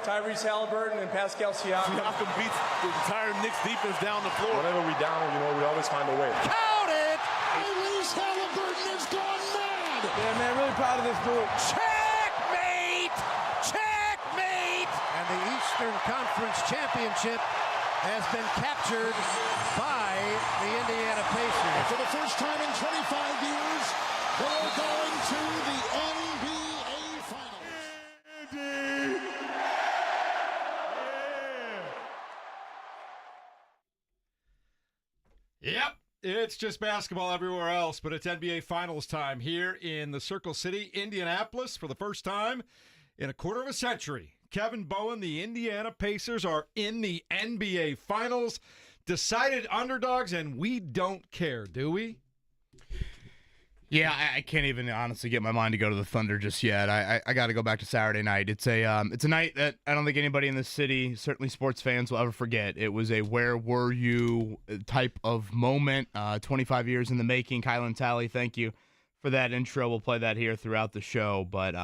Tyrese Halliburton and Pascal Siakam. Siakam beats the entire Knicks defense down the floor. Whenever we down, we always find a way. Count it! Tyrese Halliburton has gone mad! Yeah, man, really proud of this group. Checkmate! Checkmate! And the Eastern Conference Championship has been captured by the Indiana Pacers. For the first time in 25 years, they're going to the NBA Finals. Yep, it's just basketball everywhere else, but it's NBA Finals time here in the Circle City, Indianapolis, for the first time in a quarter of a century. Kevin Bowen, the Indiana Pacers are in the NBA Finals. Decided underdogs, and we don't care, do we? Yeah, I can't even honestly get my mind to go to the Thunder just yet. I got to go back to Saturday night. It's a night that I don't think anybody in this city, certainly sports fans, will ever forget. It was a where were you type of moment. 25 years in the making. Kylan Talley, thank you for that intro. We'll play that here throughout the show. But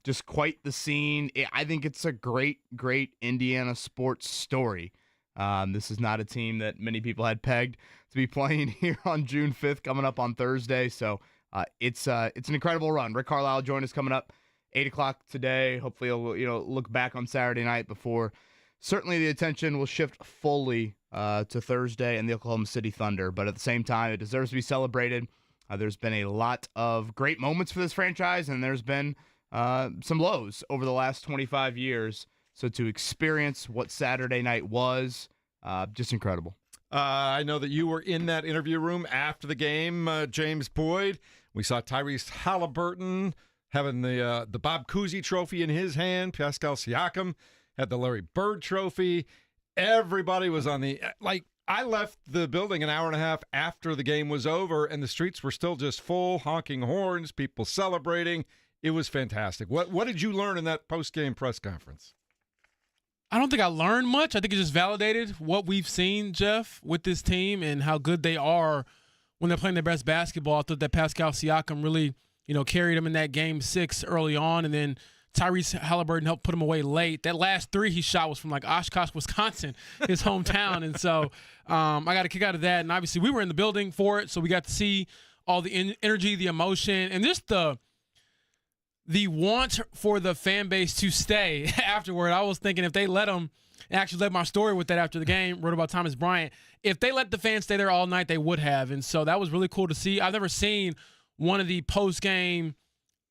just quite the scene. I think it's a great, great Indiana sports story. This is not a team that many people had pegged to be playing here on June 5th, coming up on Thursday. So it's an incredible run. Rick Carlisle joined us coming up 8 o'clock today. Hopefully he'll look back on Saturday night before certainly the attention will shift fully to Thursday and the Oklahoma City Thunder. But at the same time, it deserves to be celebrated. There's been a lot of great moments for this franchise, and there's been some lows over the last 25 years. So to experience what Saturday night was, just incredible. I know that you were in that interview room after the game, James Boyd. We saw Tyrese Halliburton having the Bob Cousy trophy in his hand. Pascal Siakam had the Larry Bird trophy. Everybody was on the I left the building an hour and a half after the game was over, and the streets were still just full, honking horns, people celebrating. It was fantastic. What did you learn in that post-game press conference? I don't think I learned much. I think it just validated what we've seen, Jeff, with this team and how good they are when they're playing their best basketball. I thought that Pascal Siakam really, carried him in that game 6 early on, and then Tyrese Halliburton helped put him away late. That last three he shot was from Oshkosh, Wisconsin, his hometown. And so I got a kick out of that. And obviously we were in the building for it, so we got to see all the energy, the emotion, and just the want for the fan base to stay afterward. I was thinking if they let them, actually led my story with that after the game, wrote about Thomas Bryant. If they let the fans stay there all night, they would have. And so that was really cool to see. I've never seen one of the post-game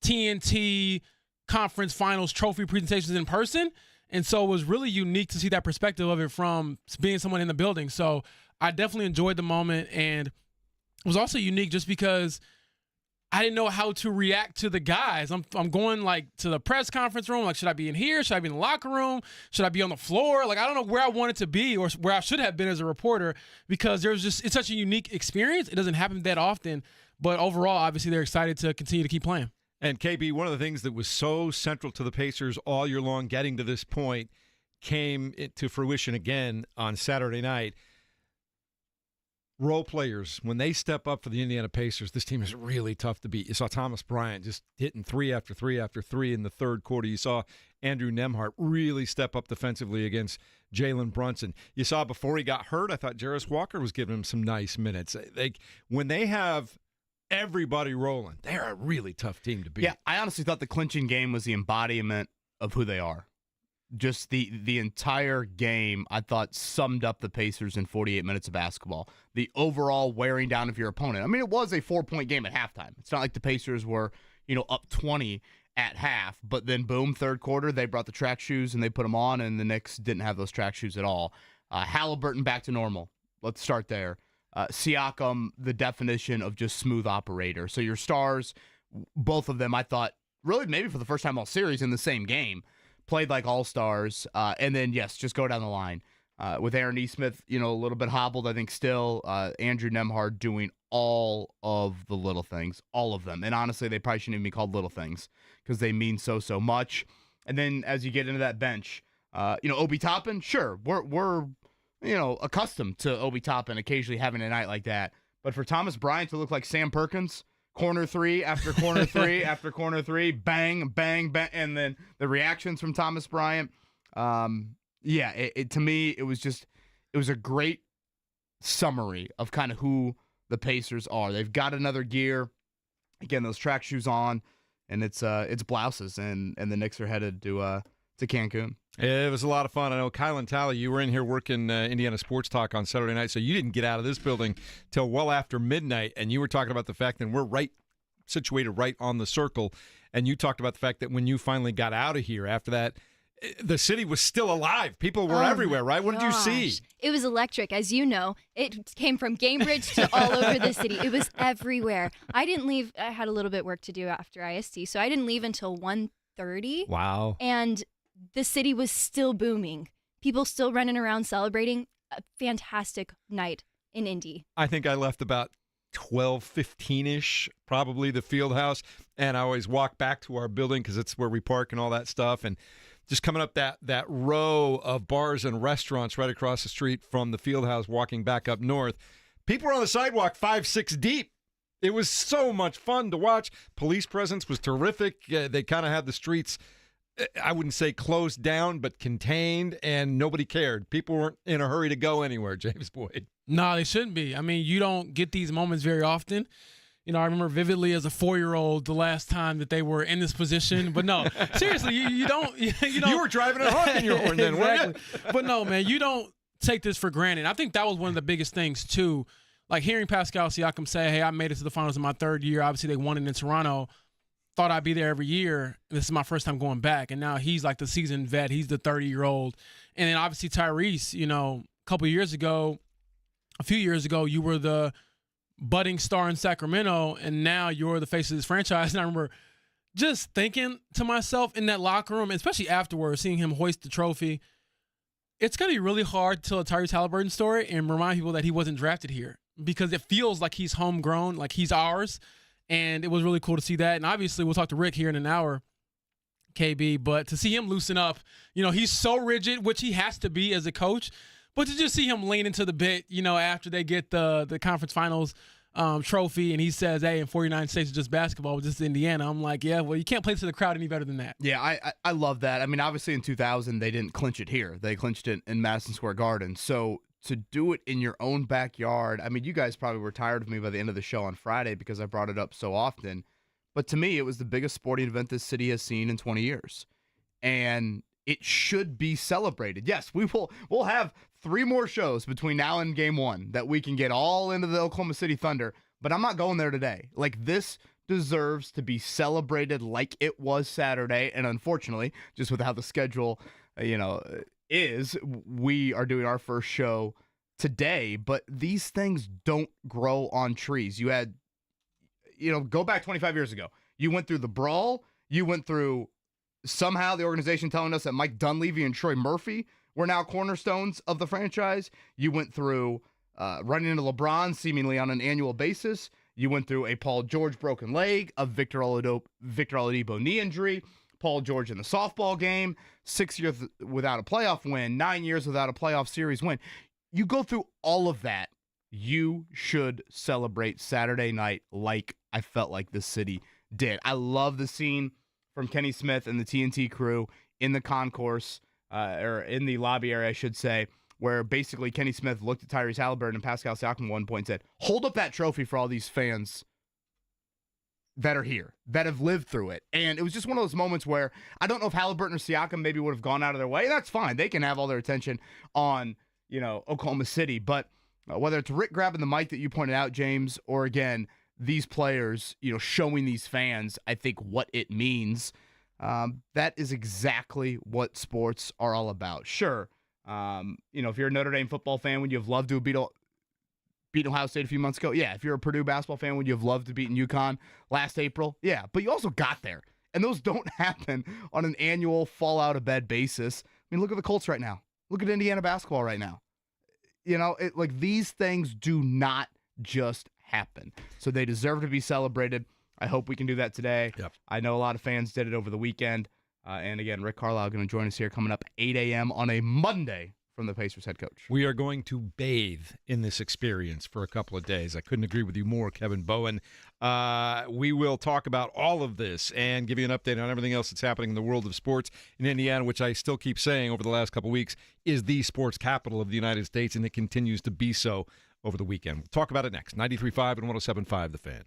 TNT conference finals trophy presentations in person. And so it was really unique to see that perspective of it from being someone in the building. So I definitely enjoyed the moment. And it was also unique just because I didn't know how to react to the guys. I'm going to the press conference room. Should I be in here? Should I be in the locker room? Should I be on the floor? I don't know where I wanted to be or where I should have been as a reporter, because it's such a unique experience. It doesn't happen that often, but overall, obviously they're excited to continue to keep playing. And KB, one of the things that was so central to the Pacers all year long getting to this point came to fruition again on Saturday night. Role players, when they step up for the Indiana Pacers, this team is really tough to beat. You saw Thomas Bryant just hitting 3 after 3 after 3 in the third quarter. You saw Andrew Nembhard really step up defensively against Jalen Brunson. You saw before he got hurt, I thought Jarris Walker was giving him some nice minutes. When they have everybody rolling, they're a really tough team to beat. Yeah, I honestly thought the clinching game was the embodiment of who they are. Just the entire game, I thought, summed up the Pacers in 48 minutes of basketball. The overall wearing down of your opponent. I mean, it was a 4-point game at halftime. It's not like the Pacers were, up 20 at half. But then, boom, third quarter, they brought the track shoes and they put them on, and the Knicks didn't have those track shoes at all. Halliburton back to normal. Let's start there. Siakam, the definition of just smooth operator. So your stars, both of them, I thought, really maybe for the first time all series in the same game, played like all-stars. And then, yes, just go down the line. With Aaron Nesmith, a little bit hobbled, I think still. Andrew Nembhard doing all of the little things, all of them. And honestly, they probably shouldn't even be called little things because they mean so much. And then as you get into that bench, Obi Toppin, sure, we're accustomed to Obi Toppin occasionally having a night like that. But for Thomas Bryant to look like Sam Perkins, corner three after corner three after corner three, bang, bang, bang, and then the reactions from Thomas Bryant. To me, it was a great summary of kind of who the Pacers are. They've got another gear. Again, those track shoes on, and it's blouses, and the Knicks are headed to Cancun. It was a lot of fun. I know, Kyle and Tally, you were in here working Indiana Sports Talk on Saturday night, so you didn't get out of this building till well after midnight, and you were talking about the fact that we're situated right on the circle, and you talked about the fact that when you finally got out of here after that, the city was still alive. People were everywhere, right? What did you see? It was electric, as you know. It came from Cambridge to all over the city. It was everywhere. I didn't leave. I had a little bit work to do after IST, so I didn't leave until 1:30. Wow. And the city was still booming. People still running around celebrating. A fantastic night in Indy. I think I left about 12:15-ish, probably, the field house, and I always walk back to our building because it's where we park and all that stuff, and just coming up that row of bars and restaurants right across the street from the field house, walking back up north, people were on the sidewalk 5-6 deep. It was so much fun to watch. Police presence was terrific. They kind of had the streets, I wouldn't say closed down, but contained, and nobody cared. People weren't in a hurry to go anywhere, James Boyd. No, they shouldn't be. I mean, you don't get these moments very often. You know, I remember vividly as a 4-year-old the last time that they were in this position. But no, seriously, you don't. You were driving and honking your horn then, weren't you? But no, man, you don't take this for granted. I think that was one of the biggest things, too. Like hearing Pascal Siakam say, hey, I made it to the finals in my third year. Obviously, they won it in Toronto. Thought I'd be there every year. This is my first time going back. And now he's like the seasoned vet. He's the 30-year-old. And then obviously Tyrese, a few years ago, you were the budding star in Sacramento, and now you're the face of this franchise. And I remember just thinking to myself in that locker room, especially afterwards, seeing him hoist the trophy, it's going to be really hard to tell a Tyrese Halliburton story and remind people that he wasn't drafted here, because it feels like he's homegrown, like he's ours. And it was really cool to see that. And obviously, we'll talk to Rick here in an hour, KB, but to see him loosen up, he's so rigid, which he has to be as a coach, but to just see him lean into the bit, after they get the conference finals trophy, and he says, hey, in 49 states it's just basketball, but this is Indiana. I'm like, yeah, well, you can't play to the crowd any better than that. Yeah, I love that. I mean, obviously in 2000, they didn't clinch it here. They clinched it in Madison Square Garden. So to do it in your own backyard, I mean, you guys probably were tired of me by the end of the show on Friday because I brought it up so often. But to me, it was the biggest sporting event this city has seen in 20 years. And it should be celebrated. Yes, we'll have 3 more shows between now and game 1 that we can get all into the Oklahoma City Thunder, but I'm not going there today. Like, this deserves to be celebrated like it was Saturday, and unfortunately, just with how the schedule, is, we are doing our first show today, but these things don't grow on trees. You had, go back 25 years ago. You went through the brawl. You went through somehow the organization telling us that Mike Dunleavy and Troy Murphy were now cornerstones of the franchise. You went through running into LeBron seemingly on an annual basis. You went through a Paul George broken leg, a Victor Oladipo knee injury, Paul George in the softball game, 6 years without a playoff win, 9 years without a playoff series win. You go through all of that. You should celebrate Saturday night like I felt like the city did. I love the scene from Kenny Smith and the TNT crew in the concourse, or in the lobby area, I should say, where basically Kenny Smith looked at Tyrese Halliburton and Pascal Siakam at one point and said, hold up that trophy for all these fans that are here, that have lived through it. And it was just one of those moments where I don't know if Halliburton or Siakam maybe would have gone out of their way. That's fine. They can have all their attention on, Oklahoma City. But whether it's Rick grabbing the mic that you pointed out, James, or again, these players, showing these fans, I think, what it means. That is exactly what sports are all about. Sure, if you're a Notre Dame football fan, would you have loved to have beat Ohio State a few months ago? Yeah. If you're a Purdue basketball fan, would you have loved to beat UConn last April? Yeah. But you also got there. And those don't happen on an annual fall-out-of-bed basis. I mean, look at the Colts right now. Look at Indiana basketball right now. These things do not just happen. So they deserve to be celebrated. I hope we can do that today. Yep. I know a lot of fans did it over the weekend. And again, Rick Carlisle going to join us here coming up 8 a.m. on a Monday from the Pacers head coach. We are going to bathe in this experience for a couple of days. I couldn't agree with you more, Kevin Bowen. We will talk about all of this and give you an update on everything else that's happening in the world of sports in Indiana, which I still keep saying over the last couple of weeks is the sports capital of the United States, and it continues to be so over the weekend. We'll talk about it next. 93.5 and 107.5 The Fan.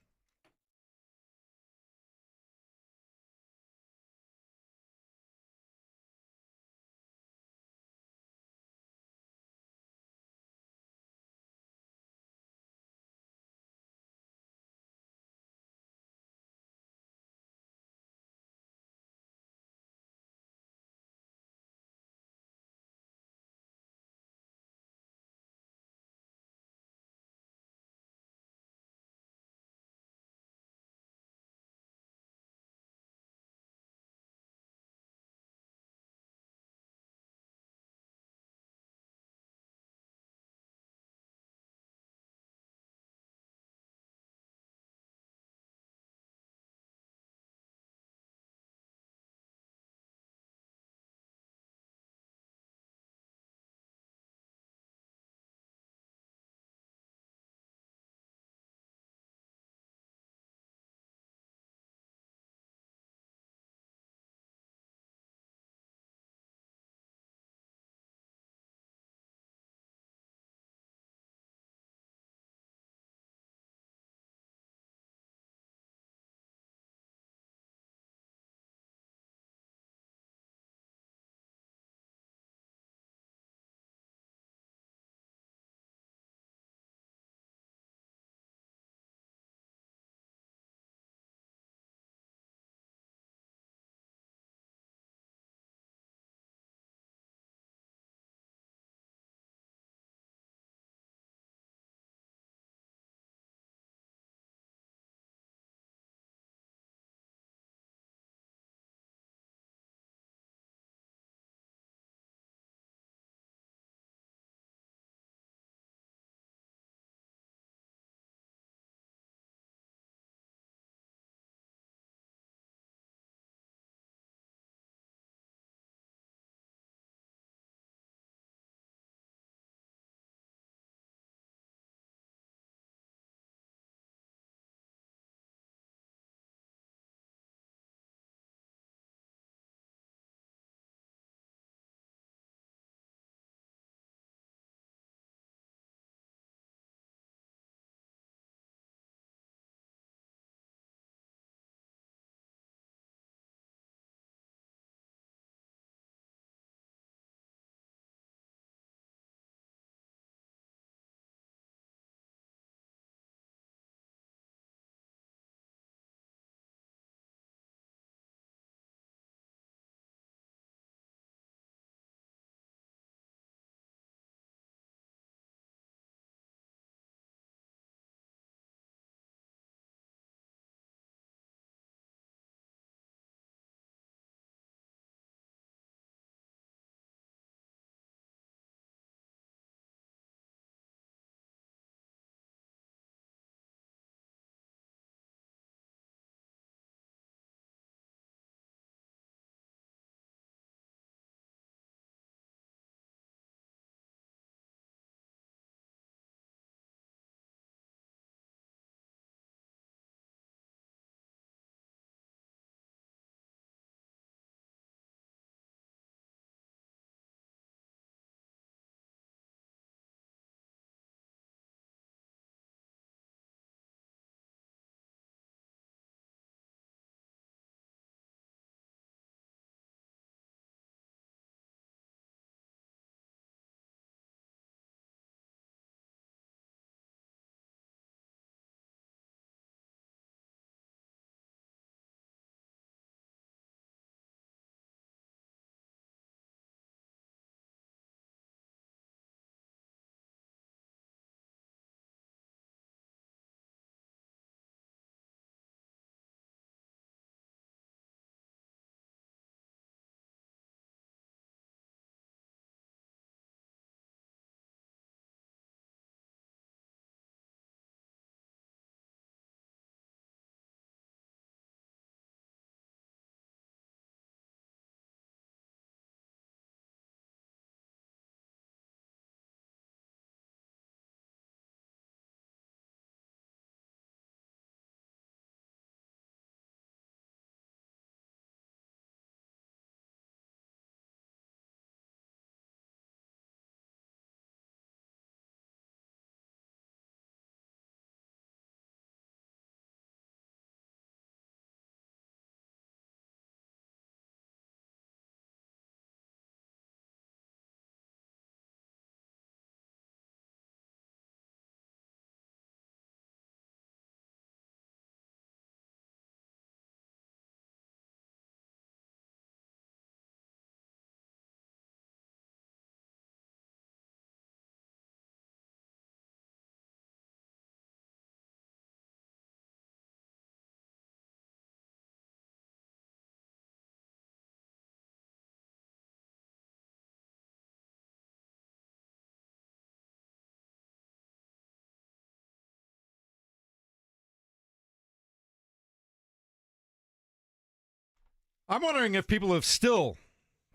I'm wondering if people have still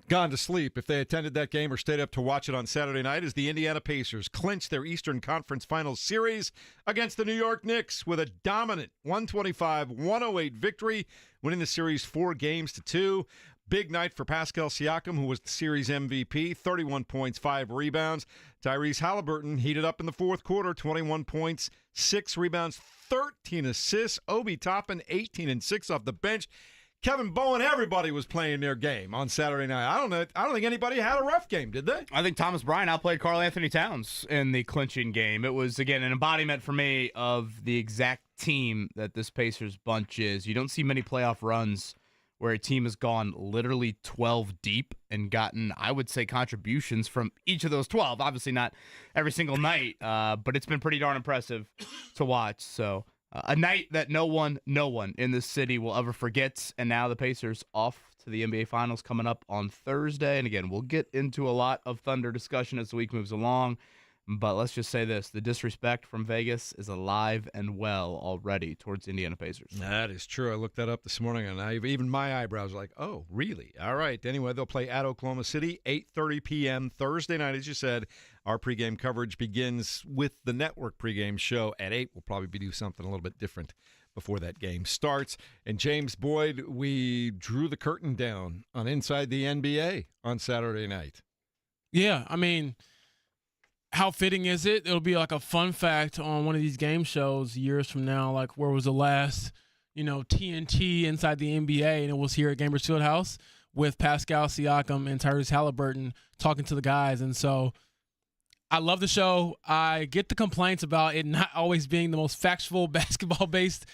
gone to sleep if they attended that game or stayed up to watch it on Saturday night as the Indiana Pacers clinched their Eastern Conference Finals series against the New York Knicks with a dominant 125-108 victory, winning the series 4-2. Big night for Pascal Siakam, who was the series MVP, 31 points, 5 rebounds. Tyrese Halliburton heated up in the fourth quarter, 21 points, 6 rebounds, 13 assists. Obi Toppin, 18 and 6 off the bench. Kevin Bowen, everybody was playing their game on Saturday night. I don't think anybody had a rough game, did they? I think Thomas Bryant outplayed Karl Anthony Towns in the clinching game. It was, again, an embodiment for me of the exact team that this Pacers bunch is. You don't see many playoff runs where a team has gone literally 12 deep and gotten, I would say, contributions from each of those 12. Obviously not every single night, but it's been pretty darn impressive to watch. So a night that no one in this city will ever forget. And now the Pacers off to the NBA Finals coming up on Thursday. And again, we'll get into a lot of Thunder discussion as the week moves along. But let's just say this. The disrespect from Vegas is alive and well already towards Indiana Pacers. That is true. I looked that up this morning, and even my eyebrows were like, oh, really? All right. Anyway, they'll play at Oklahoma City, 8:30 p.m. Thursday night, as you said. Our pregame coverage begins with the network pregame show at 8. We'll probably do something a little bit different before that game starts. And James Boyd, we drew the curtain down on Inside the NBA on Saturday night. Yeah, I mean, how fitting is it? It'll be like a fun fact on one of these game shows years from now, like where was the last, TNT Inside the NBA, and it was here at Gamers Fieldhouse with Pascal Siakam and Tyrese Halliburton talking to the guys. And so I love the show. I get the complaints about it not always being the most factual basketball-based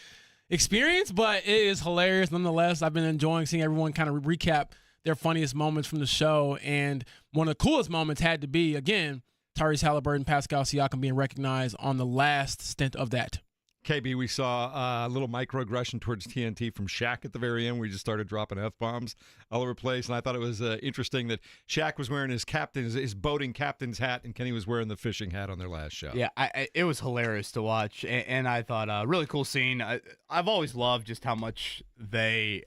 experience, but it is hilarious nonetheless. I've been enjoying seeing everyone kind of recap their funniest moments from the show, and one of the coolest moments had to be, again, Tyrese Halliburton, Pascal Siakam being recognized on the last stint of that. KB, we saw a little microaggression towards TNT from Shaq at the very end. We just started dropping F-bombs all over the place, and I thought it was interesting that Shaq was wearing his boating captain's hat, and Kenny was wearing the fishing hat on their last show. Yeah, it was hilarious to watch, and I thought a really cool scene. I've always loved just how much they,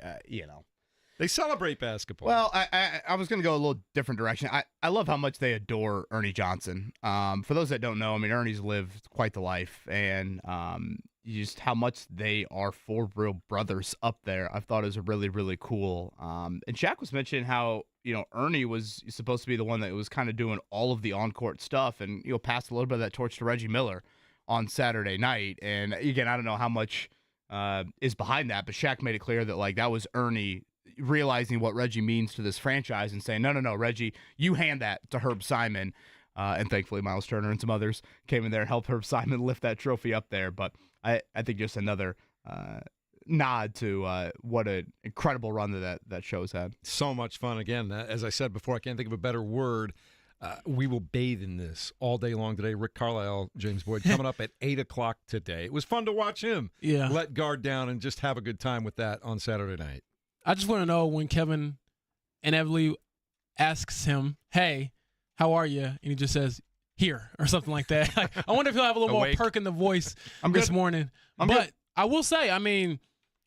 They celebrate basketball. Well, I was going to go a little different direction. I love how much they adore Ernie Johnson. For those that don't know, I mean, Ernie's lived quite the life, and just how much they are four real brothers up there, I thought is really, really cool. And Shaq was mentioning how, Ernie was supposed to be the one that was kind of doing all of the on-court stuff, and, passed a little bit of that torch to Reggie Miller on Saturday night. And, again, I don't know how much is behind that, but Shaq made it clear that, that was Ernie realizing what Reggie means to this franchise and saying, no, Reggie, you hand that to Herb Simon. And thankfully, Miles Turner and some others came in there and helped Herb Simon lift that trophy up there. But I think just another nod to what an incredible run that show's had. So much fun. Again, as I said before, I can't think of a better word. We will bathe in this all day long today. Rick Carlisle, James Boyd, coming up at 8 o'clock today. It was fun to watch him let guard down and just have a good time with that on Saturday night. I just want to know when Kevin inevitably asks him, hey, how are you? And he just says, here, or something like that. I wonder if he'll have a little more perk in the voice this morning. But I will say, I mean,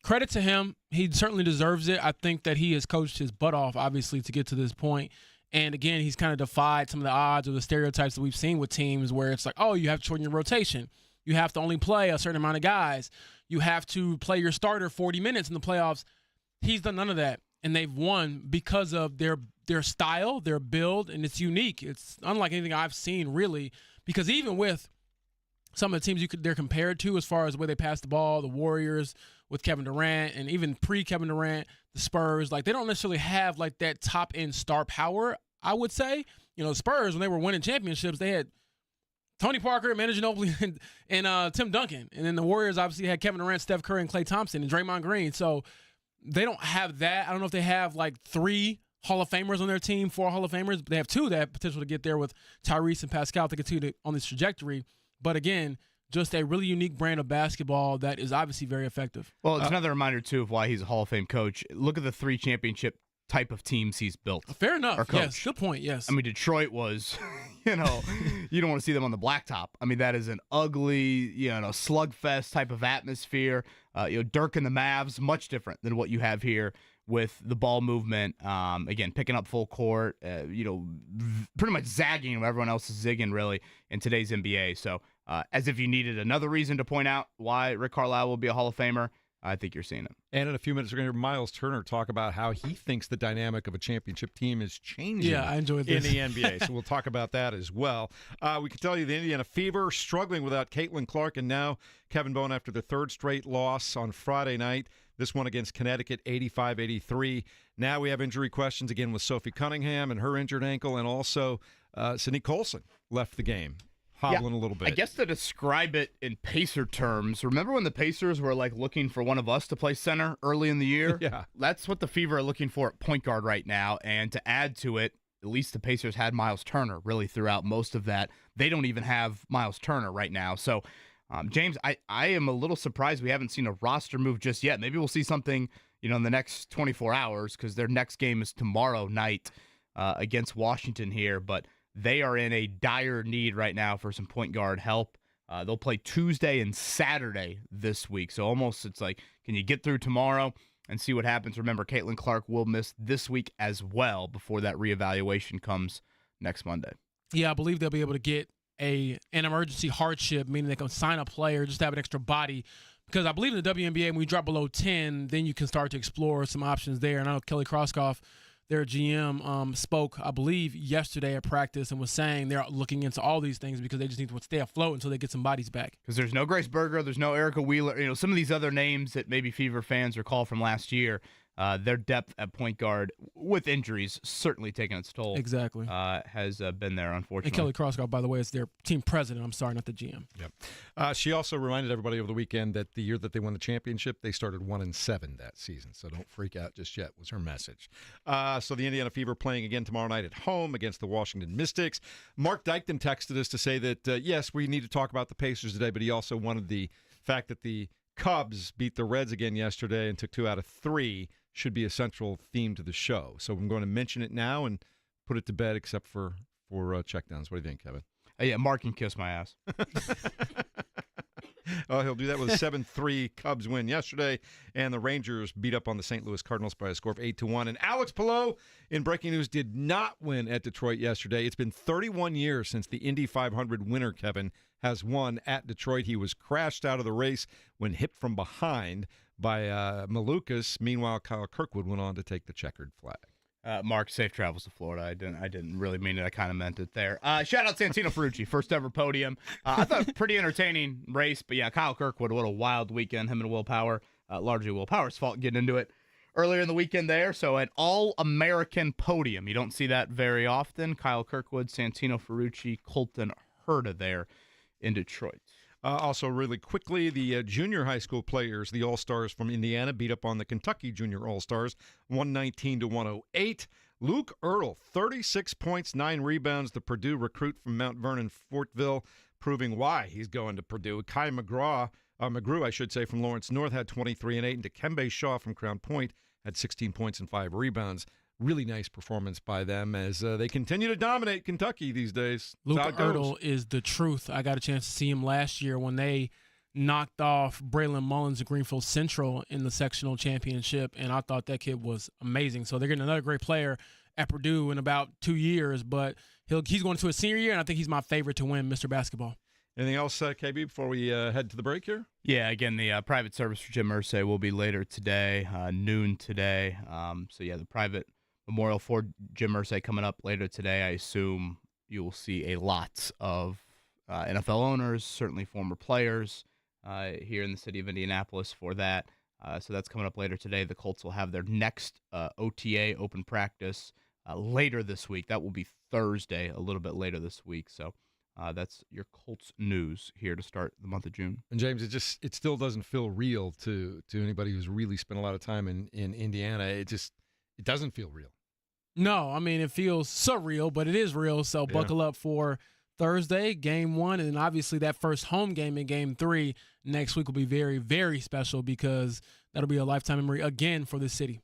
credit to him. He certainly deserves it. I think that he has coached his butt off, obviously, to get to this point. And, again, he's kind of defied some of the odds or the stereotypes that we've seen with teams where it's like, oh, you have to shorten your rotation. You have to only play a certain amount of guys. You have to play your starter 40 minutes in the playoffs. He's done none of that, and they've won because of their style, their build, and it's unique. It's unlike anything I've seen, really, because even with some of the teams they're compared to as far as the way they pass the ball, the Warriors with Kevin Durant, and even pre-Kevin Durant, the Spurs, they don't necessarily have, that top-end star power, I would say. The Spurs, when they were winning championships, they had Tony Parker, Manu Ginobili, and Tim Duncan. And then the Warriors obviously had Kevin Durant, Steph Curry, and Klay Thompson, and Draymond Green. So they don't have that. I don't know if they have 3 Hall of Famers on their team, 4 Hall of Famers, but they have 2 that have potential to get there with Tyrese and Pascal to continue on this trajectory. But again, just a really unique brand of basketball that is obviously very effective. Well, it's another reminder, too, of why he's a Hall of Fame coach. Look at the 3 championship type of teams he's built. Fair enough. Yes, good point, yes. I mean, Detroit was, you don't want to see them on the blacktop. I mean, that is an ugly, slugfest type of atmosphere. Dirk and the Mavs, much different than what you have here with the ball movement, again, picking up full court, pretty much zagging where everyone else is zigging, really, in today's NBA. So as if you needed another reason to point out why Rick Carlisle will be a Hall of Famer, I think you're seeing it. And in a few minutes, we're going to hear Miles Turner talk about how he thinks the dynamic of a championship team is changing I enjoyed this. in the NBA. So we'll talk about that as well. We can tell you the Indiana Fever struggling without Caitlin Clark and now Kevin Bowen after their third straight loss on Friday night. This one against Connecticut, 85-83. Now we have injury questions again with Sophie Cunningham and her injured ankle, and also Sydney Colson left the game, hobbling a little bit. I guess to describe it in Pacer terms, remember when the Pacers were looking for one of us to play center early in the year? Yeah. That's what the Fever are looking for at point guard right now. And to add to it, at least the Pacers had Miles Turner really throughout most of that. They don't even have Miles Turner right now. So, James, I am a little surprised we haven't seen a roster move just yet. Maybe we'll see something, in the next 24 hours because their next game is tomorrow night against Washington here. But they are in a dire need right now for some point guard help. They'll play Tuesday and Saturday this week. So almost it's can you get through tomorrow and see what happens? Remember, Caitlin Clark will miss this week as well before that reevaluation comes next Monday. Yeah, I believe they'll be able to get an emergency hardship, meaning they can sign a player, just have an extra body. Because I believe in the WNBA, when you drop below 10, then you can start to explore some options there. And I know Kelly Kroskoff, their GM, spoke, I believe, yesterday at practice and was saying they're looking into all these things because they just need to stay afloat until they get some bodies back. Because there's no Grace Berger, there's no Erica Wheeler, some of these other names that maybe Fever fans recall from last year. Their depth at point guard with injuries certainly taking its toll. Exactly. Has been there, unfortunately. And Kelly Kroskoff, by the way, is their team president. I'm sorry, not the GM. Yep. She also reminded everybody over the weekend that the year that they won the championship, they started 1-7 that season. So don't freak out just yet, was her message. So the Indiana Fever playing again tomorrow night at home against the Washington Mystics. Mark Dykton texted us to say that, yes, we need to talk about the Pacers today, but he also wanted the fact that the Cubs beat the Reds again yesterday and took 2 out of 3 should be a central theme to the show. So I'm going to mention it now and put it to bed except for checkdowns. What do you think, Kevin? Yeah, Mark can kiss my ass. Oh, he'll do that with a 7-3 Cubs win yesterday, and the Rangers beat up on the St. Louis Cardinals by a score of 8-1. And Alex Pillow, in breaking news, did not win at Detroit yesterday. It's been 31 years since the Indy 500 winner, Kevin, has won at Detroit. He was crashed out of the race when hit from behind by Malukas. Meanwhile, Kyle Kirkwood went on to take the checkered flag. Mark, safe travels to Florida. I didn't really mean it. I kind of meant it there. Shout out Santino Ferrucci, first ever podium. I thought pretty entertaining race, but yeah, Kyle Kirkwood, what a wild weekend. Him and Will Power, largely Will Power's fault getting into it earlier in the weekend there. So an all-American podium. You don't see that very often. Kyle Kirkwood, Santino Ferrucci, Colton Herta there in Detroit. Also, really quickly, the junior high school players, the All-Stars from Indiana, beat up on the Kentucky Junior All-Stars, 119-108. Luke Earl, 36 points, 9 rebounds, the Purdue recruit from Mount Vernon, Fortville, proving why he's going to Purdue. Kai McGrew, from Lawrence North, had 23 and 8, and Dikembe Shaw from Crown Point had 16 points and 5 rebounds. Really nice performance by them as they continue to dominate Kentucky these days. Luke Ertl is the truth. I got a chance to see him last year when they knocked off Braylon Mullins of Greenfield Central in the sectional championship, and I thought that kid was amazing. So they're getting another great player at Purdue in about 2 years, but he's going to a senior year, and I think he's my favorite to win Mr. Basketball. Anything else, KB, before we head to the break here? Yeah, again, the private service for Jim Irsay will be later today, noon today. So, yeah, the private memorial for Jim Irsay coming up later today. I assume you will see a lot of NFL owners, certainly former players here in the city of Indianapolis for that. So that's coming up later today. The Colts will have their next OTA, open practice, later this week. That will be Thursday, a little bit later this week. So that's your Colts news here to start the month of June. And James, it still doesn't feel real to anybody who's really spent a lot of time in Indiana. It doesn't feel real. No, I mean, it feels surreal, but it is real. So buckle up for Thursday, game 1, and obviously that first home game in game 3 next week will be very, very special because that'll be a lifetime memory again for this city.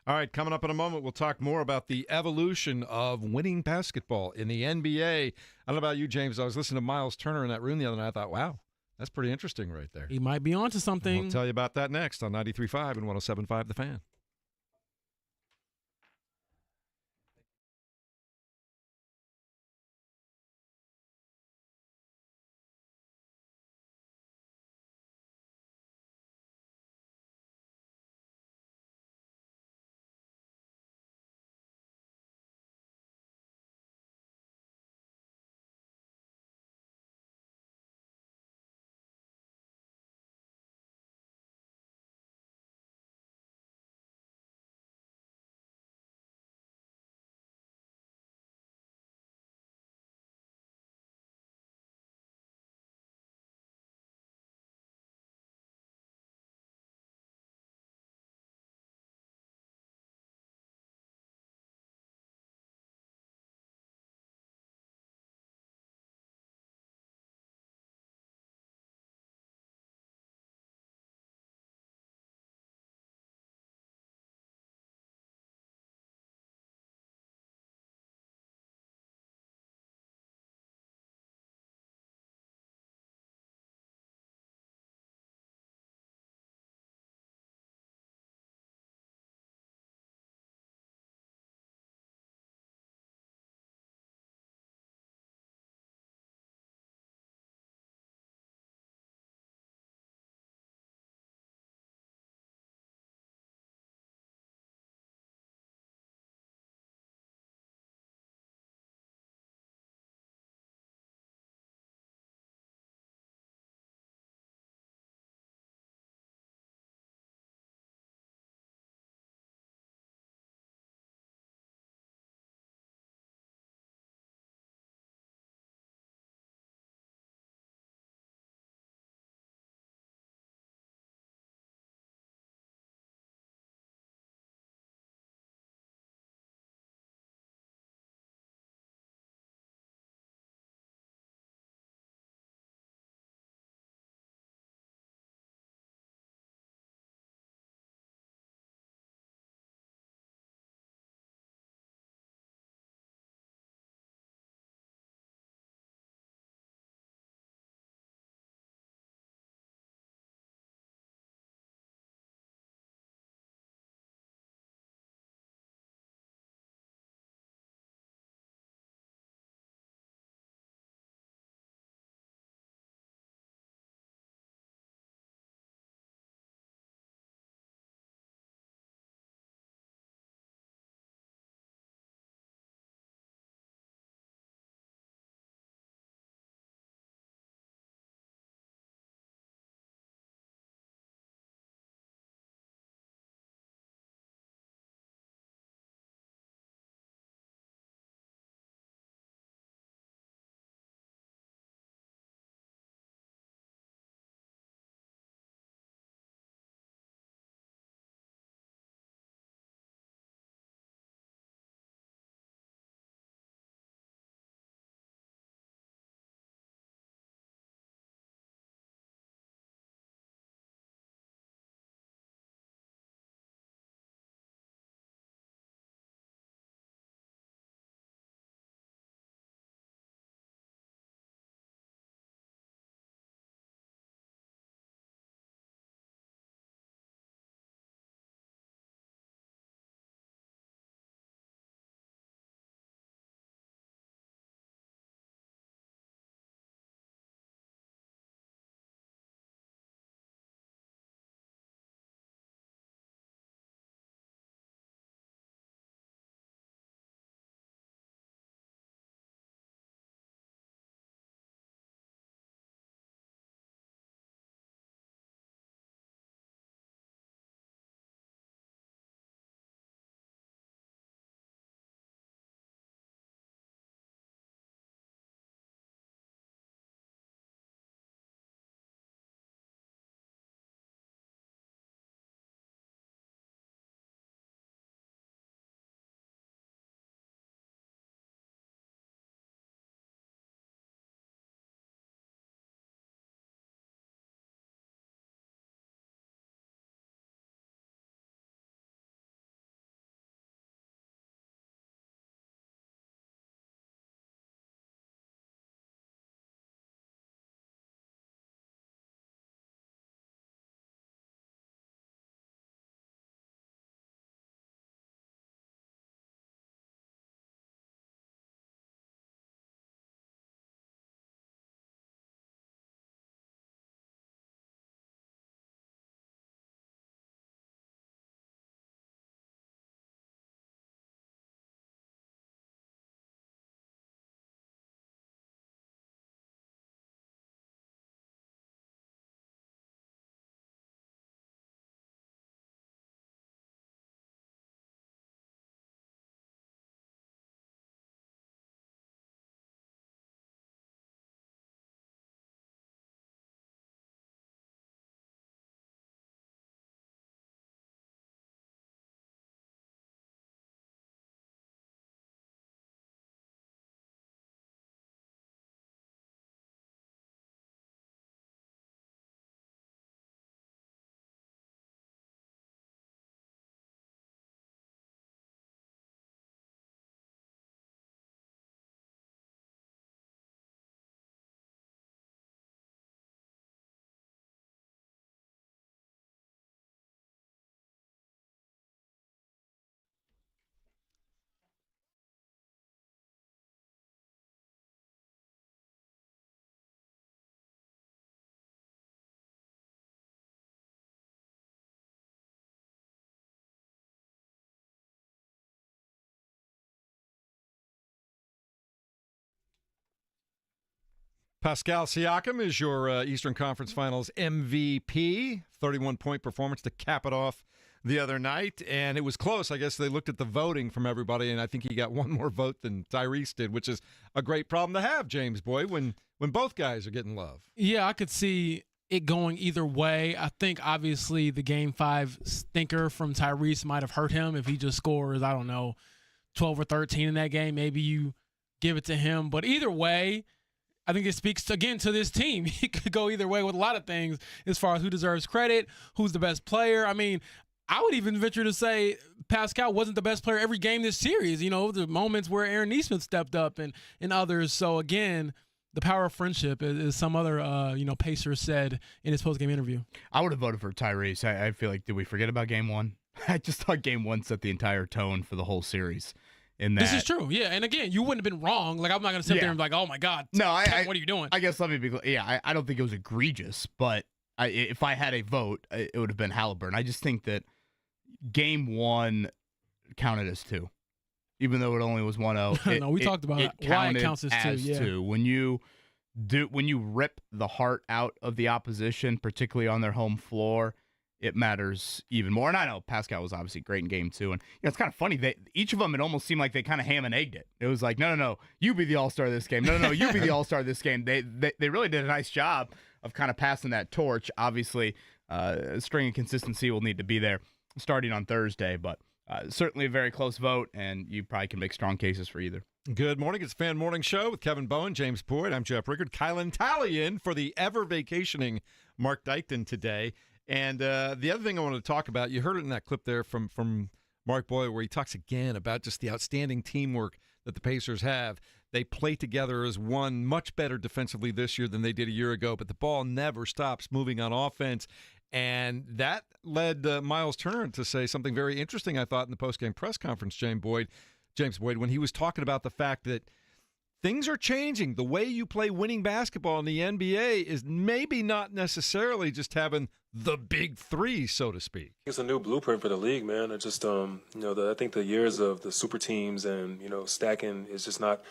All right, coming up in a moment, we'll talk more about the evolution of winning basketball in the NBA. I don't know about you, James. I was listening to Miles Turner in that room the other night. I thought, wow, that's pretty interesting right there. He might be onto something. We'll tell you about that next on 93.5 and 107.5 The Fan. Pascal Siakam is your Eastern Conference Finals MVP. 31-point performance to cap it off the other night. And it was close. I guess they looked at the voting from everybody, and I think he got one more vote than Tyrese did, which is a great problem to have, James Boyd, when both guys are getting love. Yeah, I could see it going either way. I think, obviously, the Game 5 stinker from Tyrese might have hurt him if he just scores, 12 or 13 in that game. Maybe you give it to him. But either way, I think it speaks, again, to this team. It could go either way with a lot of things as far as who deserves credit, who's the best player. I mean, I would even venture to say Pascal wasn't the best player every game this series. The moments where Aaron Nesmith stepped up and others. So, again, the power of friendship, as some other, Pacer said in his post-game interview. I would have voted for Tyrese. I feel like, did we forget about Game 1? I just thought Game 1 set the entire tone for the whole series. This is true, yeah. And again, you wouldn't have been wrong. Like, I'm not going to sit there and be like, oh, my God. No, what are you doing? I guess let me be clear. Yeah, I don't think it was egregious, but if I had a vote, it would have been Halliburton. I just think that Game 1 counted as 2, even though it only was 1-0. No, we talked about why it counts as 2. Yeah. 2. When you rip the heart out of the opposition, particularly on their home floor, it matters even more. And I know Pascal was obviously great in Game 2. And it's kind of funny. Each of them, it almost seemed like they kind of ham and egged it. It was like, no, you be the all-star of this game. No, you be the all-star of this game. They really did a nice job of kind of passing that torch. Obviously, string and consistency will need to be there starting on Thursday. But certainly a very close vote, and you probably can make strong cases for either. Good morning. It's Fan Morning Show with Kevin Bowen, James Boyd. I'm Jeff Rickard. Kylan Talley in for the ever-vacationing Mark Dykton today. And the other thing I wanted to talk about, you heard it in that clip there from Mark Boyle, where he talks again about just the outstanding teamwork that the Pacers have. They play together as one, much better defensively this year than they did a year ago, but the ball never stops moving on offense. And that led Miles Turner to say something very interesting, I thought, in the postgame press conference, James Boyd, when he was talking about the fact that things are changing. The way you play winning basketball in the NBA is maybe not necessarily just having the big three, so to speak. It's a new blueprint for the league, man. I just, I think the years of the super teams and, stacking is just not,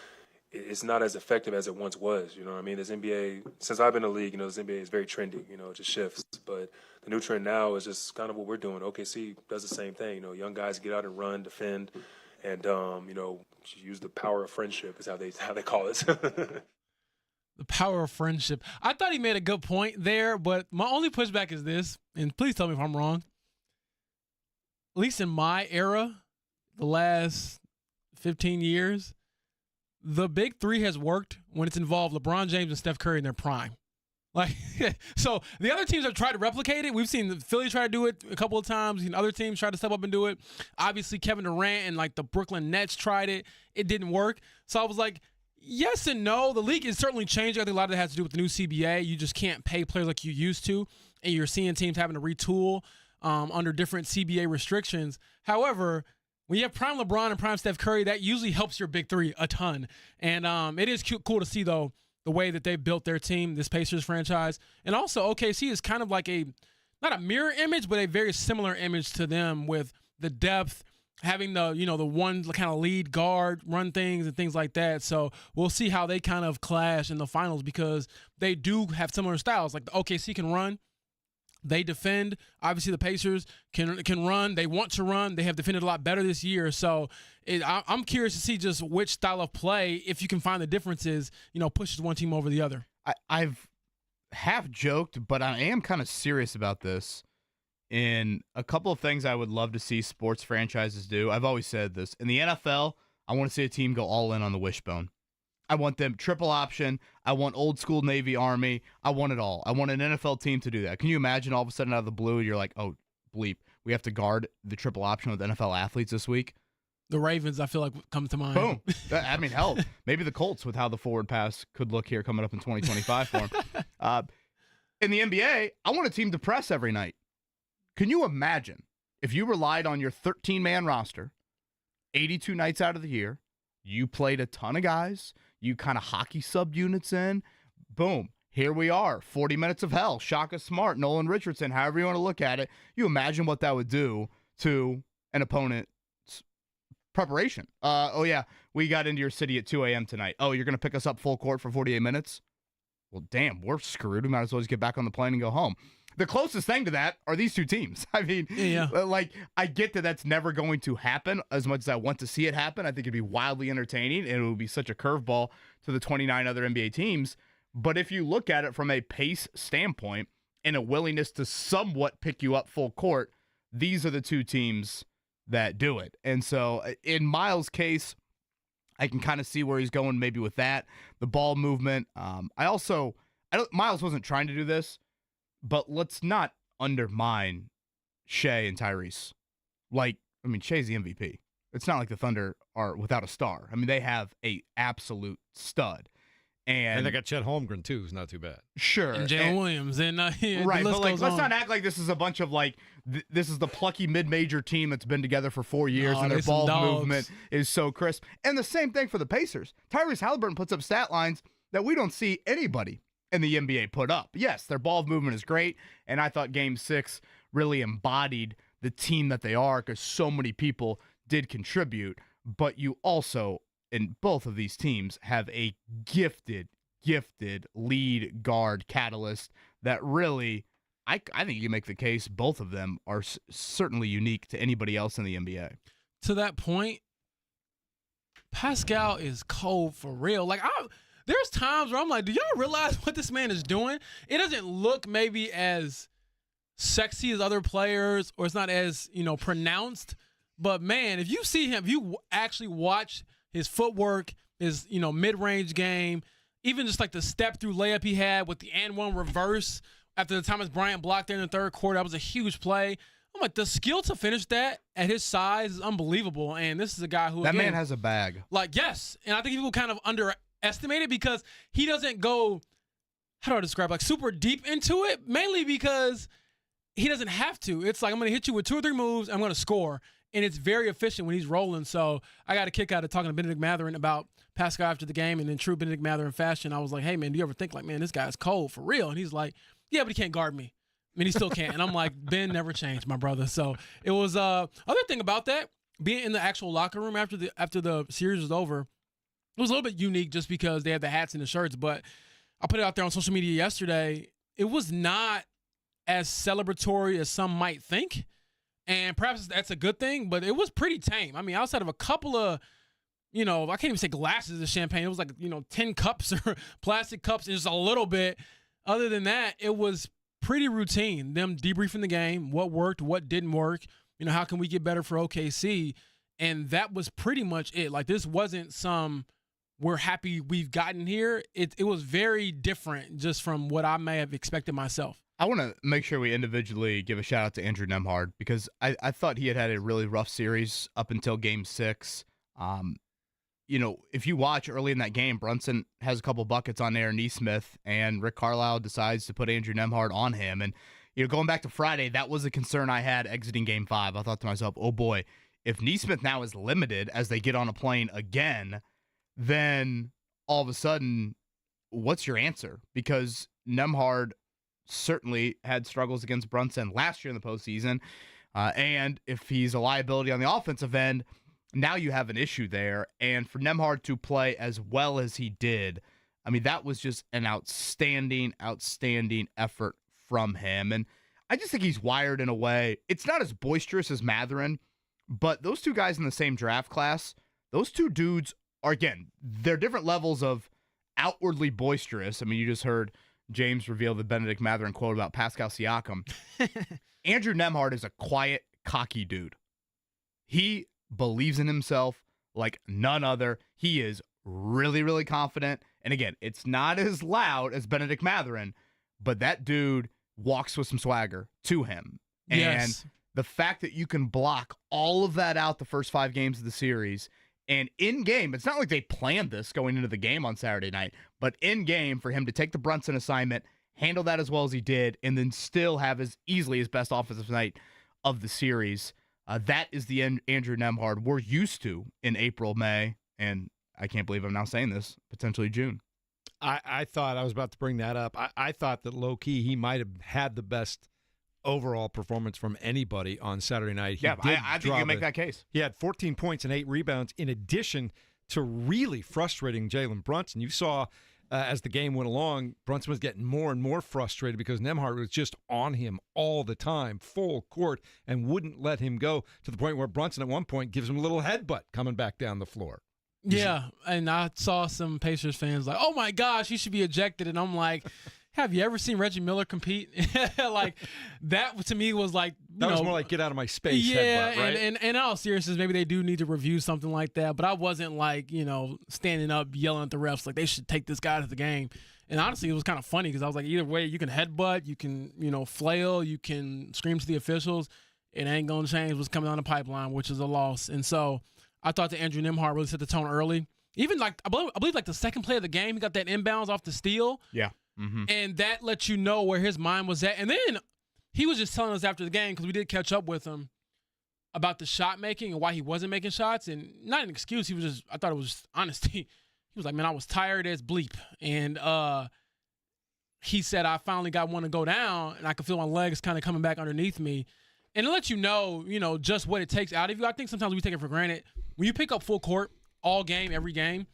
it's not as effective as it once was. You know what I mean? This NBA, since I've been in the league, this NBA is very trendy, it just shifts. But the new trend now is just kind of what we're doing. OKC does the same thing. Young guys get out and run, defend, and, use the power of friendship is how they call it. The power of friendship. I thought he made a good point there, but my only pushback is this, and please tell me if I'm wrong. At least in my era, the last 15 years, the big three has worked when it's involved LeBron James and Steph Curry in their prime. So the other teams have tried to replicate it. We've seen the Philly try to do it a couple of times. Other teams try to step up and do it. Obviously, Kevin Durant and the Brooklyn Nets tried it. It didn't work. So I was like, yes and no. The league is certainly changing. I think a lot of that has to do with the new CBA. You just can't pay players like you used to, and you're seeing teams having to retool under different CBA restrictions. However, when you have prime LeBron and prime Steph Curry, that usually helps your big three a ton. And it is cool to see, though, the way that they built their team, this Pacers franchise. And also, OKC is kind of like not a mirror image, but a very similar image to them with the depth, having the one kind of lead guard, run things and things like that. So we'll see how they kind of clash in the finals because they do have similar styles. Like the OKC can run. They defend. Obviously, the Pacers can run. They want to run. They have defended a lot better this year. So I'm curious to see just which style of play, if you can find the differences, pushes one team over the other. I've half joked, but I am kind of serious about this. In a couple of things I would love to see sports franchises do. I've always said this. In the NFL, I want to see a team go all in on the wishbone. I want them triple option. I want old school Navy Army. I want it all. I want an NFL team to do that. Can you imagine all of a sudden out of the blue, you're like, oh, bleep, we have to guard the triple option with NFL athletes this week? The Ravens, I feel like, come to mind. Boom. I mean, hell, maybe the Colts with how the forward pass could look here coming up in 2025 for them. In the NBA, I want a team to press every night. Can you imagine if you relied on your 13-man roster 82 nights out of the year, you played a ton of guys, you kind of hockey subunits in, boom, here we are, 40 minutes of hell, Shaka Smart, Nolan Richardson, however you want to look at it. You imagine what that would do to an opponent's preparation. Oh, yeah, we got into your city at 2 a.m. tonight. Oh, you're going to pick us up full court for 48 minutes? well, damn, we're screwed. We might as well just get back on the plane and go home. The closest thing to that are these two teams. I mean, like, I get that that's never going to happen as much as I want to see it happen. I think it'd be wildly entertaining, and it would be such a curveball to the 29 other NBA teams. But if you look at it from a pace standpoint and a willingness to somewhat pick you up full court, these are the two teams that do it. And so in Miles' case, I can kind of see where he's going maybe with that. The ball movement. Miles wasn't trying to do this, but let's not undermine Shea and Tyrese. Like, I mean, Shea's the MVP. It's not like the Thunder are without a star. I mean, they have a absolute stud. And they got Chet Holmgren, too, who's not too bad. Sure. And Jalen Williams. And, right, but like, let's not act like this is a bunch of, like, this is the plucky mid-major team that's been together for 4 years, and their ball movement is so crisp. And the same thing for the Pacers. Tyrese Halliburton puts up stat lines that we don't see anybody in the NBA put up. Yes, their ball movement is great, and I thought Game 6 really embodied the team that they are because so many people did contribute, but you also, in both of these teams, have a gifted lead guard catalyst that really, I think you can make the case both of them are certainly unique to anybody else in the NBA. To that point, Pascal is cold for real. Like, there's times where I'm like, do y'all realize what this man is doing? It doesn't look maybe as sexy as other players, or it's not as, pronounced. But, man, if you see him, if you actually watch his footwork, his, mid-range game, even just like the step-through layup he had with the and-one reverse after the Thomas Bryant blocked there in the third quarter, that was a huge play. I'm like, the skill to finish that at his size is unbelievable. And this is a guy who, that man has a bag. Like, yes. And I think people kind of underestimate it because he doesn't go, how do I describe, like super deep into it, mainly because he doesn't have to. It's like, I'm going to hit you with 2 or 3 moves, I'm going to score. And it's very efficient when he's rolling. So I got a kick out of talking to Benedict Mathurin about Pascal after the game, and in true Benedict Mathurin fashion, I was like, hey, man, do you ever think, like, man, this guy's cold for real? And he's like, yeah, but he can't guard me. I mean, he still can't. And I'm like, Ben never changed, my brother. So it was other thing about that, being in the actual locker room after the series was over, it was a little bit unique just because they had the hats and the shirts. But I put it out there on social media yesterday. It was not as celebratory as some might think. And perhaps that's a good thing, but it was pretty tame. I mean, outside of a couple of, I can't even say glasses of champagne. It was like, 10 cups or plastic cups and just a little bit. Other than that, it was pretty routine. Them debriefing the game, what worked, what didn't work, how can we get better for OKC? And that was pretty much it. Like, this wasn't some, we're happy we've gotten here. It was very different just from what I may have expected myself. I want to make sure we individually give a shout out to Andrew Nembhard because I thought he had a really rough series up until Game 6. If you watch early in that game, Brunson has a couple buckets on Aaron Nesmith, and Rick Carlisle decides to put Andrew Nembhard on him. And going back to Friday, that was a concern I had exiting Game 5. I thought to myself, oh boy, if Nesmith now is limited as they get on a plane again, then all of a sudden, what's your answer? Because Nembhard certainly had struggles against Brunson last year in the postseason. And if he's a liability on the offensive end, now you have an issue there. And for Nembhard to play as well as he did, I mean, that was just an outstanding effort from him. And I just think he's wired in a way. It's not as boisterous as Mathurin, but those two guys in the same draft class, those two dudes are, again, they're different levels of outwardly boisterous. I mean, you just heard James reveal the Benedict Mathurin quote about Pascal Siakam. Andrew Nembhard is a quiet, cocky dude. He believes in himself like none other. He is really, really confident. And again, it's not as loud as Benedict Mathurin, but that dude walks with some swagger to him. Yes. And the fact that you can block all of that out the first 5 games of the series, and in game, it's not like they planned this going into the game on Saturday night, but in game for him to take the Brunson assignment, handle that as well as he did, and then still have as easily his best offensive night of the series. That is the Andrew Nembhard we're used to in April, May, and I can't believe I'm now saying this, potentially June. I thought I was about to bring that up. I thought that low-key he might have had the best overall performance from anybody on Saturday night. I think you can make that case. He had 14 points and 8 rebounds in addition to really frustrating Jalen Brunson. You saw as the game went along, Brunson was getting more and more frustrated because Nembhard was just on him all the time, full court, and wouldn't let him go, to the point where Brunson at one point gives him a little headbutt coming back down the floor. Yeah, and I saw some Pacers fans like, oh, my gosh, he should be ejected. And I'm like, have you ever seen Reggie Miller compete? Like, that to me was like, that was more like get out of my space. Yeah, headbutt, right? and in all seriousness, maybe they do need to review something like that. But I wasn't like, standing up yelling at the refs like they should take this guy to the game. And honestly, it was kind of funny because I was like, either way, you can headbutt, you can, flail, you can scream to the officials. It ain't going to change what's coming down the pipeline, which is a loss. And so I thought that Andrew Nembhard really set the tone early. Even like, I believe like the second play of the game, he got that inbounds off the steal. Yeah. Mm-hmm. And that lets you know where his mind was at. And then he was just telling us after the game, because we did catch up with him, about the shot making and why he wasn't making shots. And not an excuse. He was just, I thought it was just honesty. He was like, man, I was tired as bleep. And he said, I finally got one to go down, and I could feel my legs kind of coming back underneath me. And it lets you know, just what it takes out of you. I think sometimes we take it for granted. When you pick up full court all game, every game,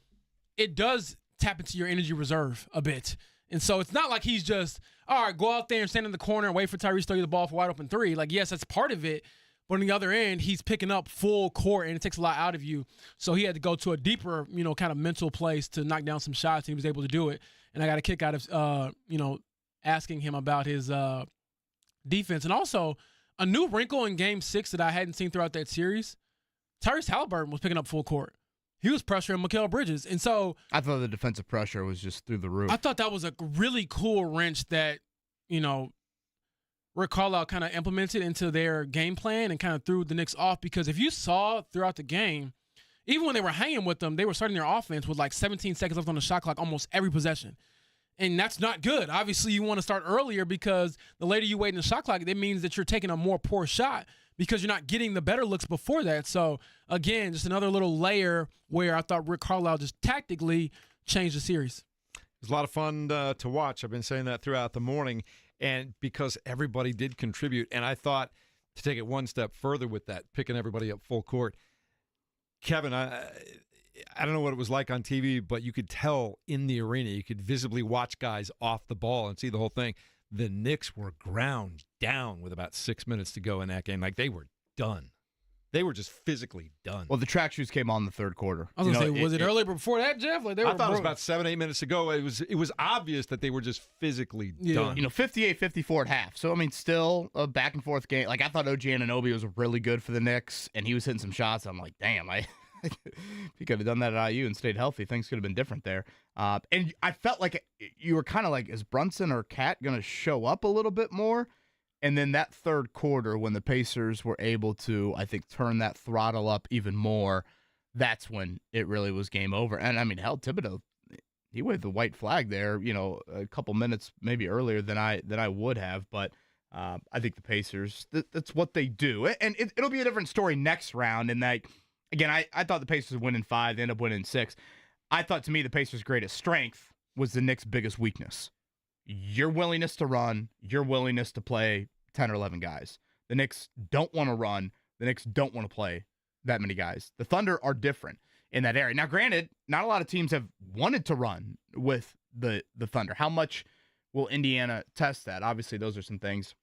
it does tap into your energy reserve a bit. And so it's not like he's just, all right, go out there and stand in the corner and wait for Tyrese to throw you the ball for wide open three. Like, yes, that's part of it. But on the other end, he's picking up full court, and it takes a lot out of you. So he had to go to a deeper, kind of mental place to knock down some shots, and he was able to do it. And I got a kick out of, asking him about his defense. And also, a new wrinkle in Game 6 that I hadn't seen throughout that series, Tyrese Halliburton was picking up full court. He was pressuring Mikal Bridges. And so I thought the defensive pressure was just through the roof. I thought that was a really cool wrench that, Rick Carlisle kind of implemented into their game plan and kind of threw the Knicks off, because if you saw throughout the game, even when they were hanging with them, they were starting their offense with like 17 seconds left on the shot clock almost every possession. And that's not good. Obviously, you want to start earlier, because the later you wait in the shot clock, it means that you're taking a more poor shot because you're not getting the better looks before that. So, again, just another little layer where I thought Rick Carlisle just tactically changed the series. It was a lot of fun to watch. I've been saying that throughout the morning, and because everybody did contribute. And I thought, to take it one step further with that, picking everybody up full court, Kevin, I don't know what it was like on TV, but you could tell in the arena, you could visibly watch guys off the ball and see the whole thing. The Knicks were ground down with about 6 minutes to go in that game. Like, they were done. They were just physically done. Well, the track shoes came on in the third quarter. I was going to say, was it earlier before that, Jeff? Like, I thought it was about 7-8 minutes to go. It was obvious that they were just physically done. 58-54 at half. So, I mean, still a back-and-forth game. Like, I thought OG Anunoby was really good for the Knicks, and he was hitting some shots. I'm like, damn, if he could have done that at IU and stayed healthy, things could have been different there. And I felt like you were kind of like, is Brunson or Cat going to show up a little bit more? And then that third quarter, when the Pacers were able to, I think, turn that throttle up even more, that's when it really was game over. And, I mean, hell, Thibodeau, he waved the white flag there, a couple minutes maybe earlier than I would have. But I think the Pacers, that's what they do. And it'll be a different story next round in that, again, I thought the Pacers would win in 5. They ended up winning 6. I thought, to me, the Pacers' greatest strength was the Knicks' biggest weakness. Your willingness to run, your willingness to play 10 or 11 guys. The Knicks don't want to run. The Knicks don't want to play that many guys. The Thunder are different in that area. Now, granted, not a lot of teams have wanted to run with the Thunder. How much will Indiana test that? Obviously, those are some things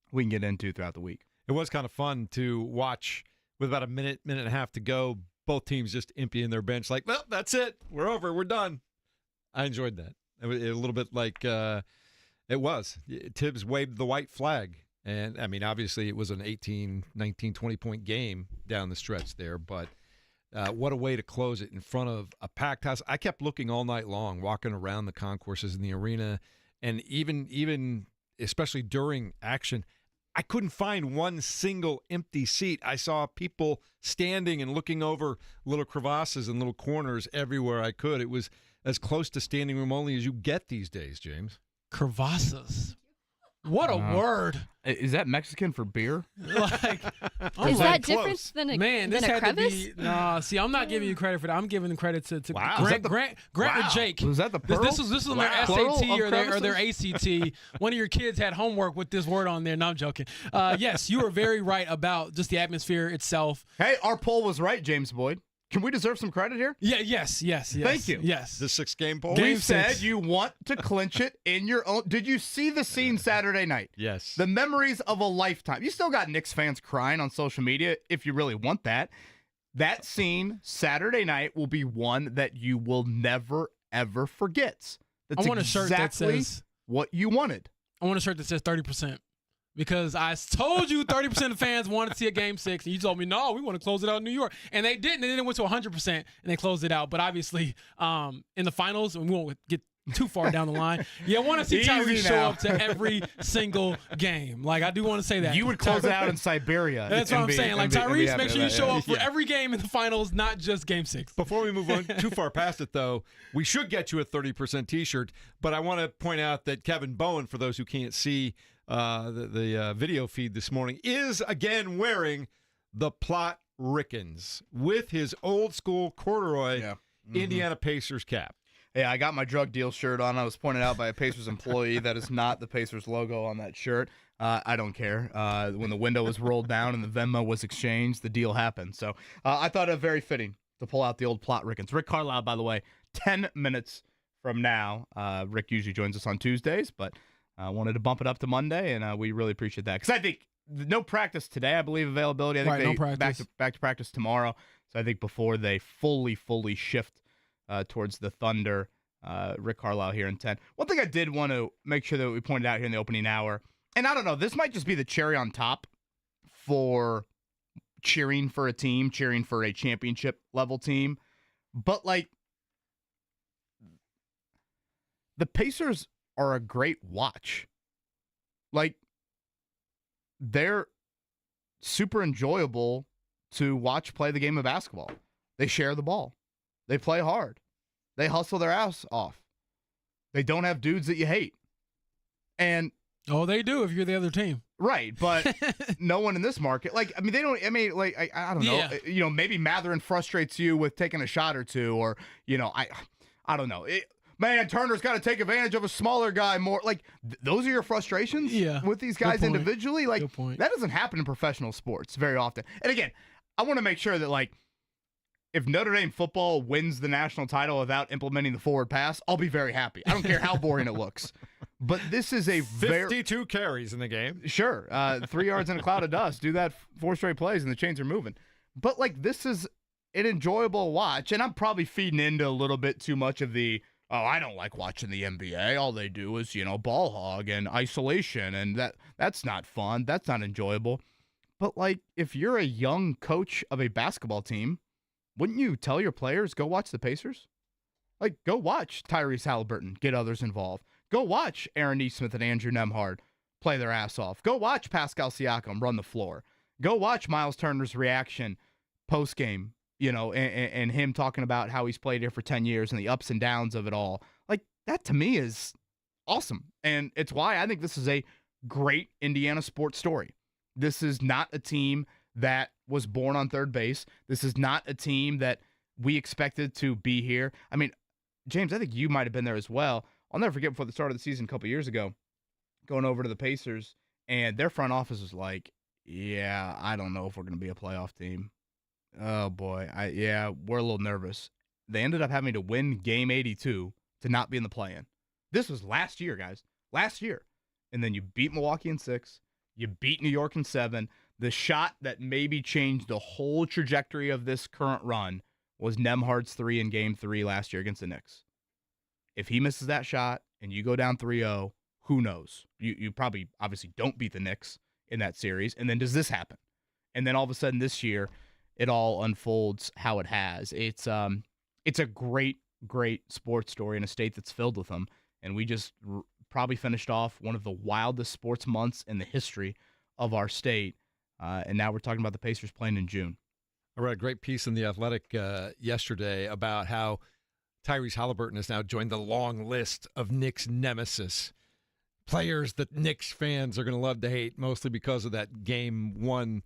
we can get into throughout the week. It was kind of fun to watch with about a minute and a half to go. Both teams just emptying their bench like, well, that's it. We're over. We're done. I enjoyed that. It was a little bit like it was. Tibbs waved the white flag. And, I mean, obviously it was an 18, 19, 20-point game down the stretch there. But what a way to close it in front of a packed house. I kept looking all night long, walking around the concourses in the arena. And even especially during action, I couldn't find one single empty seat. I saw people standing and looking over little crevasses and little corners everywhere I could. It was as close to standing room only as you get these days, James. Crevasses. What a word. Is that Mexican for beer? Like, is that different than a, man, than this a had crevice? to be. Nah, see, I'm not giving you credit for that. I'm giving credit to wow. Grant or Jake. Was that the pearl? This was on their SAT or their ACT. One of your kids had homework with this word on there. No, I'm joking. Yes, you were very right about just the atmosphere itself. Hey, our poll was right, James Boyd. Can we deserve some credit here? Yeah, yes. Thank you. Yes. The 6-game poll? Game You said 6. you want to clinch it in your own. Did you see the scene Saturday night? Yes. The memories of a lifetime. You still got Knicks fans crying on social media if you really want that. That scene Saturday night will be one that you will never, ever forget. That's I want a shirt that says what you wanted. I want a shirt that says 30%. Because I told you 30% of fans wanted to see a Game 6, and you told me, no, we want to close it out in New York. And they didn't. And then it went to 100%, and they closed it out. But obviously, in the finals, and we won't get too far down the line, I want to see Tyrese show up to every single game. Like, I do want to say that. You would close it out in Siberia. That's what I'm saying. Like, Tyrese, make sure you show up for Yeah. every game in the finals, not just Game 6. Before we move on too far past it, though, we should get you a 30% T-shirt. But I want to point out that Kevin Bowen, for those who can't see the video feed this morning, is again wearing the Plot Rickens with his old school corduroy Indiana Pacers cap. Yeah, I got my drug deal shirt on. I was pointed out by a Pacers employee that is not the Pacers logo on that shirt. I don't care. When the window was rolled down and the Venmo was exchanged, the deal happened. So I thought it very fitting to pull out the old Plot Rickens. Rick Carlisle, by the way, 10 minutes from now. Rick usually joins us on Tuesdays, but I wanted to bump it up to Monday, and we really appreciate that. Because I think no practice today, I believe, availability. I think Right, no practice. back to practice tomorrow. So I think before they fully shift towards the Thunder, Rick Carlisle here in 10. One thing I did want to make sure that we pointed out here in the opening hour, and I don't know, this might just be the cherry on top for cheering for a team, cheering for a championship level team, but like the Pacers are a great watch. Like, they're super enjoyable to watch play the game of basketball. They share the ball. They play hard. They hustle their ass off. They don't have dudes that you hate. And Oh, they do if you're the other team. right, but no one in this market. Like, I mean, they don't. I mean, like, I don't know. Yeah. You know, maybe Matherin frustrates you with taking a shot or two, or you know, I don't know. Man, Turner's got to take advantage of a smaller guy more. Like, those are your frustrations with these guys point. individually. Like, Good point. that doesn't happen in professional sports very often. And again, I want to make sure that, like, if Notre Dame football wins the national title without implementing the forward pass, I'll be very happy. I don't care how boring it looks. But this is a 52 carries in the game. Sure. 3 yards in a cloud of dust. Do that 4 straight plays and the chains are moving. But, like, this is an enjoyable watch. And I'm probably feeding into a little bit too much of the, oh, I don't like watching the NBA. All they do is, you know, ball hog and isolation. And that's not fun. That's not enjoyable. But, like, if you're a young coach of a basketball team, wouldn't you tell your players, go watch the Pacers? Like, go watch Tyrese Halliburton get others involved. Go watch Aaron Nesmith and Andrew Nembhard play their ass off. Go watch Pascal Siakam run the floor. Go watch Miles Turner's reaction post-game, you know, and him talking about how he's played here for 10 years and the ups and downs of it all. Like, that to me is awesome. And it's why I think this is a great Indiana sports story. This is not a team that was born on third base. This is not a team that we expected to be here. I mean, James, I think you might have been there as well. I'll never forget before the start of the season a couple years ago, going over to the Pacers, and their front office was like, yeah, I don't know if we're going to be a playoff team. Oh, boy. We're a little nervous. They ended up having to win game 82 to not be in the play-in. This was last year, guys. Last year. And then you beat Milwaukee in 6. You beat New York in 7. The shot that maybe changed the whole trajectory of this current run was Nembhard's 3 in game 3 last year against the Knicks. If he misses that shot and you go down 3-0, who knows? You probably obviously don't beat the Knicks in that series. And then does this happen? And then all of a sudden this year, it all unfolds how it has. It's a great, great sports story in a state that's filled with them. And we just probably finished off one of the wildest sports months in the history of our state. And now we're talking about the Pacers playing in June. I read a great piece in The Athletic yesterday about how Tyrese Halliburton has now joined the long list of Knicks nemesis. Players that Knicks fans are going to love to hate, mostly because of that game 1,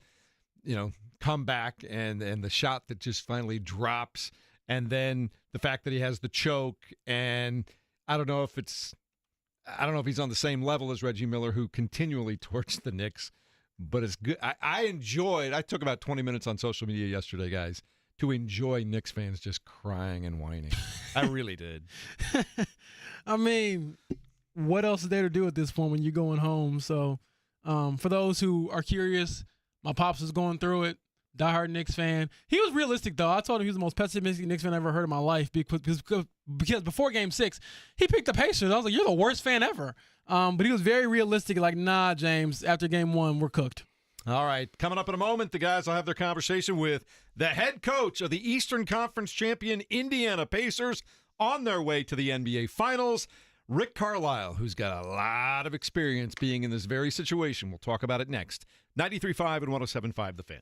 comeback and the shot that just finally drops. And then the fact that he has the choke. And I don't know if he's on the same level as Reggie Miller, who continually torched the Knicks. But it's good. I took about 20 minutes on social media yesterday, guys, to enjoy Knicks fans just crying and whining. I really did. I mean, what else is there to do at this point when you're going home? So, for those who are curious, my pops was going through it. Diehard Knicks fan. He was realistic, though. I told him he was the most pessimistic Knicks fan I ever heard in my life because before Game 6, he picked the Pacers. I was like, you're the worst fan ever. But he was very realistic, like, nah, James, after Game 1, we're cooked. All right, coming up in a moment, the guys will have their conversation with the head coach of the Eastern Conference champion Indiana Pacers on their way to the NBA Finals, Rick Carlisle, who's got a lot of experience being in this very situation. We'll talk about it next. 93.5 and 107.5 The Fan.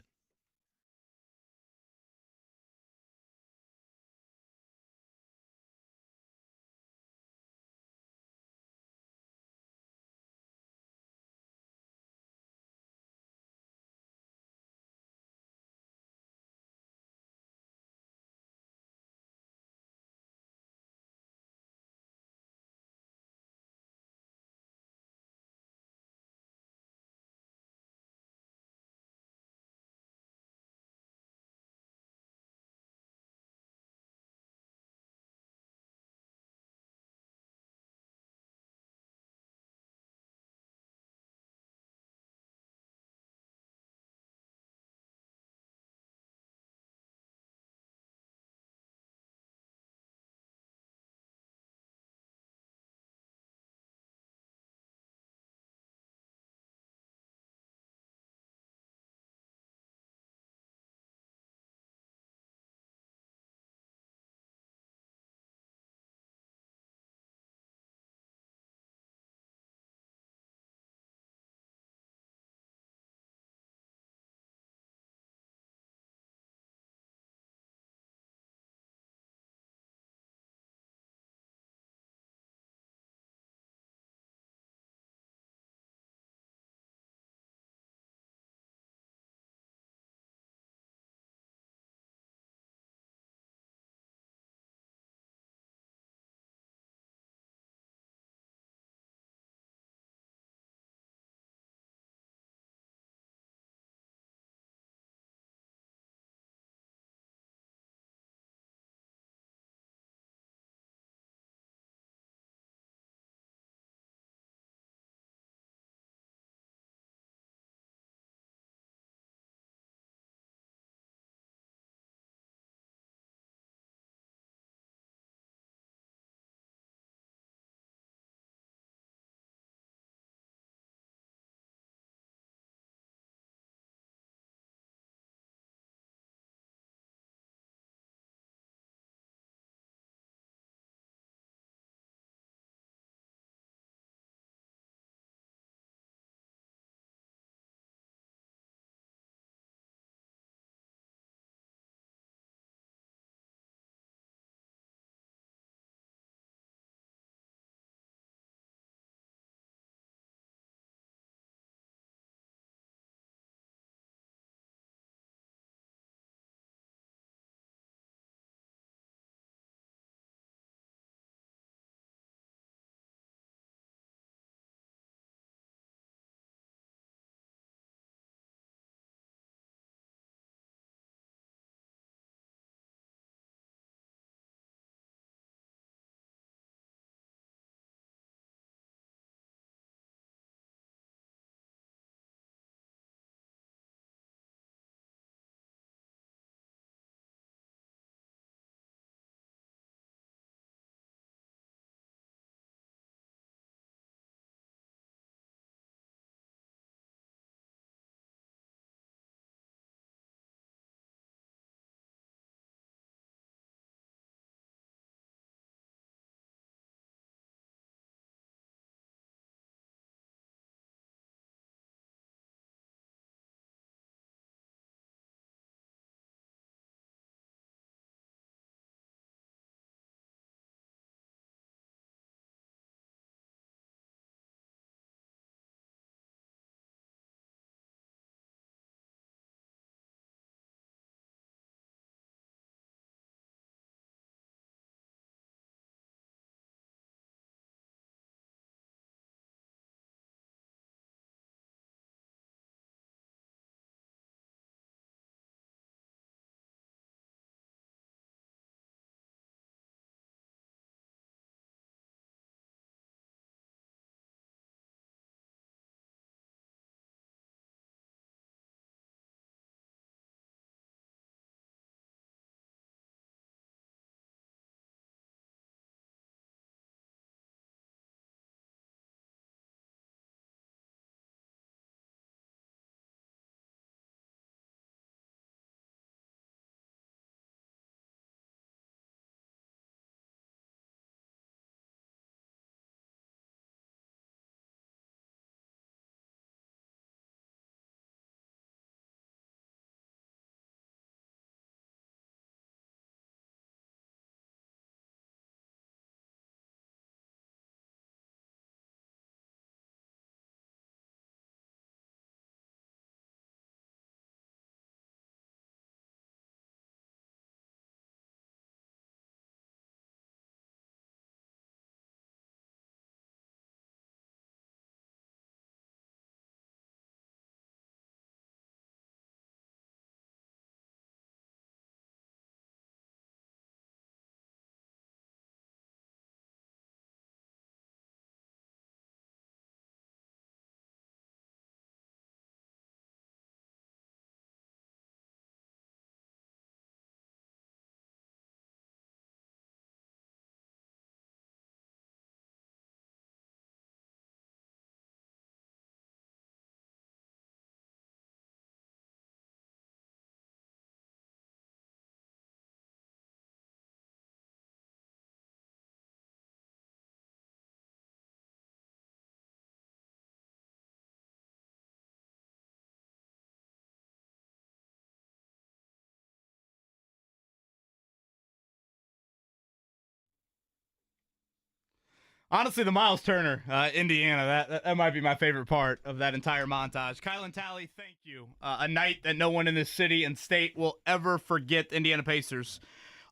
Honestly, the Miles Turner, Indiana, that might be my favorite part of that entire montage. Kyle and Tally, thank you. A night that no one in this city and state will ever forget. Indiana Pacers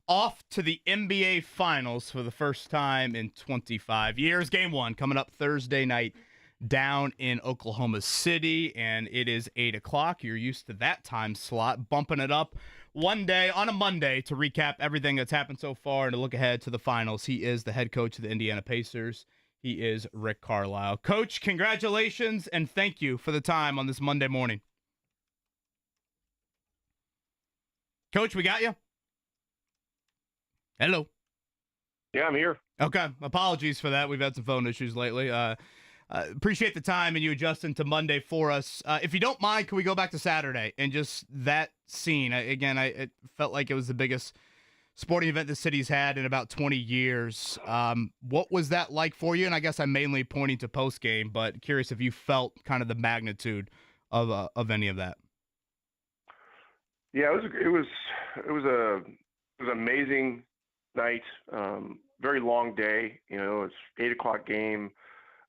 off to the NBA Finals for the first time in 25 years. Game 1 coming up Thursday night down in Oklahoma City, and it is 8 o'clock. You're used to that time slot, bumping it up one day on a Monday to recap everything that's happened so far and to look ahead to the finals. He is the head coach of the Indiana Pacers. He is Rick Carlisle. Coach, congratulations and thank you for the time on this Monday morning. Coach, we got you? Hello. Yeah, I'm here. Okay. Apologies for that. We've had some phone issues lately. Appreciate the time and you adjusting to Monday for us. If you don't mind, can we go back to Saturday and just that scene? It felt like it was the biggest sporting event the city's had in about 20 years. What was that like for you? And I guess I'm mainly pointing to post game, but curious if you felt kind of the magnitude of any of that. Yeah, it was an amazing night. Very long day. You know, it's 8 o'clock game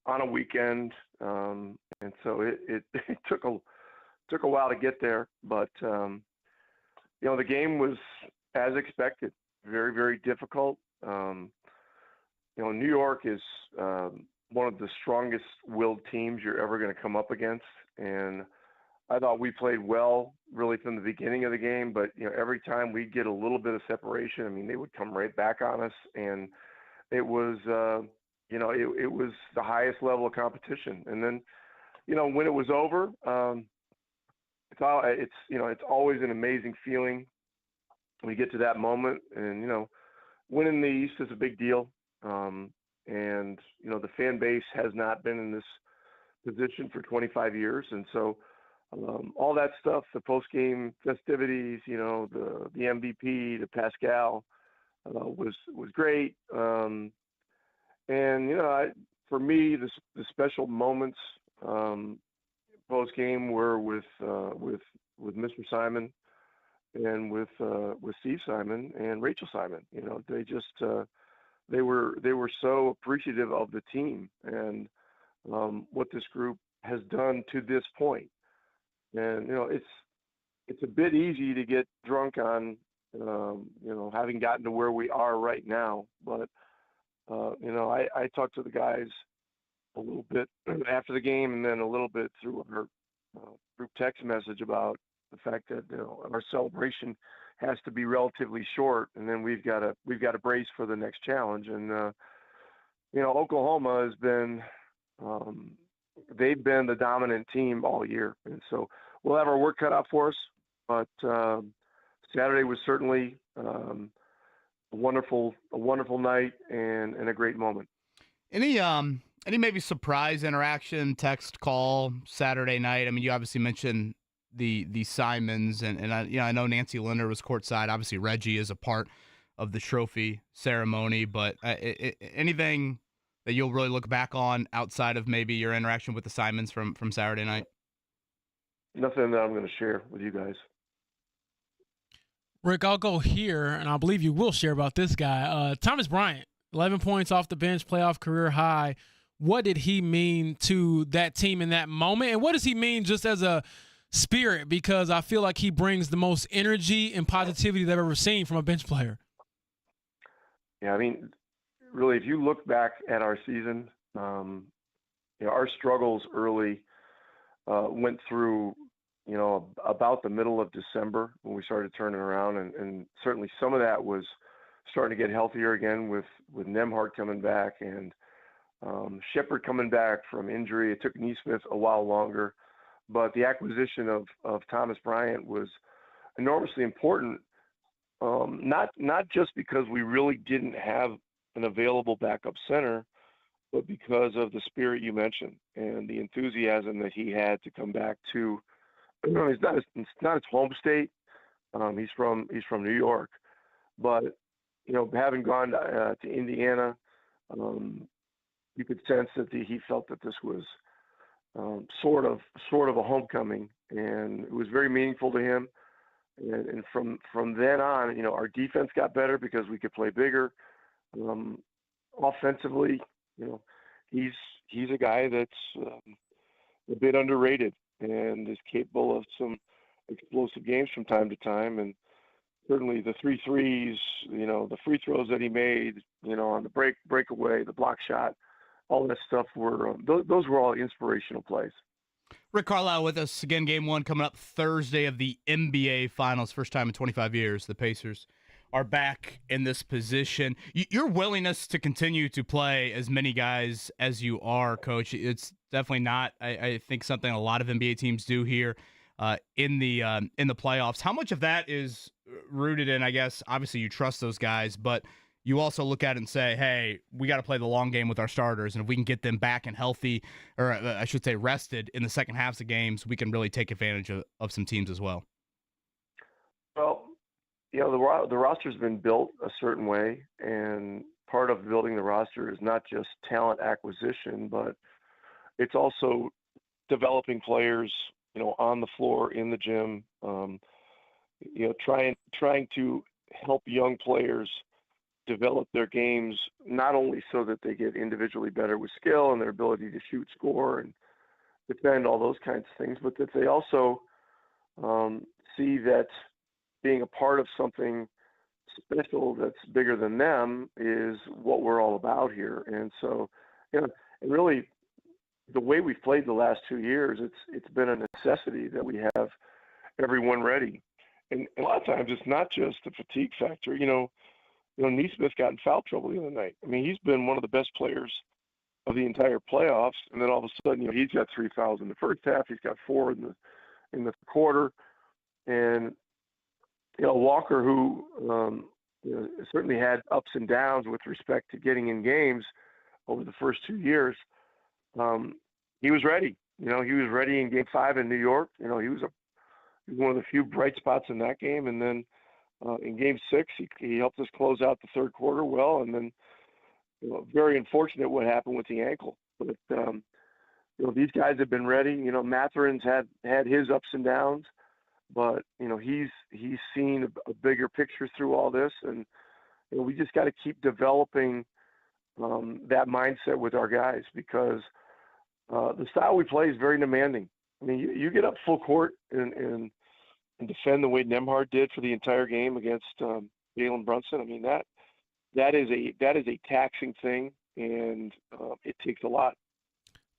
on a weekend, and so it took a while to get there, but the game was as expected, very, very difficult. New York is one of the strongest willed teams you're ever going to come up against, and I thought we played well really from the beginning of the game, but every time we get a little bit of separation, I mean, they would come right back on us, and it was it was the highest level of competition. And then, when it was over, it's always an amazing feeling when you get to that moment. And, winning the East is a big deal. And, the fan base has not been in this position for 25 years. And so all that stuff, the post-game festivities, the MVP, the Pascal, was great. And for me, the special moments post game were with Mr. Simon and with Steve Simon and Rachel Simon. They just they were so appreciative of the team and what this group has done to this point. And it's a bit easy to get drunk on having gotten to where we are right now, but I talked to the guys a little bit after the game and then a little bit through our group text message about the fact that our celebration has to be relatively short, and then we've got to brace for the next challenge. And Oklahoma has been they've been the dominant team all year, and so we'll have our work cut out for us. But Saturday was certainly a wonderful night and a great moment. Any maybe surprise interaction, text, call Saturday night? I mean, you obviously mentioned the Simons, and I know Nancy Linder was courtside. Obviously, Reggie is a part of the trophy ceremony, but anything that you'll really look back on outside of maybe your interaction with the Simons from Saturday night? Nothing that I'm going to share with you guys. Rick, I'll go here, and I believe you will share about this guy. Thomas Bryant, 11 points off the bench, playoff career high. What did he mean to that team in that moment? And what does he mean just as a spirit? Because I feel like he brings the most energy and positivity that I've ever seen from a bench player. Yeah, I mean, really, if you look back at our season, our struggles early went through about the middle of December when we started turning around, and certainly some of that was starting to get healthier again with Nembhard coming back and Shepard coming back from injury. It took Neesmith a while longer, but the acquisition of Thomas Bryant was enormously important, not just because we really didn't have an available backup center, but because of the spirit you mentioned and the enthusiasm that he had to come back to. It's not his home state. He's from New York, but having gone to Indiana, you could sense that he felt that this was sort of a homecoming, and it was very meaningful to him. And from then on, our defense got better because we could play bigger. Offensively, he's a guy that's a bit underrated and is capable of some explosive games from time to time. And certainly the 3 threes, the free throws that he made, on the breakaway, the block shot, all that stuff were those were all inspirational plays. Rick Carlisle with us again. Game 1 coming up Thursday of the NBA Finals. First time in 25 years the Pacers are back in this position. Your willingness to continue to play as many guys as you are, Coach, it's definitely not, I think, something a lot of NBA teams do here in the playoffs. How much of that is rooted in, I guess, obviously you trust those guys, but you also look at it and say, hey, we got to play the long game with our starters, and if we can get them back and healthy, or I should say rested in the second halves of games, we can really take advantage of some teams as well? Well, the roster's been built a certain way, and part of building the roster is not just talent acquisition, but it's also developing players, on the floor, in the gym, trying to help young players develop their games, not only so that they get individually better with skill and their ability to shoot, score, and defend, all those kinds of things, but that they also see that being a part of something special that's bigger than them is what we're all about here. And so, and really, the way we've played the last 2 years, it's been a necessity that we have everyone ready. And a lot of times it's not just the fatigue factor. Neesmith got in foul trouble the other night. I mean, he's been one of the best players of the entire playoffs, and then all of a sudden, he's got 3 fouls in the first half. He's got 4 in the quarter, and Walker, who certainly had ups and downs with respect to getting in games over the first 2 years. He was ready. He was ready in Game 5 in New York. He was one of the few bright spots in that game, and then in Game 6, he helped us close out the third quarter well, and then very unfortunate what happened with the ankle. But these guys have been ready. Matherin's had his ups and downs, but he's seen a bigger picture through all this, and we just got to keep developing that mindset with our guys, because the style we play is very demanding. I mean, you get up full court and defend the way Nembhard did for the entire game against Jalen Brunson. I mean, that is a taxing thing, and it takes a lot.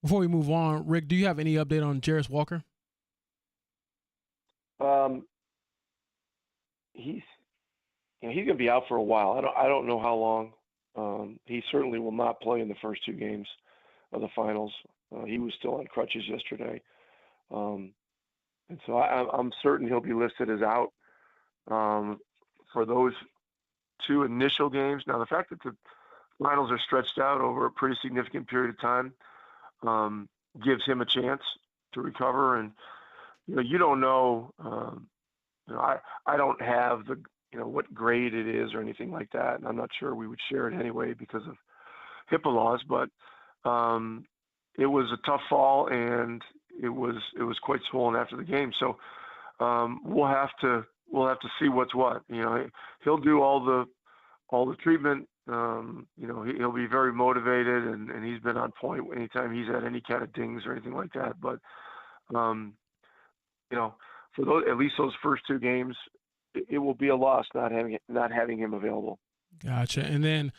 Before we move on, Rick, do you have any update on Jarris Walker? He's going to be out for a while. I don't know how long. He certainly will not play in the first 2 games of the finals. He was still on crutches yesterday. And so I'm certain he'll be listed as out for those 2 initial games. Now, the fact that the finals are stretched out over a pretty significant period of time gives him a chance to recover. And you don't know. I don't have the what grade it is or anything like that, and I'm not sure we would share it anyway because of HIPAA laws. But it was a tough fall, and it was quite swollen after the game. So we'll have to see what's what. He'll do all the treatment. He'll be very motivated, and he's been on point anytime he's had any kind of dings or anything like that. But for those, at least those first 2 games, it will be a loss not having him available. Gotcha. And then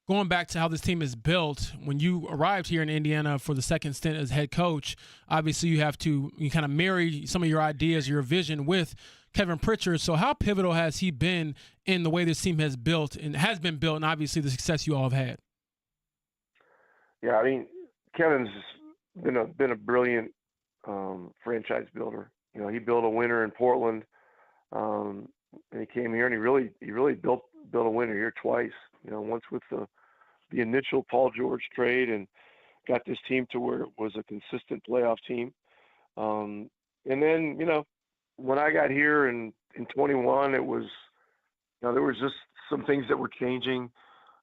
going back to how this team is built, when you arrived here in Indiana for the second stint as head coach, obviously you kind of marry some of your ideas, your vision with Kevin Pritchard. So how pivotal has he been in the way this team has been built, and obviously the success you all have had? Yeah, I mean, Kevin's been a brilliant franchise builder. He built a winner in Portland, and he came here and he really built a winner here twice. Once with the initial Paul George trade, and got this team to where it was a consistent playoff team. And then, when I got here in 21, it was, there was just some things that were changing.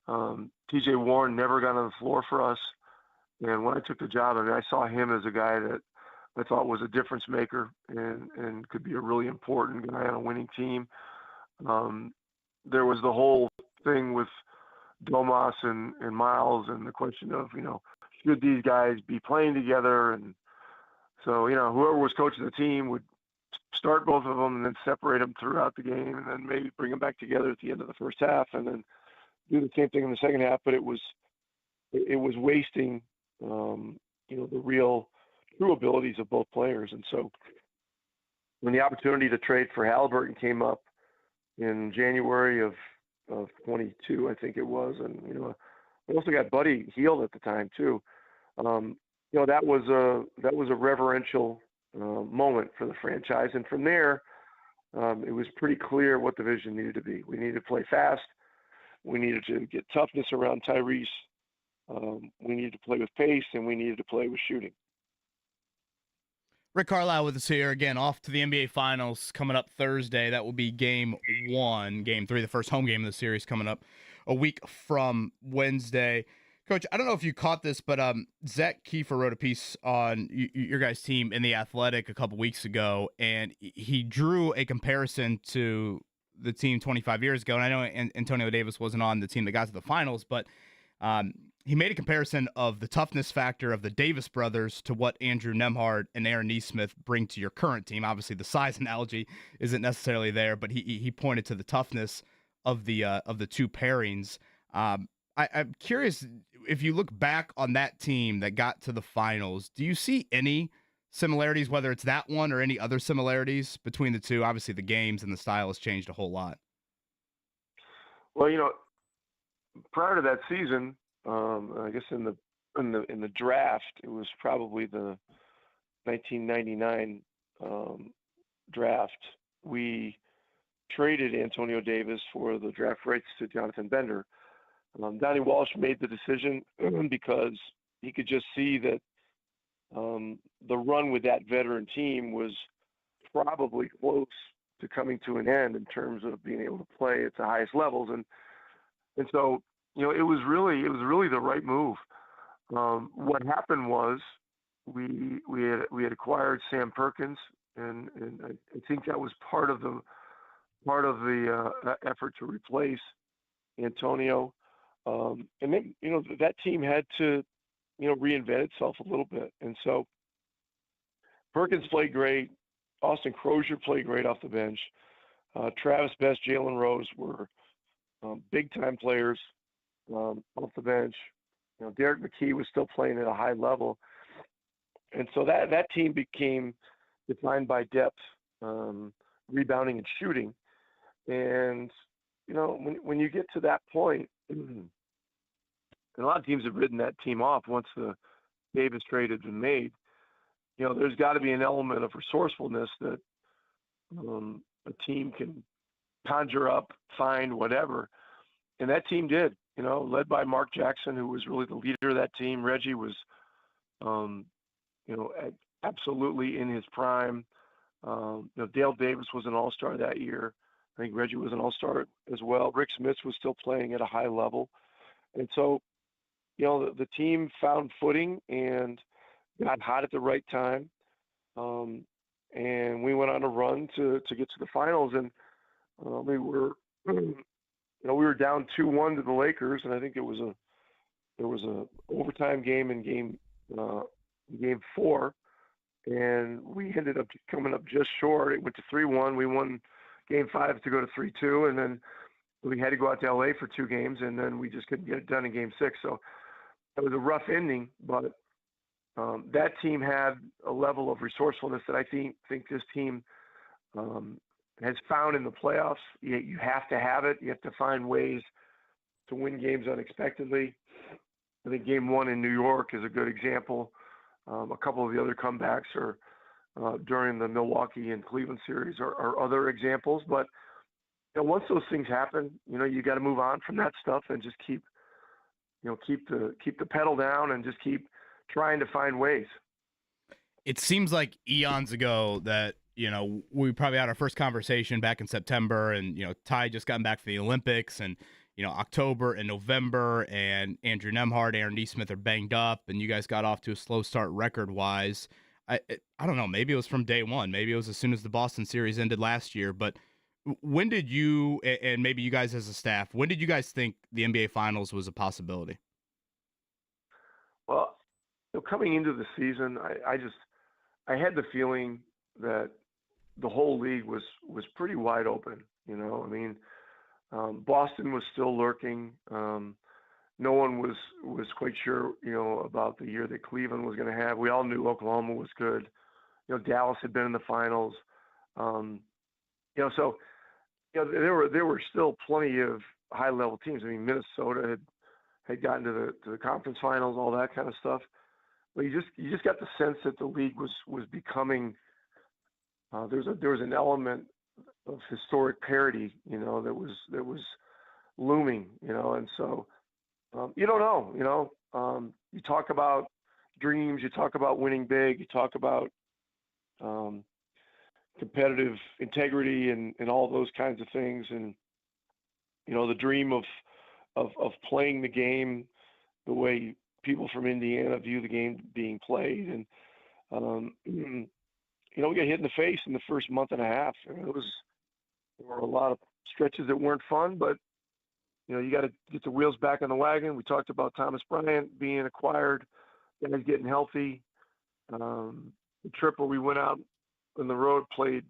TJ Warren never got on the floor for us. And when I took the job, I saw him as a guy that I thought was a difference maker and could be a really important guy on a winning team. There was the whole thing with, Domas and Miles, and the question of, should these guys be playing together? And so, whoever was coaching the team would start both of them and then separate them throughout the game, and then maybe bring them back together at the end of the first half, and then do the same thing in the second half. But it was wasting, the real true abilities of both players. And so when the opportunity to trade for Halliburton came up in January of 22, I think it was, and we also got Buddy Hield at the time too. That was a reverential moment for the franchise, and from there, it was pretty clear what the vision needed to be. We needed to play fast. We needed to get toughness around Tyrese. We needed to play with pace, and we needed to play with shooting. Rick Carlisle with us here again, off to the NBA Finals coming up Thursday. That will be game 1, game 3, the first home game of the series coming up a week from Wednesday. Coach, I don't know if you caught this, but Zach Kiefer wrote a piece on your guys' team in The Athletic a couple weeks ago, and he drew a comparison to the team 25 years ago. And I know Antonio Davis wasn't on the team that got to the finals, but he made a comparison of the toughness factor of the Davis brothers to what Andrew Nembhard and Aaron Nesmith bring to your current team. Obviously, the size analogy isn't necessarily there, but he pointed to the toughness of the two pairings. I'm curious, if you look back on that team that got to the finals, do you see any similarities, whether it's that one or any other similarities between the two? Obviously, the games and the style has changed a whole lot. Well, prior to that season, I guess in the draft, it was probably the 1999 draft. We traded Antonio Davis for the draft rights to Jonathan Bender. Donnie Walsh made the decision because he could just see that the run with that veteran team was probably close to coming to an end in terms of being able to play at the highest levels, and so it was really the right move. What happened was we had acquired Sam Perkins, and I think that was part of the effort to replace Antonio. And then that team had to reinvent itself a little bit, and so Perkins played great. Austin Crozier played great off the bench. Travis Best, Jalen Rose were big time players off the bench. Derek McKee was still playing at a high level, and so that team became defined by depth, rebounding, and shooting. And when you get to that point, and a lot of teams have ridden that team off once the Davis trade had been made. There's got to be an element of resourcefulness that a team can conjure up, find, whatever. And that team did, led by Mark Jackson, who was really the leader of that team. Reggie was, absolutely in his prime. Dale Davis was an all-star that year. I think Reggie was an all-star as well. Rick Smith was still playing at a high level. And so, the team found footing and got hot at the right time. And we went on a run to get to the finals. And we were down 2-1 to the Lakers. And I think there was a overtime game in game 4. And we ended up coming up just short. It went to 3-1. We won game 5 to go to 3-2. And then we had to go out to LA for 2 games, and then we just couldn't get it done in game 6. So it was a rough ending, but that team had a level of resourcefulness that I think this team has found in the playoffs. You have to have it. You have to find ways to win games unexpectedly. I think game 1 in New York is a good example. A couple of the other comebacks are during the Milwaukee and Cleveland series are other examples, but once those things happen, you got to move on from that stuff and just keep the pedal down and just keep trying to find ways. It seems like eons ago that, we probably had our first conversation back in September, and, Ty just gotten back from the Olympics, and, October and November, and Andrew Nembhard, Aaron Nesmith are banged up, and you guys got off to a slow start record-wise. I don't know, maybe it was from day one. Maybe it was as soon as the Boston series ended last year, but When did you, and maybe you guys as a staff, when did you guys think the NBA Finals was a possibility? Well, coming into the season, I had the feeling that the whole league was pretty wide open. I mean, Boston was still lurking. No one was quite sure, about the year that Cleveland was going to have. We all knew Oklahoma was good. Dallas had been in the finals. So there were still plenty of high level teams. I mean, Minnesota had gotten to the conference finals, all that kind of stuff. But you just got the sense that the league was becoming. There was an element of historic parity, that was looming, and so you don't know, you talk about dreams, you talk about winning big, you talk about competitive integrity and all those kinds of things, and the dream of playing the game the way people from Indiana view the game being played, and we got hit in the face in the first month and a half. There were a lot of stretches that weren't fun, but you got to get the wheels back on the wagon. We talked about Thomas Bryant being acquired, guys getting healthy. The trip where we went out on the road, played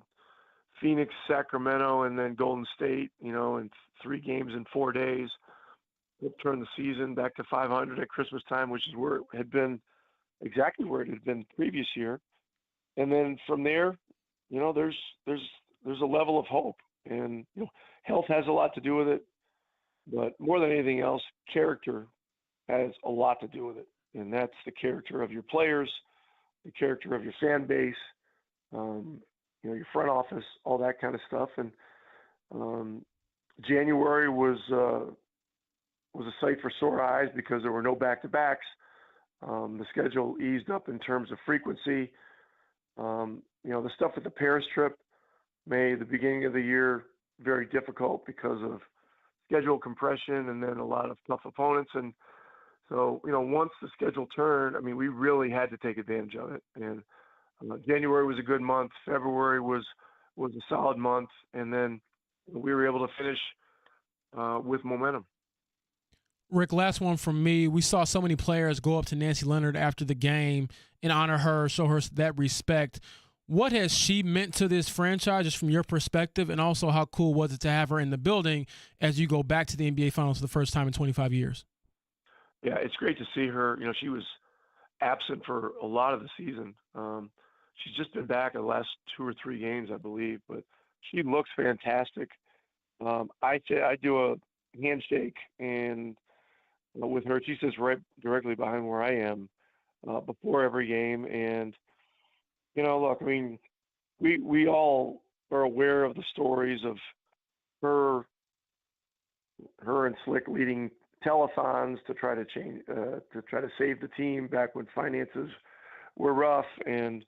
Phoenix, Sacramento, and then Golden State, in 3 games in 4 days. It turned the season back to 500 at Christmas time, which is where it had been, exactly where it had been the previous year. And then from there, there's a level of hope, and health has a lot to do with it, but more than anything else, character has a lot to do with it, and that's the character of your players, the character of your fan base, your front office, all that kind of stuff. And January was a sight for sore eyes because there were no back-to-backs. The schedule eased up in terms of frequency. The stuff with the Paris trip made the beginning of the year very difficult because of schedule compression and then a lot of tough opponents. And so, once the schedule turned, I mean, we really had to take advantage of it. And January was a good month. February was a solid month. And then we were able to finish with momentum. Rick, last one from me. We saw so many players go up to Nancy Leonard after the game and honor her, show her that respect. What has she meant to this franchise, just from your perspective, and also how cool was it to have her in the building as you go back to the NBA Finals for the first time in 25 years? Yeah, it's great to see her. She was absent for a lot of the season. She's just been back in the last 2 or 3 games, I believe, but she looks fantastic. I do a handshake and with her, she sits right directly behind where I am before every game, and look, I mean, we all are aware of the stories of her and Slick leading telethons to try to save the team back when finances were rough, and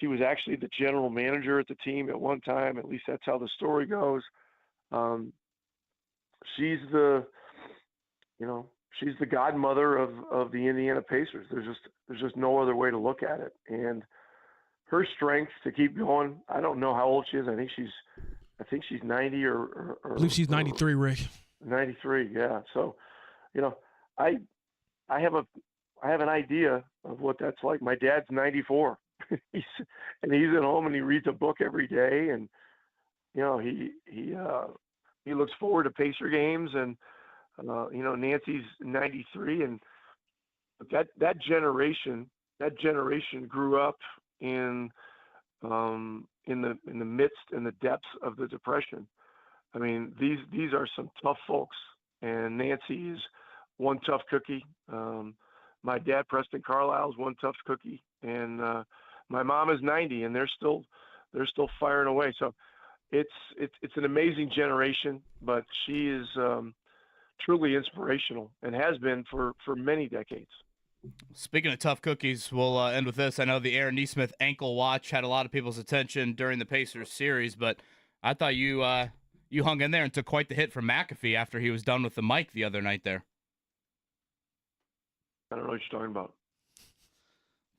she was actually the general manager at the team at one time. At least that's how the story goes. She's the godmother of the Indiana Pacers. There's just no other way to look at it. And her strength to keep going. I don't know how old she is. I think she's 90 or I believe she's 93, Rick. 93, yeah. So, I have an idea of what that's like. My dad's 94. he's at home and he reads a book every day, and he looks forward to Pacer games, and Nancy's 93, and that generation grew up in the midst and the depths of the Depression. I mean, these are some tough folks, and Nancy is one tough cookie. My dad, Preston Carlisle, is one tough cookie, and my mom is 90, and they're still firing away. So it's an amazing generation, but she is truly inspirational and has been for many decades. Speaking of tough cookies, we'll end with this. I know the Aaron Nesmith ankle watch had a lot of people's attention during the Pacers series, but I thought you hung in there and took quite the hit from McAfee after he was done with the mic the other night there. I don't know what you're talking about.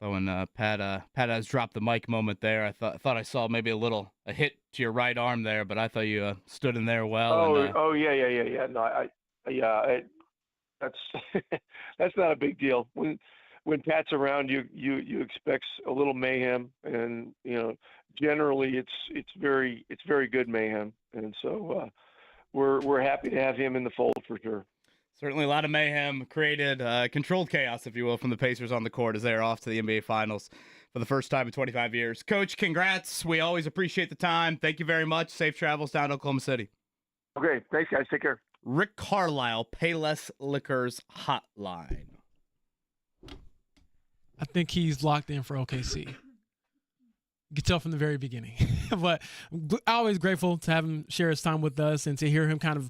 But when Pat has dropped the mic moment there, I thought I saw maybe a hit to your right arm there, but I thought you stood in there well. Yeah. No, that's that's not a big deal. When Pat's around, you expect a little mayhem, and generally it's very good mayhem, and so we're happy to have him in the fold for sure. Certainly a lot of mayhem created, controlled chaos, if you will, from the Pacers on the court as they are off to the NBA Finals for the first time in 25 years. Coach, congrats. We always appreciate the time. Thank you very much. Safe travels down to Oklahoma City. Okay, thanks, guys. Take care. Rick Carlisle, Payless Liquors Hotline. I think he's locked in for OKC. You could tell from the very beginning. But I'm always grateful to have him share his time with us and to hear him kind of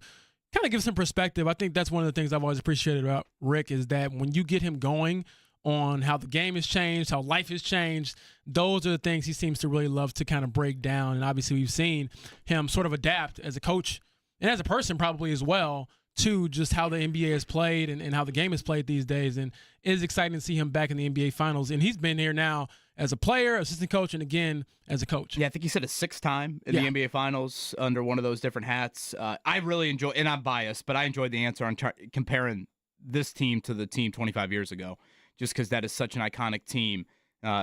give some perspective. I think that's one of the things I've always appreciated about Rick is that when you get him going on how the game has changed, how life has changed, those are the things he seems to really love to kind of break down. And obviously we've seen him sort of adapt as a coach and as a person probably as well to just how the NBA is played and how the game is played these days. And it is exciting to see him back in the NBA Finals. And he's been here now as a player, assistant coach, and again as a coach. Yeah, I think he said a sixth time in the NBA Finals under one of those different hats. I really enjoy, and I'm biased, but I enjoyed the answer on comparing this team to the team 25 years ago, just because that is such an iconic team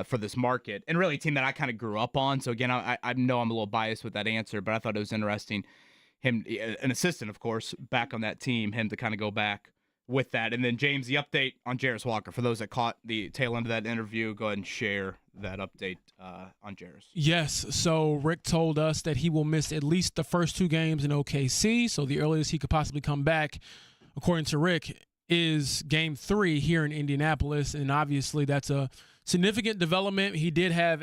for this market, and really a team that I kind of grew up on. So again, I know I'm a little biased with that answer, but I thought it was interesting. Him, an assistant, of course, back on that team, him to kind of go back with that. And then, James, the update on Jarris Walker. For those that caught the tail end of that interview, go ahead and share that update on Jarris. Yes, so Rick told us that he will miss at least the first 2 games in OKC, so the earliest he could possibly come back, according to Rick, is Game 3 here in Indianapolis, and obviously that's a significant development. He did have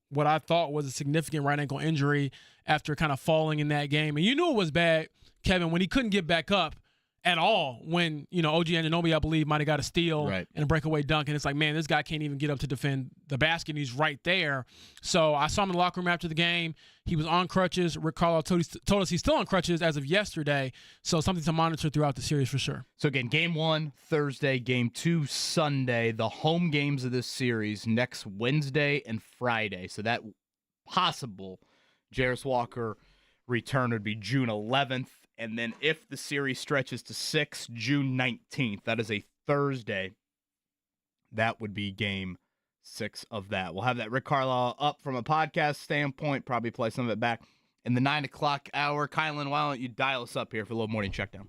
what I thought was a significant right ankle injury after kind of falling in that game. And you knew it was bad, Kevin, when he couldn't get back up at all when, OG Anunoby, I believe, might have got a steal and a breakaway dunk. And it's like, man, this guy can't even get up to defend the basket. And he's right there. So I saw him in the locker room after the game. He was on crutches. Rick Carlisle told us he's still on crutches as of yesterday. So something to monitor throughout the series for sure. So again, Game 1, Thursday, Game 2, Sunday. The home games of this series next Wednesday and Friday. So that possible Jarris Walker return would be June 11th. And then if the series stretches to 6, June 19th, that is a Thursday, that would be Game 6 of that. We'll have that Rick Carlisle up from a podcast standpoint, probably play some of it back in the 9 o'clock hour. Kylan, why don't you dial us up here for a little morning checkdown?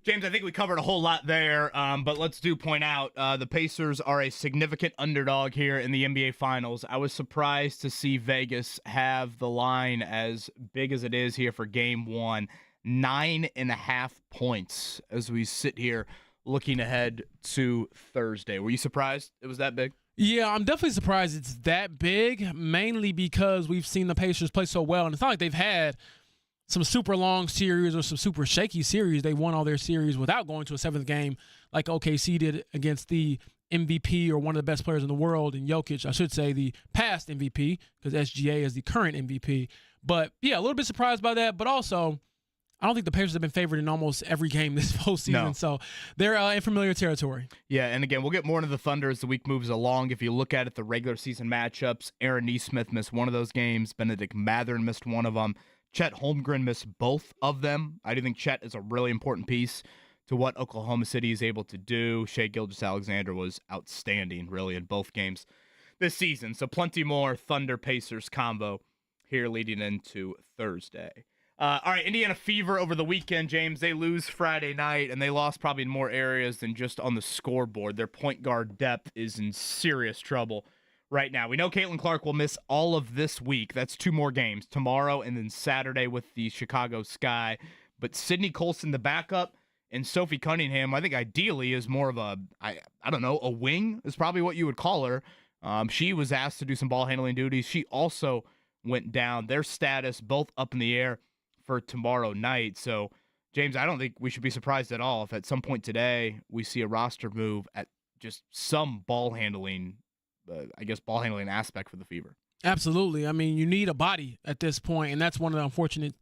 James, I think we covered a whole lot there, but let's point out the Pacers are a significant underdog here in the NBA Finals. I was surprised to see Vegas have the line as big as it is here for Game 1, 9.5 points as we sit here looking ahead to Thursday. Were you surprised it was that big? Yeah, I'm definitely surprised it's that big, mainly because we've seen the Pacers play so well, and it's not like they've had some super long series or some super shaky series. They won all their series without going to a 7th game like OKC did against the MVP or one of the best players in the world in Jokic. I should say the past MVP because SGA is the current MVP. But, yeah, a little bit surprised by that. But also, I don't think the Pacers have been favored in almost every game this postseason. No. So they're in familiar territory. Yeah, and again, we'll get more into the Thunder as the week moves along. If you look at it, the regular season matchups, Aaron Nesmith missed one of those games. Benedict Mathurin missed one of them. Chet Holmgren missed both of them. I do think Chet is a really important piece to what Oklahoma City is able to do. Shai Gilgeous-Alexander was outstanding, really, in both games this season. So plenty more Thunder-Pacers combo here leading into Thursday. All right, Indiana Fever over the weekend, James. They lose Friday night, and they lost probably in more areas than just on the scoreboard. Their point guard depth is in serious trouble right now. We know Caitlin Clark will miss all of this week. That's 2 more games, tomorrow and then Saturday with the Chicago Sky. But Sydney Colson, the backup, and Sophie Cunningham, I think ideally is more of a, I don't know, a wing is probably what you would call her. She was asked to do some ball handling duties. She also went down. Their status both up in the air for tomorrow night. So, James, I don't think we should be surprised at all if at some point today we see a roster move at just some ball handling aspect for the Fever. Absolutely. I mean, you need a body at this point, and that's one of the unfortunate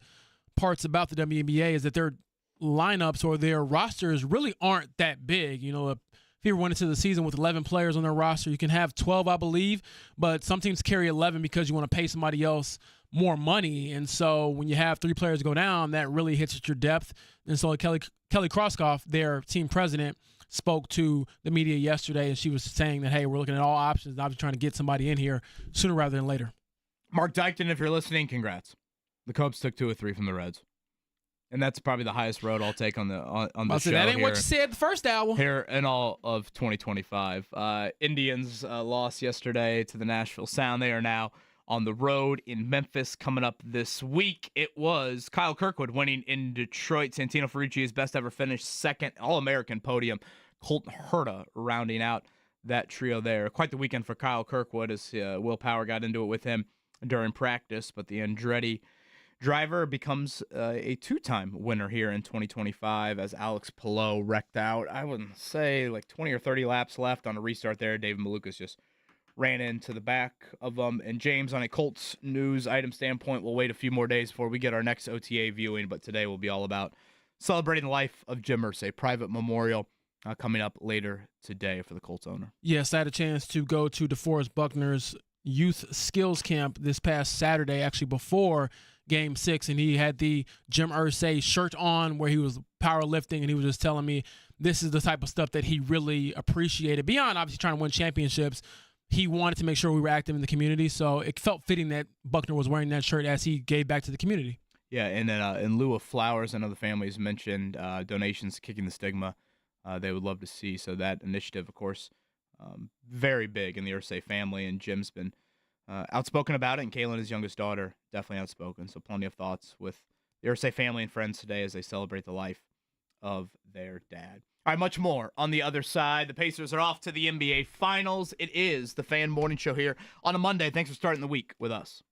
parts about the WNBA is that their lineups or their rosters really aren't that big. You know, a Fever went into the season with 11 players on their roster. You can have 12, I believe, but some teams carry 11 because you want to pay somebody else more money. And so when you have 3 players go down, that really hits at your depth. And so Kelly Kroskoff, their team president, spoke to the media yesterday, and she was saying that, hey, we're looking at all options, and obviously trying to get somebody in here sooner rather than later. Mark Dykton, if you're listening, congrats. The Cubs took 2 or 3 from the Reds. And that's probably the highest road I'll take on the show. That ain't here, what you said the first hour. Here in all of 2025. Indians lost yesterday to the Nashville Sound. They are now on the road in Memphis coming up this week. It was Kyle Kirkwood winning in Detroit. Santino Ferrucci's best ever finish, second All-American podium. Colton Herta rounding out that trio there. Quite the weekend for Kyle Kirkwood as Will Power got into it with him during practice, but the Andretti driver becomes a 2-time winner here in 2025 as Alex Palou wrecked out. I wouldn't say like 20 or 30 laps left on a restart there. David Malukas just ran into the back of them. And James, on a Colts news item standpoint, we'll wait a few more days before we get our next OTA viewing, but today will be all about celebrating the life of Jim Irsay, private memorial coming up later today for the Colts owner. Yes, I had a chance to go to DeForest Buckner's youth skills camp this past Saturday, actually before Game 6, and he had the Jim Irsay shirt on where he was powerlifting, and he was just telling me this is the type of stuff that he really appreciated. Beyond obviously trying to win championships, he wanted to make sure we were active in the community, so it felt fitting that Buckner was wearing that shirt as he gave back to the community. Yeah, and then in lieu of flowers, I know the families mentioned donations, Kicking the Stigma, they would love to see. So that initiative, of course, very big in the Irsay family, and Jim's been outspoken about it, and Kaylin, his youngest daughter, definitely outspoken. So plenty of thoughts with the Irsay family and friends today as they celebrate the life of their dad. All right, much more on the other side. The Pacers are off to the NBA Finals. It is the Fan Morning Show here on a Monday. Thanks for starting the week with us.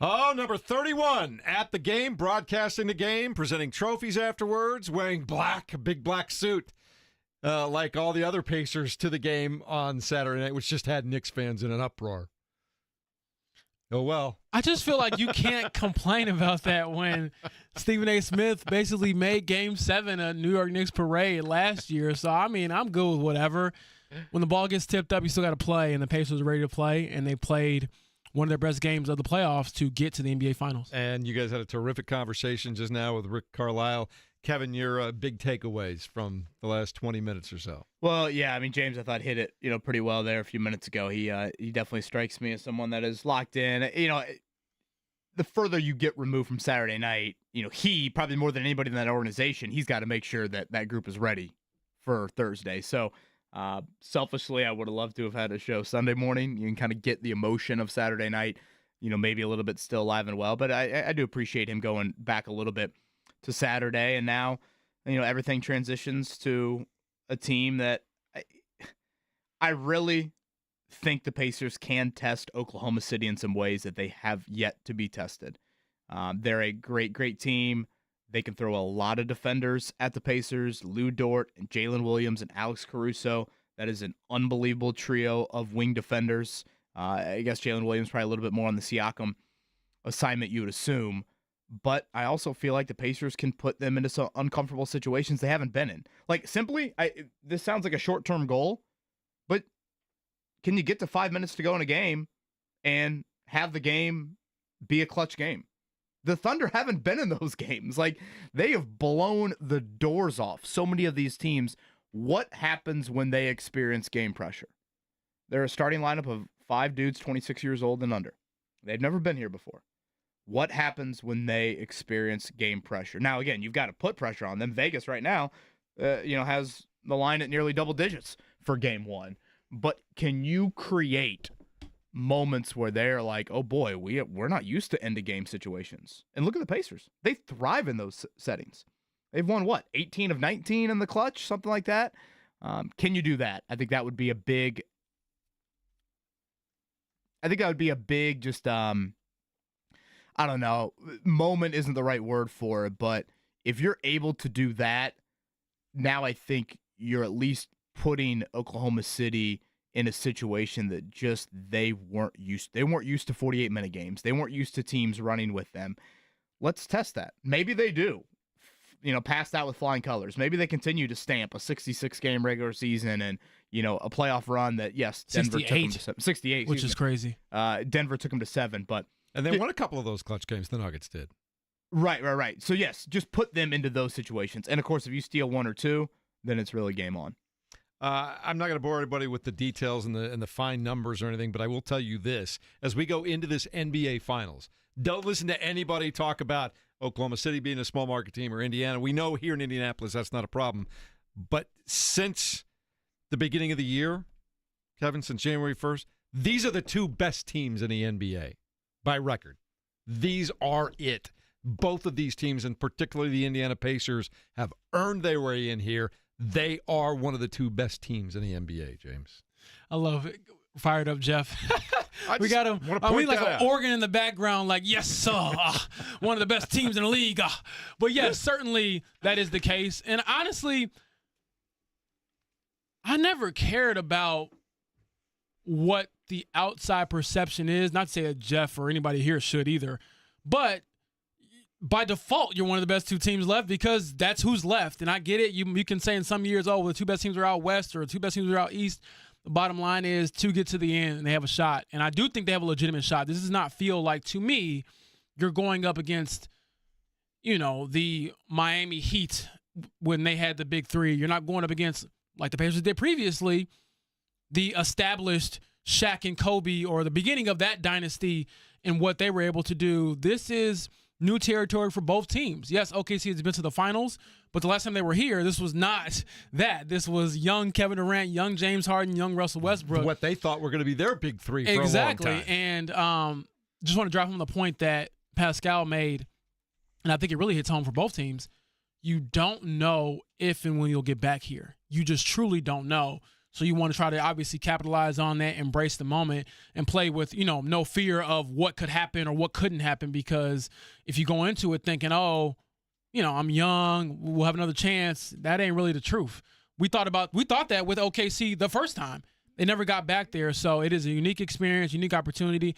Oh, number 31 at the game, broadcasting the game, presenting trophies afterwards, wearing black, a big black suit, like all the other Pacers to the game on Saturday night, which just had Knicks fans in an uproar. Oh, well. I just feel like you can't complain about that when Stephen A. Smith basically made Game 7 a New York Knicks parade last year. So, I mean, I'm good with whatever. When the ball gets tipped up, you still got to play, and the Pacers are ready to play, and they played one of their best games of the playoffs to get to the NBA Finals. And you guys had a terrific conversation just now with Rick Carlisle. Kevin, your big takeaways from the last 20 minutes or so. Well, yeah, I mean, James, I thought hit it, pretty well there a few minutes ago. He definitely strikes me as someone that is locked in. The further you get removed from Saturday night, he probably more than anybody in that organization, he's got to make sure that that group is ready for Thursday. So, selfishly, I would have loved to have had a show Sunday morning. You can kind of get the emotion of Saturday night, maybe a little bit still alive and well. But I do appreciate him going back a little bit to Saturday, and now, everything transitions to a team that I really think the Pacers can test Oklahoma City in some ways that they have yet to be tested. They're a great, great team. They can throw a lot of defenders at the Pacers. Lou Dort and Jalen Williams and Alex Caruso. That is an unbelievable trio of wing defenders. I guess Jalen Williams probably a little bit more on the Siakam assignment, you would assume. But I also feel like the Pacers can put them into some uncomfortable situations they haven't been in. Like, simply, this sounds like a short-term goal, but can you get to 5 minutes to go in a game and have the game be a clutch game? The Thunder haven't been in those games. Like, they have blown the doors off so many of these teams. What happens when they experience game pressure? They're a starting lineup of 5 dudes 26 years old and under. They've never been here before. What happens when they experience game pressure? Now, again, you've got to put pressure on them. Vegas right now, has the line at nearly double digits for game 1. But can you create moments where they're like, oh boy, we're not used to end-of-game situations? And look at the Pacers. They thrive in those settings. They've won, 18 of 19 in the clutch, something like that? Can you do that? I think that would be a big just, I don't know, moment isn't the right word for it, but if you're able to do that, now I think you're at least putting Oklahoma City in a situation that just they weren't used to 48-minute games. They weren't used to teams running with them. Let's test that. Maybe they do, pass that with flying colors. Maybe they continue to stamp a 66-game regular season and, a playoff run that, yes, Denver 68. took them to 7. 68, which is crazy. Denver took them to 7, but And they won a couple of those clutch games, the Nuggets did. Right. So, yes, just put them into those situations. And, of course, if you steal 1 or 2, then it's really game on. I'm not going to bore everybody with the details and the fine numbers or anything, but I will tell you this. As we go into this NBA Finals, don't listen to anybody talk about Oklahoma City being a small market team or Indiana. We know here in Indianapolis that's not a problem. But since the beginning of the year, Kevin, since January 1st, these are the 2 best teams in the NBA by record. These are it. Both of these teams, and particularly the Indiana Pacers, have earned their way in here. They are one of the 2 best teams in the NBA, James. I love it. Fired up, Jeff. We got him. We like an organ in the background, like, yes, sir. One of the best teams in the league. But, yes, certainly that is the case. And honestly, I never cared about what the outside perception is. Not to say that Jeff or anybody here should either. But by default, you're one of the best 2 teams left because that's who's left. And I get it. You can say in some years, oh, well, the 2 best teams are out west or the 2 best teams are out east. The bottom line is 2 get to the end and they have a shot. And I do think they have a legitimate shot. This does not feel like, to me, you're going up against, the Miami Heat when they had the big 3. You're not going up against, like the Pacers did previously, the established Shaq and Kobe or the beginning of that dynasty and what they were able to do. This is new territory for both teams. Yes, OKC has been to the finals, but the last time they were here, this was not that. This was young Kevin Durant, young James Harden, young Russell Westbrook. What they thought were going to be their big 3 for exactly. a long time. And just want to drop home the point that Pascal made, and I think it really hits home for both teams. You don't know if and when you'll get back here. You just truly don't know. So you want to try to obviously capitalize on that, embrace the moment, and play with, no fear of what could happen or what couldn't happen. Because if you go into it thinking, oh, I'm young, we'll have another chance, that ain't really the truth. We thought that with OKC the first time. They never got back there. So it is a unique experience, unique opportunity.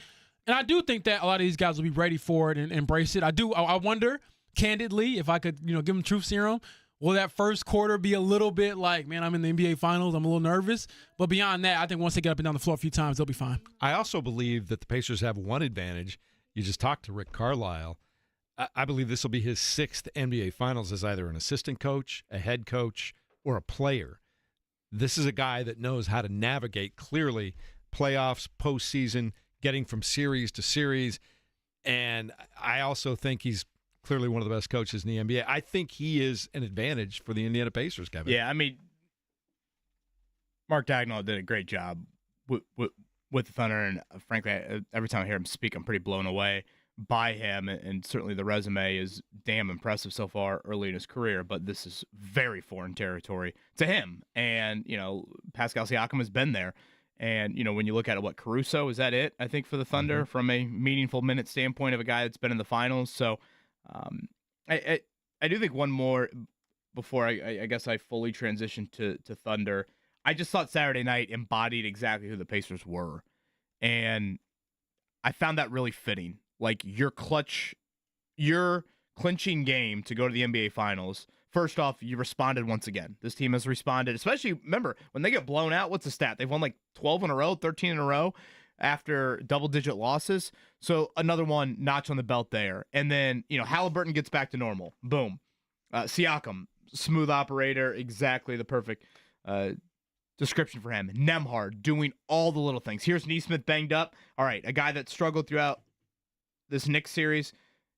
And I do think that a lot of these guys will be ready for it and embrace it. I wonder, candidly, if I could, give them truth serum, will that first quarter be a little bit like, man, I'm in the NBA Finals, I'm a little nervous. But beyond that, I think once they get up and down the floor a few times, they'll be fine. I also believe that the Pacers have one advantage. You just talked to Rick Carlisle. I believe this will be his 6th NBA Finals as either an assistant coach, a head coach, or a player. This is a guy that knows how to navigate clearly playoffs, postseason, getting from series to series. And I also think he's clearly one of the best coaches in the NBA. I think he is an advantage for the Indiana Pacers, Kevin. Yeah, I mean, Mark Dagnall did a great job with the Thunder, and frankly, every time I hear him speak, I'm pretty blown away by him, and certainly the resume is damn impressive so far early in his career, but this is very foreign territory to him. And, Pascal Siakam has been there. And, when you look at it, what, Caruso, is that it, I think, for the Thunder from a meaningful minute standpoint of a guy that's been in the finals? So I do think one more before I guess I fully transition to Thunder. I just thought Saturday night embodied exactly who the Pacers were. And I found that really fitting. Like your clinching game to go to the NBA Finals. First off, you responded once again. This team has responded, especially, remember, when they get blown out, what's the stat? They've won like 12 in a row, 13 in a row after double-digit losses. So another one, notch on the belt there. And then, Halliburton gets back to normal. Boom. Siakam, smooth operator, exactly the perfect description for him. Nembhard, doing all the little things. Here's Nesmith banged up. All right, a guy that struggled throughout this Knicks series,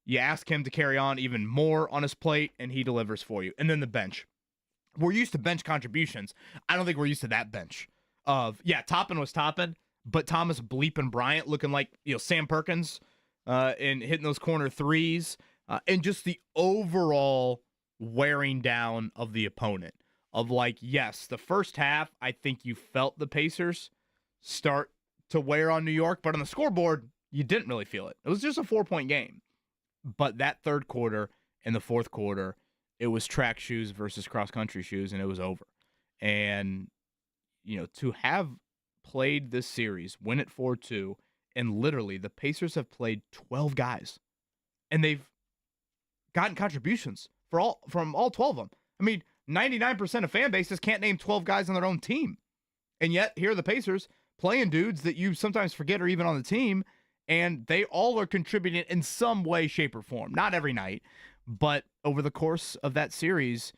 you ask him to carry on even more on his plate, and he delivers for you. And then the bench. We're used to bench contributions. I don't think we're used to that bench of, Toppin was Toppin, but Thomas Bleepin Bryant looking like, Sam Perkins and hitting those corner threes, and just the overall wearing down of the opponent. Of like, yes, the first half, I think you felt the Pacers start to wear on New York, but on the scoreboard, you didn't really feel it. It was just a 4-point game. But that third quarter and the fourth quarter, it was track shoes versus cross-country shoes, and it was over. And, to have played this series, win it 4-2, and literally the Pacers have played 12 guys. And they've gotten contributions from all 12 of them. I mean, 99% of fan bases can't name 12 guys on their own team. And yet, here are the Pacers playing dudes that you sometimes forget are even on the team, and they all are contributing in some way, shape, or form. Not every night, but over the course of that series,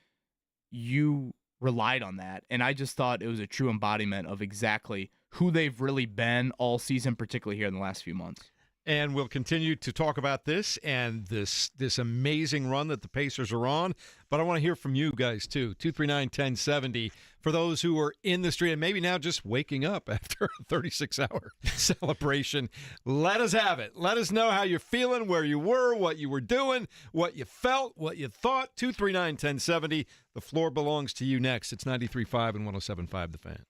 you relied on that. And I just thought it was a true embodiment of exactly who they've really been all season, particularly here in the last few months. And we'll continue to talk about this and this amazing run that the Pacers are on. But I want to hear from you guys, too. 239-1070. For those who are in the street and maybe now just waking up after a 36-hour celebration, let us have it. Let us know how you're feeling, where you were, what you were doing, what you felt, what you thought. 239-1070. The floor belongs to you next. It's 93.5 and 107.5 The Fan.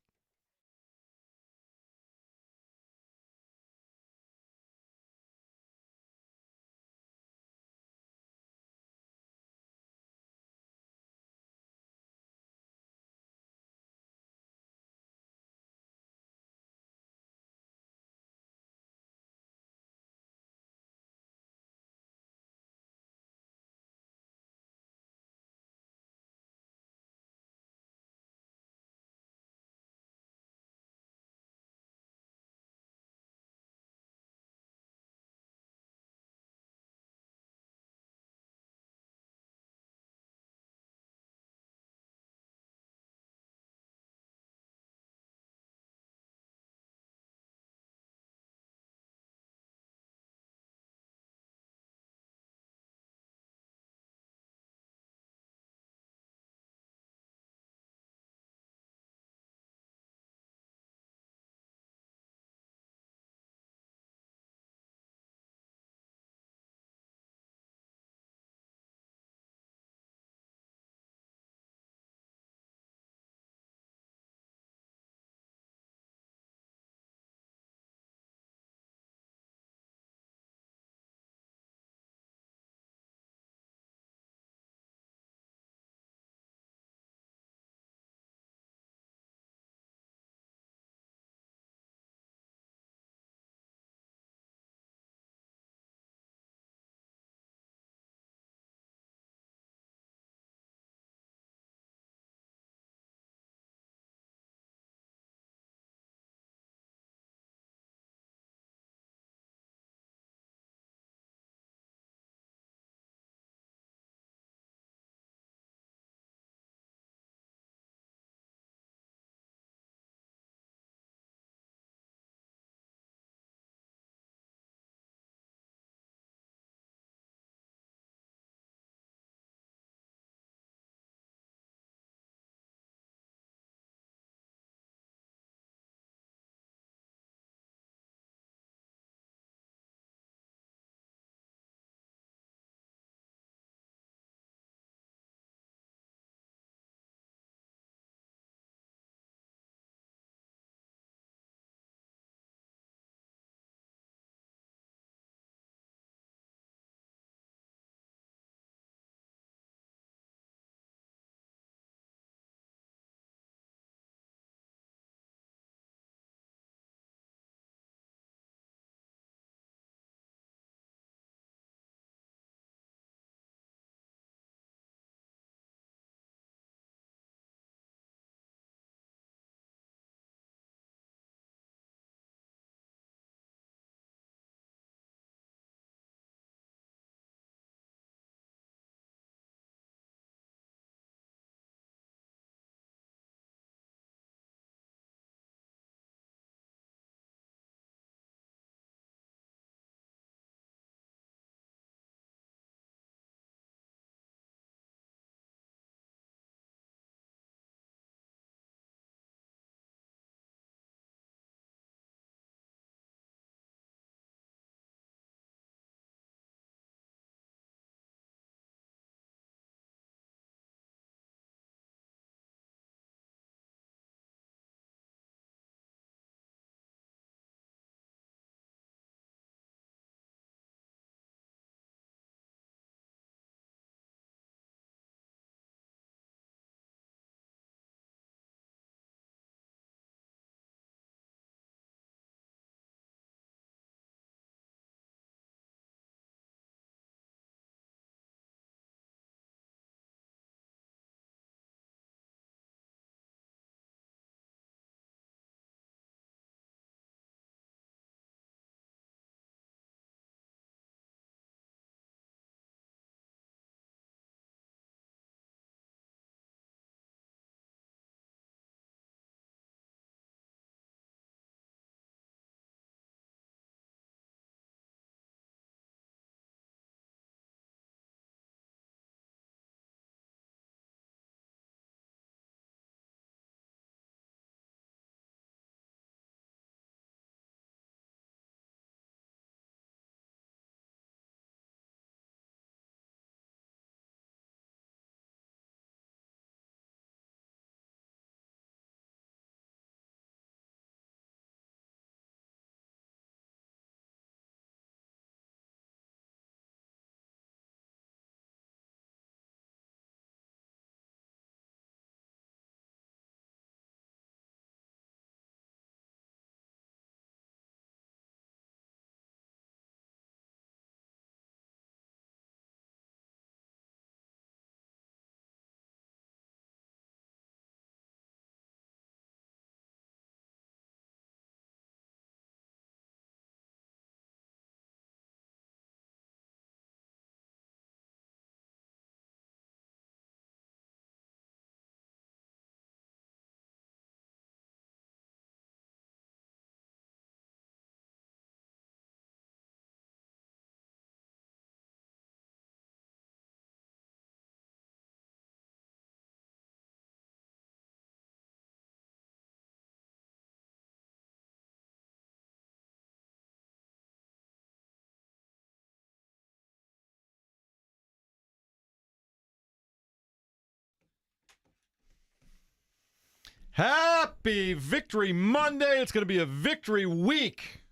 Happy Victory Monday. It's going to be a victory week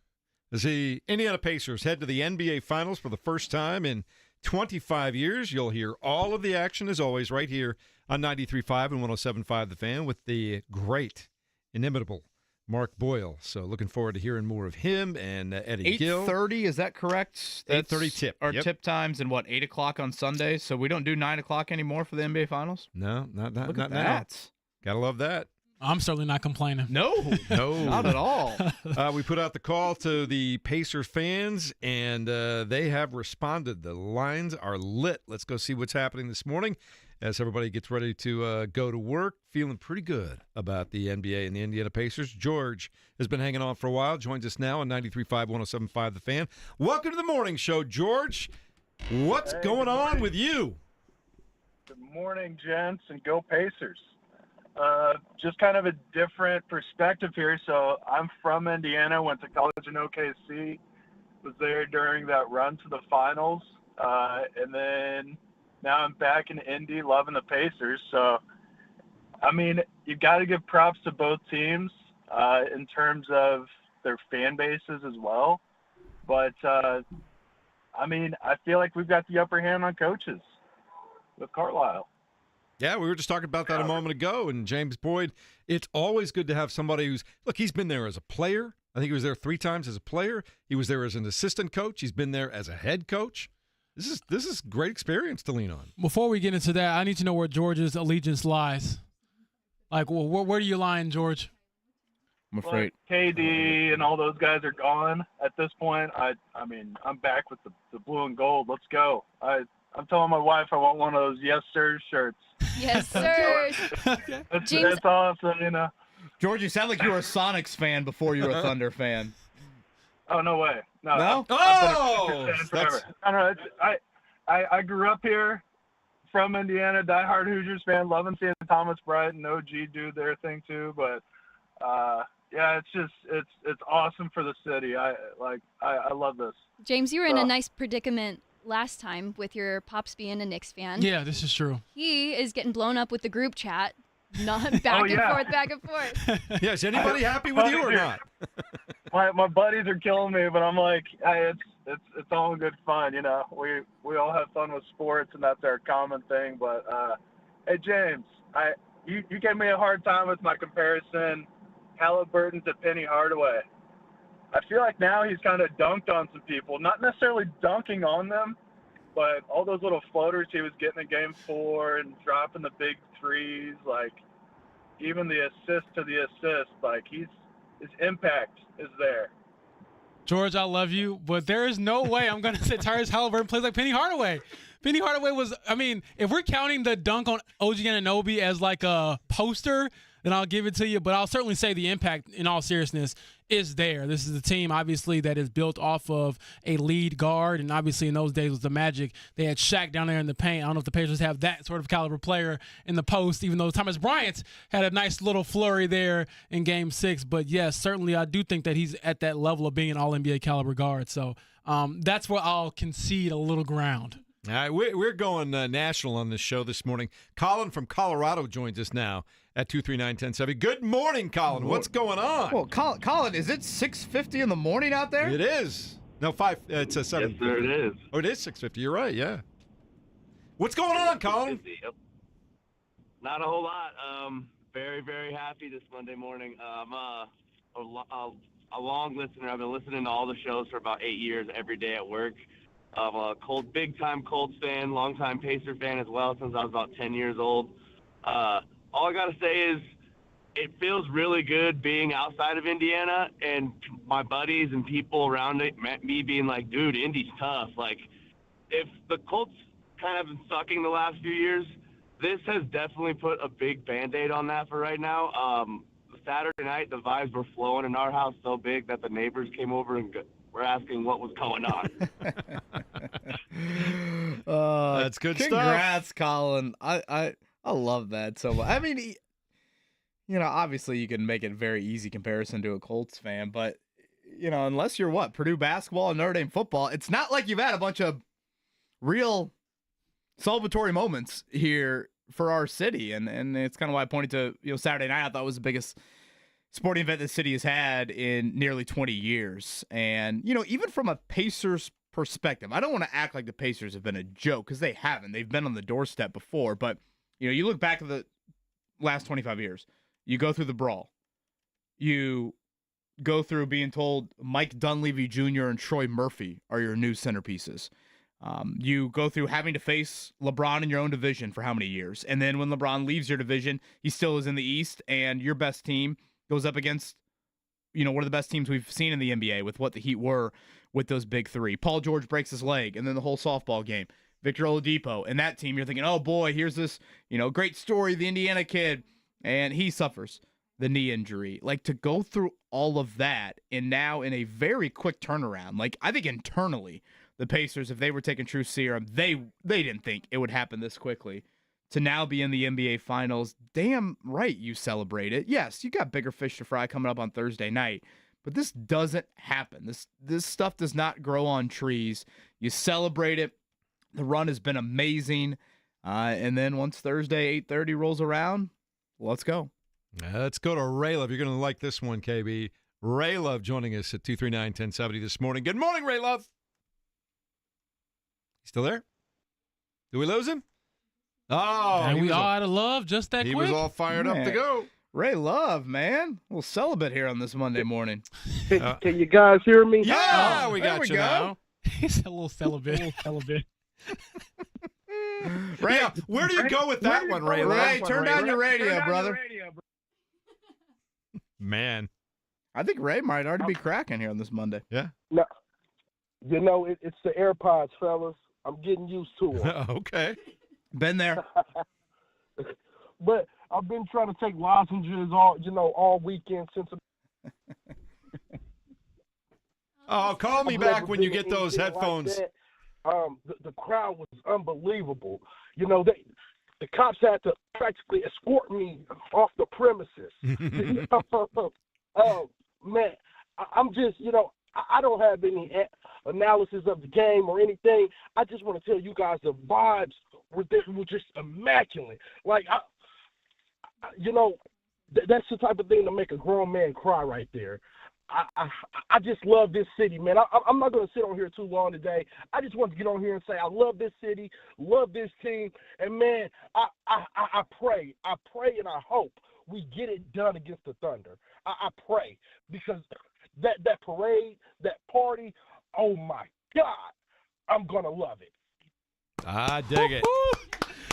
as the Indiana Pacers head to the NBA Finals for the first time in 25 years. You'll hear all of the action, as always, right here on 93.5 and 107.5 The Fan with the great, inimitable Mark Boyle. So looking forward to hearing more of him and Eddie Gill. 8:30, is that correct? That's 8:30 tip. Our Yep. tip times and 8 o'clock on Sunday. So we don't do 9 o'clock anymore for the NBA Finals? No, not Look at now. that. Gotta love that. I'm certainly not complaining. No, not at all. We put out the call to the Pacers fans, and they have responded. The lines are lit. Let's go see what's happening this morning as everybody gets ready to go to work. Feeling pretty good about the NBA and the Indiana Pacers. George has been hanging on for a while. Joins us now on 93.5, 107.5 The Fan. Welcome to the morning show, George. What's going on with you? Good morning, gents, and go Pacers. Just kind of a different perspective here. So I'm from Indiana, went to college in OKC, was there during that run to the finals, and then now I'm back in Indy, loving the Pacers. So, I mean, you got to give props to both teams in terms of their fan bases as well. But, I mean, I feel like we've got the upper hand on coaches with Carlisle. Yeah, we were just talking about that a moment ago. And James Boyd, it's always good to have somebody who's, look, he's been there as a player. I think he was there 3 times as a player. He was there as an assistant coach. He's been there as a head coach. This is great experience to lean on. Before we get into that, I need to know where George's allegiance lies. Like, where do you lie, George? I'm afraid. Well, KD and all those guys are gone at this point. I mean, I'm back with the blue and gold. Let's go. I'm telling my wife I want one of those yes sir shirts. Yes, sir. That's awesome, you know. George, you sound like you were a Sonics fan before you were a Thunder fan. Oh, no way. No. Oh! I've been a Hoosiers fan forever. I don't know. I grew up here from Indiana, diehard Hoosiers fan, loving seeing Thomas Bryant and OG do their thing too. But, yeah, it's awesome for the city. I love this. James, you were in a nice predicament last time with your pops being a Knicks fan. Yeah, this is true. He is getting blown up with the group chat. Not back and forth. Yeah, is anybody happy with you or not? My buddies are killing me, but I'm like, hey, it's all good fun, you know. We all have fun with sports, and that's our common thing. But hey, James, you gave me a hard time with my comparison, Halliburton to Penny Hardaway. I feel like now he's kind of dunked on some people, not necessarily dunking on them, but all those little floaters he was getting in Game 4 and dropping the big threes, like even the assist to the assist, like his impact is there. George, I love you, but there is no way I'm going to say Tyrese Halliburton plays like Penny Hardaway. Penny Hardaway was, I mean, if we're counting the dunk on OG Anunoby as like a poster, then I'll give it to you. But I'll certainly say the impact, in all seriousness, is there. This is a team, obviously, that is built off of a lead guard. And obviously, in those days, with the Magic, they had Shaq down there in the paint. I don't know if the Pacers have that sort of caliber player in the post, even though Thomas Bryant had a nice little flurry there in Game 6. But, yes, certainly I do think that he's at that level of being an all-NBA caliber guard. So that's where I'll concede a little ground. All right, we're going national on this show this morning. Colin from Colorado joins us now at 239-1070. Good morning, Colin. What's going on? Well, Colin, is it 6:50 in the morning out there? It is. No, 5. It's a 7. Yes, sir, it is. Oh, it is 6:50. You're right. Yeah. What's going on, Colin? Yep. Not a whole lot. Very, very happy this Monday morning. I'm a long listener. I've been listening to all the shows for about 8 years, every day at work. I'm a big-time Colts fan, long-time Pacer fan as well, since I was about 10 years old. All I got to say is it feels really good being outside of Indiana and my buddies and people around me being like, dude, Indy's tough. Like, if the Colts kind of been sucking the last few years, this has definitely put a big Band-Aid on that for right now. Saturday night, the vibes were flowing in our house so big that the neighbors came over and were asking what was going on. That's good stuff. Congrats, Colin. I love that so much. I mean, you know, obviously you can make it a very easy comparison to a Colts fan, but, you know, unless you're Purdue basketball and Notre Dame football, it's not like you've had a bunch of real celebratory moments here for our city, and it's kind of why I pointed to Saturday night. I thought was the biggest sporting event the city has had in nearly 20 years. And even from a Pacers perspective, I don't want to act like the Pacers have been a joke, because they haven't. They've been on the doorstep before, but you look back at the last 25 years. You go through the brawl. You go through being told Mike Dunleavy Jr. and Troy Murphy are your new centerpieces. You go through having to face LeBron in your own division for how many years? And then when LeBron leaves your division, he still is in the East, and your best team goes up against, one of the best teams we've seen in the NBA with what the Heat were with those big three. Paul George breaks his leg, and then the whole softball game. Victor Oladipo and that team, you're thinking, oh boy, here's this, great story, the Indiana kid, and he suffers the knee injury. Like, to go through all of that, and now in a very quick turnaround, like, I think internally, the Pacers, if they were taking true serum, they didn't think it would happen this quickly. To now be in the NBA Finals, damn right you celebrate it. Yes, you got bigger fish to fry coming up on Thursday night, but this doesn't happen. This stuff does not grow on trees. You celebrate it. The run has been amazing. And then once Thursday, 8:30 rolls around, let's go. Let's go to Ray Love. You're going to like this one, KB. Ray Love joining us at 239-1070 this morning. Good morning, Ray Love. Still there? Did we lose him? Oh, and we all out of love just that quick. He was all fired up to go. Ray Love, man. We'll celibate here on this Monday morning. Can you guys hear me? Yeah, we got you now. He's a little celibate. Ray, yeah, where do you go with that one, Ray? Ray, turn down your radio, brother. Man. I think Ray might already be cracking here on this Monday. Yeah. No, it's the AirPods, fellas. I'm getting used to them. Okay. Been there. But I've been trying to take lozenges all weekend since. Oh, call me back when you get those headphones. Like the crowd was unbelievable. The cops had to practically escort me off the premises. Man, I'm just, I don't have any analysis of the game or anything. I just want to tell you guys the vibes were just immaculate. Like, that's the type of thing to make a grown man cry right there. I just love this city, man. I'm not going to sit on here too long today. I just want to get on here and say I love this city, love this team, and man, I pray and I hope we get it done against the Thunder. I pray, because that parade, that party, oh my God, I'm gonna love it. I dig it.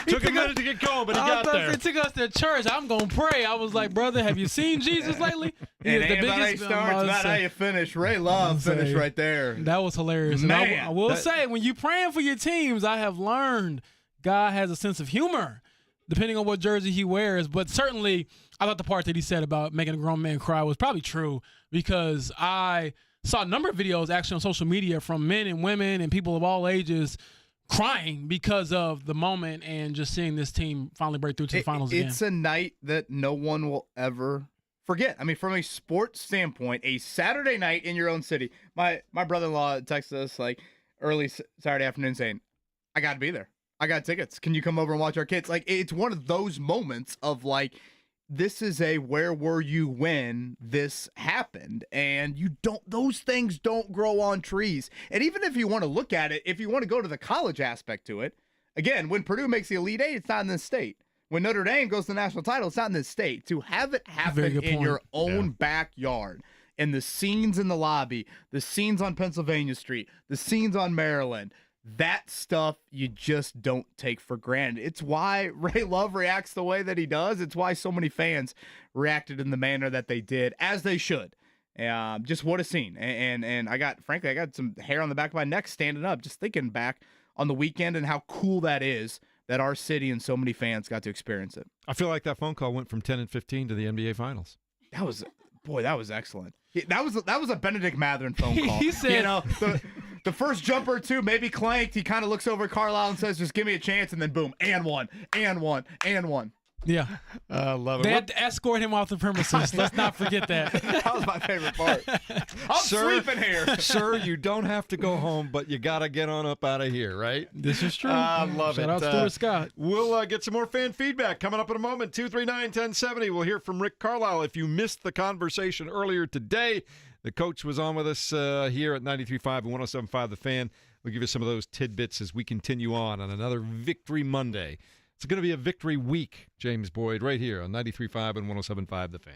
Took a minute to get going, but he got there. It took us to church. I'm going to pray. I was like, brother, have you seen Jesus lately? It ain't about how you start, it's about how you finish. Ray Love finished right there. That was hilarious. Man, and I will say, when you're praying for your teams, I have learned God has a sense of humor, depending on what jersey he wears. But certainly, I thought the part that he said about making a grown man cry was probably true, because I saw a number of videos actually on social media from men and women and people of all ages crying because of the moment and just seeing this team finally break through to the finals again. It's a night that no one will ever forget. I mean, from a sports standpoint, a Saturday night in your own city. My brother-in-law texted us like early Saturday afternoon saying, I got to be there. I got tickets. Can you come over and watch our kids? Like, it's one of those moments of like, this is a where were you when this happened? And those things don't grow on trees. And even if you want to look at it, if you want to go to the college aspect to it, again, when Purdue makes the Elite Eight, it's not in this state. When Notre Dame goes to the national title, it's not in this state. To have it happen in your own backyard, and the scenes in the lobby, the scenes on Pennsylvania Street, the scenes on Maryland, that stuff you just don't take for granted. It's why Ray Love reacts the way that he does. It's why so many fans reacted in the manner that they did, as they should. Just what a scene. And I got some hair on the back of my neck standing up just thinking back on the weekend and how cool that is that our city and so many fans got to experience it. I feel like that phone call went from 10 and 15 to the NBA Finals. That was excellent. That was a Benedict Mathurin phone call. He said, the first jumper or two maybe clanked. He kind of looks over at Carlisle and says, just give me a chance. And then boom, and one. Yeah. I love it. They had to escort him off the premises. Let's not forget that. That was my favorite part. I'm sleeping here. Sir, you don't have to go home, but you got to get on up out of here, right? This is true. I love it. Shout out Stuart Scott. We'll get some more fan feedback coming up in a moment. 239-1070. We'll hear from Rick Carlisle. If you missed the conversation earlier today, the coach was on with us here at 93.5 and 107.5 The Fan. We'll give you some of those tidbits as we continue on another Victory Monday. It's going to be a victory week, James Boyd, right here on 93.5 and 107.5 The Fan.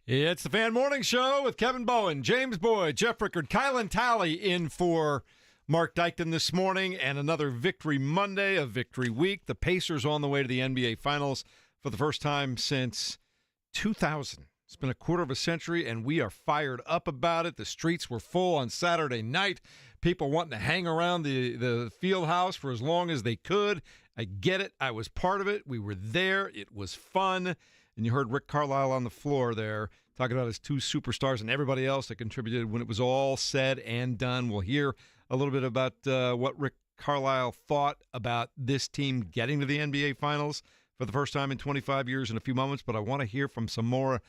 It's the Fan Morning Show with Kevin Bowen, James Boyd, Jeff Rickard, Kylan Talley in for Mark Dykton this morning, and another Victory Monday, a victory week. The Pacers on the way to the NBA Finals for the first time since 2000. It's been a quarter of a century, and we are fired up about it. The streets were full on Saturday night. People wanting to hang around the field house for as long as they could. I get it. I was part of it. We were there. It was fun. And you heard Rick Carlisle on the floor there talking about his two superstars and everybody else that contributed when it was all said and done. We'll hear a little bit about what Rick Carlisle thought about this team getting to the NBA Finals for the first time in 25 years in a few moments. But I want to hear from some more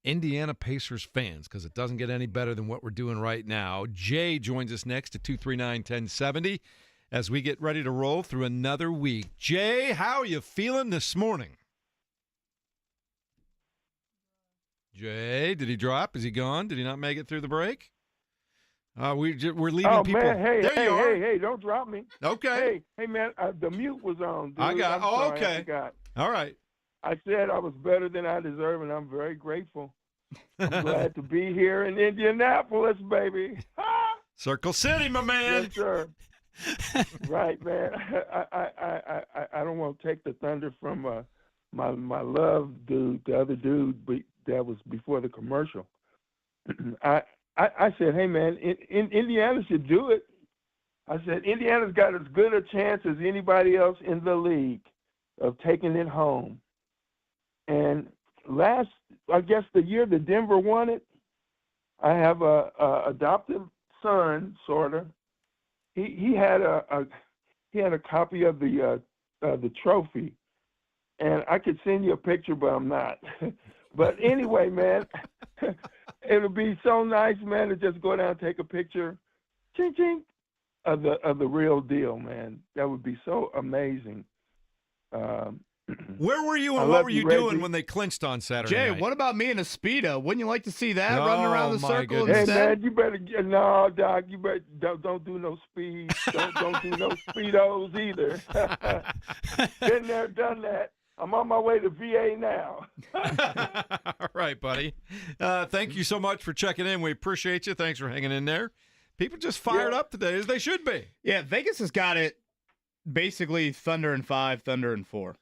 Indiana Pacers fans because it doesn't get any better than what we're doing right now. Jay joins us next at 239-1070 as we get ready to roll through another week. Jay, how are you feeling this morning? Jay, did he drop? Is he gone? Did he not make it through the break? We're leaving people. Man, hey, don't drop me. Okay. Hey, man, the mute was on, dude. I got. I'm sorry, okay. I forgot. All right. I said I was better than I deserve, and I'm very grateful. I'm glad to be here in Indianapolis, baby. Circle City, my man. Yes, sir. Right, man. I don't want to take the thunder from my love dude, the other dude, but that was before the commercial. I said, hey, man, Indiana should do it. I said, Indiana's got as good a chance as anybody else in the league of taking it home. And I guess the year that Denver won it, I have a adopted son, sort of. He had a copy of the trophy, and I could send you a picture, but I'm not. But anyway, man, it'll be so nice, man, to just go down and take a picture, ching ching, of the real deal, man. That would be so amazing. Where were you and what were you doing when they clinched on Saturday Jay, night? what about me in a Speedo? Wouldn't you like to see that running around the circle goodness. Hey, instead? man, you better no, Doc. You better don't do no speed. Don't do no speedos either. Been there, done that. I'm on my way to VA now. All right, buddy. Thank you so much for checking in. We appreciate you. Thanks for hanging in there. People just fired up today, as they should be. Yeah, Vegas has got it basically Thunder in 5, Thunder in 4.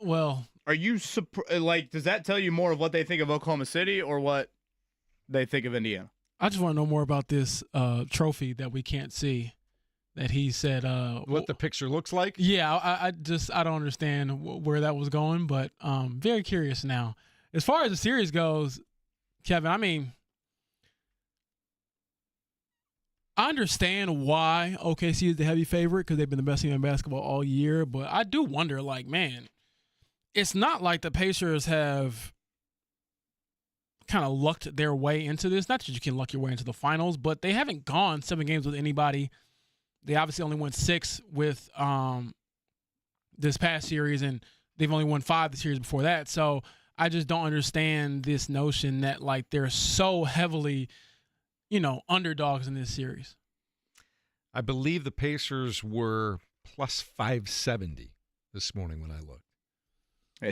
Well, are you does that tell you more of what they think of Oklahoma City or what they think of Indiana? I just want to know more about this trophy that we can't see. That he said, what the picture looks like? Yeah, I don't understand where that was going, but very curious now. As far as the series goes, Kevin, I mean, I understand why OKC is the heavy favorite because they've been the best team in basketball all year, but I do wonder, like, man, it's not like the Pacers have kind of lucked their way into this. Not that you can luck your way into the finals, but they haven't gone 7 games with anybody. They obviously only won 6 with this past series, and they've only won 5 the series before that. So I just don't understand this notion that, like, they're so heavily, underdogs in this series. I believe the Pacers were plus 570 this morning when I looked.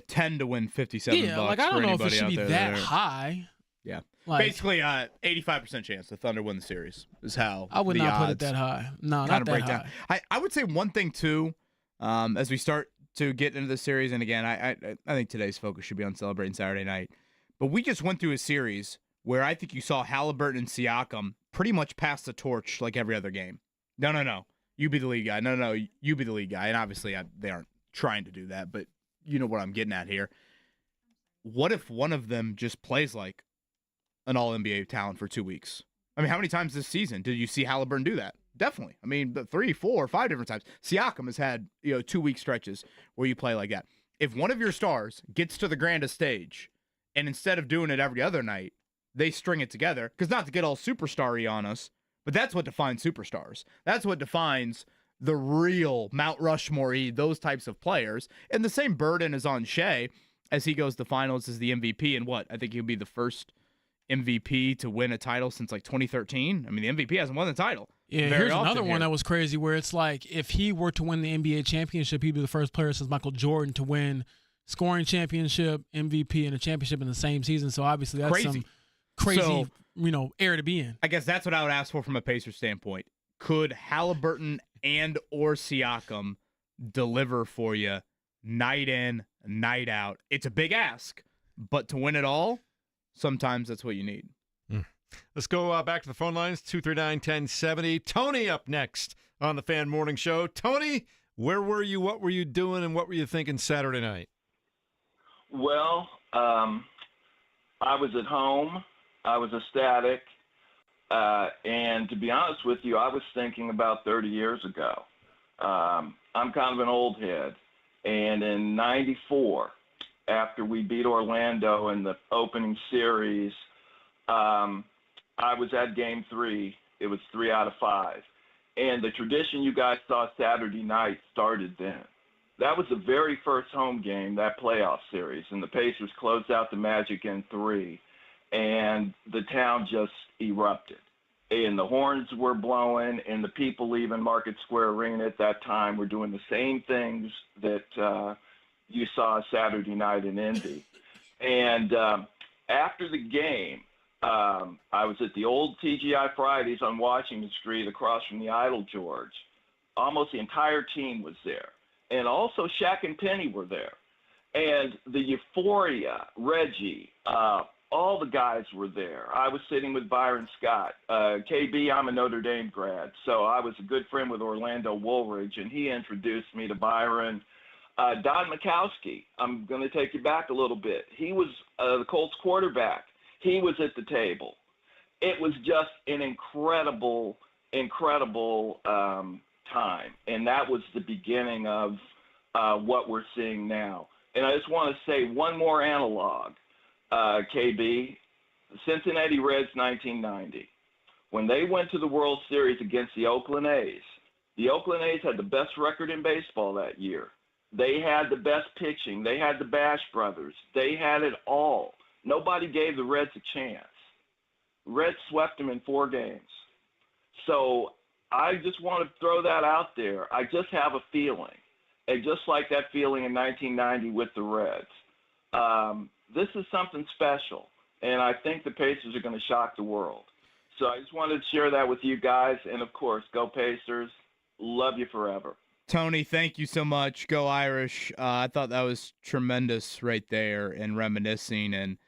10 to win $57. Yeah, like, I don't know if it should be that high. Yeah. Like, basically, 85% chance the Thunder win the series is how I would the not put it odds that high. No, kind not of that break high. down. I would say one thing, too, as we start to get into the series, and again, I think today's focus should be on celebrating Saturday night, but we just went through a series where I think you saw Halliburton and Siakam pretty much pass the torch like every other game. No. You be the lead guy. No, you be the lead guy. And obviously, they aren't trying to do that, but you know what I'm getting at here. What if one of them just plays like an all-NBA talent for 2 weeks? I mean, how many times this season did you see Halliburton do that? Definitely. I mean, 3, 4, 5 different times. Siakam has had 2-week stretches where you play like that. If one of your stars gets to the grandest stage, and instead of doing it every other night, they string it together, because not to get all superstar-y on us, but that's what defines superstars. That's what defines the real Mount Rushmore-y, those types of players. And the same burden is on Shea as he goes to finals as the MVP. And what? I think he'll be the first MVP to win a title since like 2013. I mean, the MVP hasn't won the title. Yeah, here's another one that was crazy where it's like if he were to win the NBA championship, he'd be the first player since Michael Jordan to win scoring championship, MVP, and a championship in the same season. So obviously that's some crazy, so, era to be in. I guess that's what I would ask for from a Pacers standpoint. Could Halliburton and or Siakam deliver for you night in, night out? It's a big ask, but to win it all, sometimes that's what you need. Let's go back to the phone lines, 239-1070. Tony up next on the Fan Morning Show. Tony, where were you, what were you doing, and what were you thinking Saturday night? Well, I was at home. I was ecstatic. And to be honest with you, I was thinking about 30 years ago. I'm kind of an old head. And in 94, after we beat Orlando in the opening series, I was at Game 3. It was 3 out of 5. And the tradition you guys saw Saturday night started then. That was the very first home game, that playoff series, and the Pacers closed out the Magic in 3, and the town just erupted. And the horns were blowing, and the people leaving Market Square Arena at that time were doing the same things that you saw Saturday night in Indy. And after the game, I was at the old TGI Fridays on Washington Street across from the Idle George. Almost the entire team was there. And also Shaq and Penny were there. And the euphoria, Reggie, all the guys were there. I was sitting with Byron Scott. KB, I'm a Notre Dame grad, so I was a good friend with Orlando Woolridge, and he introduced me to Byron. Don Mikowski, I'm going to take you back a little bit. He was the Colts quarterback. He was at the table. It was just an incredible time, and that was the beginning of what we're seeing now. And I just want to say one more analog, KB. The Cincinnati Reds 1990, when they went to the World Series against the Oakland A's had the best record in baseball that year. They had the best pitching. They had the Bash brothers. They had it all. Nobody gave the Reds a chance. Reds swept them in 4 games. So I just want to throw that out there. I just have a feeling, and just like that feeling in 1990 with the Reds, this is something special, and I think the Pacers are going to shock the world. So I just wanted to share that with you guys, and of course, go Pacers. Love you forever. Tony, thank you so much. Go Irish. I thought that was tremendous right there and reminiscing, and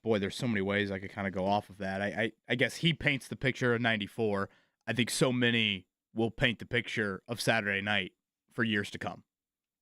boy, there's so many ways I could kind of go off of that. I guess he paints the picture of 94. I think so many will paint the picture of Saturday night for years to come.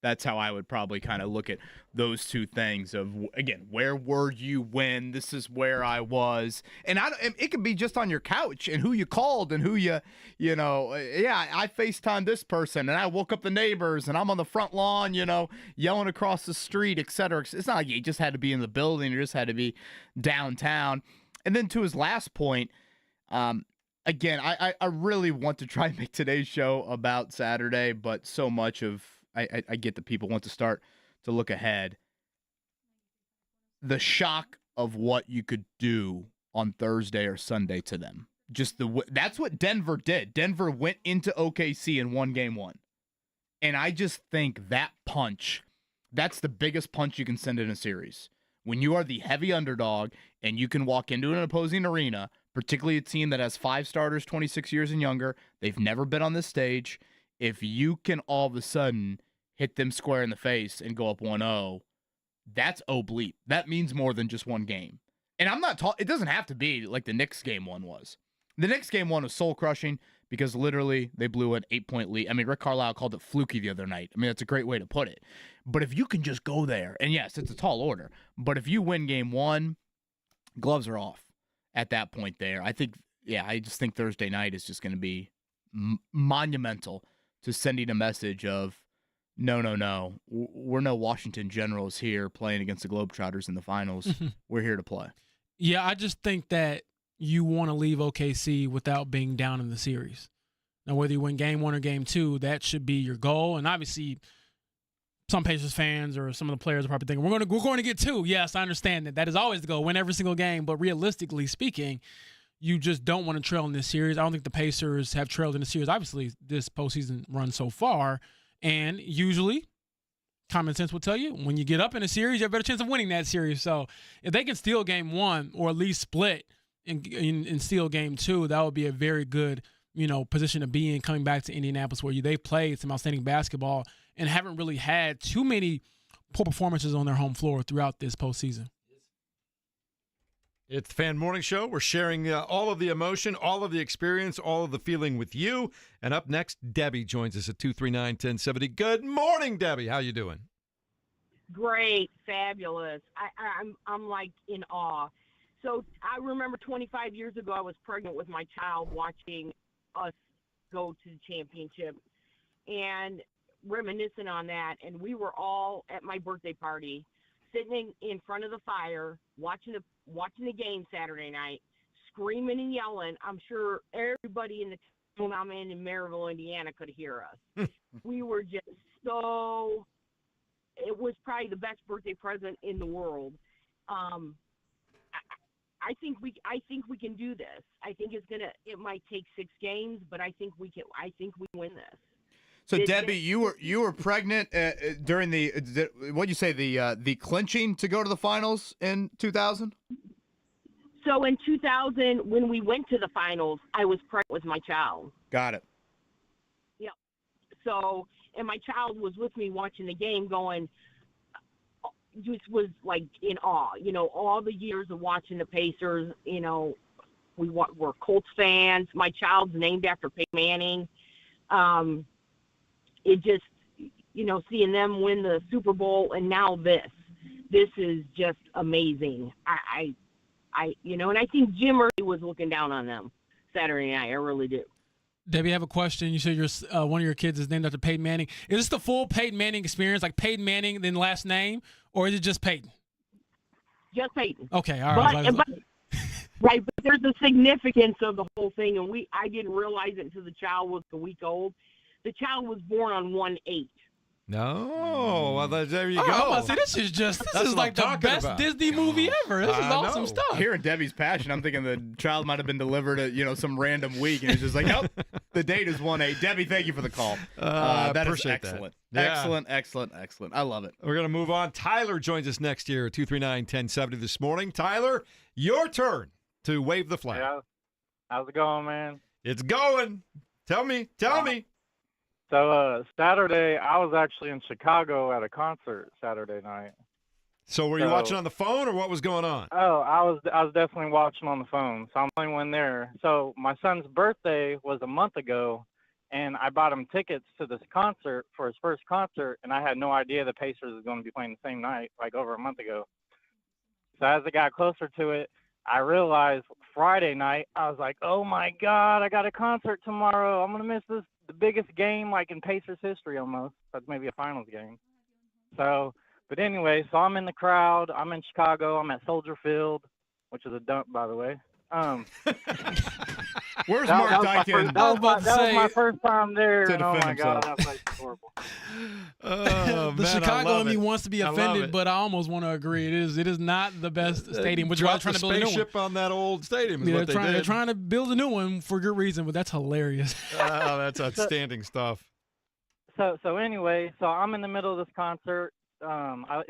That's how I would probably kind of look at those two things of, again, where were you when? This is where I was. And it could be just on your couch and who you called and who I FaceTimed this person and I woke up the neighbors and I'm on the front lawn, yelling across the street, et cetera. It's not like you just had to be in the building or just had to be downtown. And then to his last point, again, I really want to try and make today's show about Saturday, but so much of I get that people want to start to look ahead. The shock of what you could do on Thursday or Sunday to them. That's what Denver did. Denver went into OKC and won game 1. And I just think that punch, that's the biggest punch you can send in a series. When you are the heavy underdog and you can walk into an opposing arena, particularly a team that has 5 starters, 26 years and younger, they've never been on this stage. If you can all of a sudden hit them square in the face and go up 1-0, that's bleep. That means more than just one game. And I'm not it doesn't have to be like the Knicks game 1 was. The Knicks game 1 was soul crushing because literally they blew an 8-point lead. I mean, Rick Carlisle called it fluky the other night. I mean, that's a great way to put it. But if you can just go there, and yes, it's a tall order, but if you win game 1, gloves are off at that point there. I just think Thursday night is just going to be monumental to sending a message of, no, we're no Washington Generals here playing against the Globetrotters in the finals. We're here to play. Yeah, I just think that you want to leave OKC without being down in the series. Now, whether you win game 1 or game 2, that should be your goal. And obviously, some Pacers fans or some of the players are probably thinking, we're going to get 2. Yes, I understand that. That is always the goal, win every single game. But realistically speaking, you just don't want to trail in this series. I don't think the Pacers have trailed in the series, obviously, this postseason run so far. And usually, common sense will tell you when you get up in a series, you have a better chance of winning that series. So if they can steal game one or at least split and steal game two, that would be a very good, position to be in coming back to Indianapolis where they've played some outstanding basketball and haven't really had too many poor performances on their home floor throughout this postseason. It's the Fan Morning Show. We're sharing all of the emotion, all of the experience, all of the feeling with you. And up next, Debbie joins us at 239-1070. Good morning, Debbie. How you doing? Great, fabulous. I'm like in awe. So I remember 25 years ago, I was pregnant with my child watching us go to the championship and reminiscing on that. And we were all at my birthday party, sitting in front of the fire, watching the game Saturday night, screaming and yelling. I'm sure everybody in the town I'm in Maryville, Indiana, could hear us. We were just so. It was probably the best birthday present in the world. I think we can do this. I think it might take 6 games, but I think we win this. So Debbie, you were pregnant during what'd you say, the clinching to go to the finals in 2000? So in 2000, when we went to the finals, I was pregnant with my child. Got it. Yep. So, and my child was with me watching the game, going, just was like in awe. All the years of watching the Pacers. We're Colts fans. My child's named after Peyton Manning. It just, seeing them win the Super Bowl and now this is just amazing. And I think Jim Murray was looking down on them Saturday night. I really do. Debbie, I have a question. You said one of your kids is named after Peyton Manning. Is this the full Peyton Manning experience, like Peyton Manning, then last name, or is it just Peyton? Just Peyton. Okay, all right. Right, but there's a significance of the whole thing, and I didn't realize it until the child was a week old. The child was born on 1/8. No, well, there you go. I'm about to say, this is like the best Disney movie ever. This is awesome stuff. Hearing Debbie's passion, I'm thinking the child might have been delivered at some random week, and it's just like, nope, the date is 1/8. Debbie, thank you for the call. That is excellent. That. Yeah. Excellent. I love it. We're going to move on. Tyler joins us next year, 239-1070 this morning. Tyler, your turn to wave the flag. Yeah. How's it going, man? It's going. Tell me. So Saturday, I was actually in Chicago at a concert Saturday night. So were you watching on the phone, or what was going on? Oh, I was definitely watching on the phone. So I'm the only one there. So my son's birthday was a month ago, and I bought him tickets to this concert for his first concert, and I had no idea the Pacers was going to be playing the same night, like over a month ago. So as it got closer to it, I realized Friday night, I was like, oh my God, I got a concert tomorrow. I'm going to miss the biggest game like in Pacers history almost. That's maybe a finals game. So, but anyway, so I'm in the crowd. I'm in Chicago. I'm at Soldier Field, which is a dump, by the way. Where's Mark Dykens? That was my first time there. And oh my God, that place is horrible. The Chicago in me wants to be offended, but I almost want to agree. It is not the best stadium. Which are trying to build a new one. Spaceship on that old stadium. They're trying to build a new one for good reason, but that's hilarious. Oh, that's outstanding stuff. So anyway, so I'm in the middle of this concert. It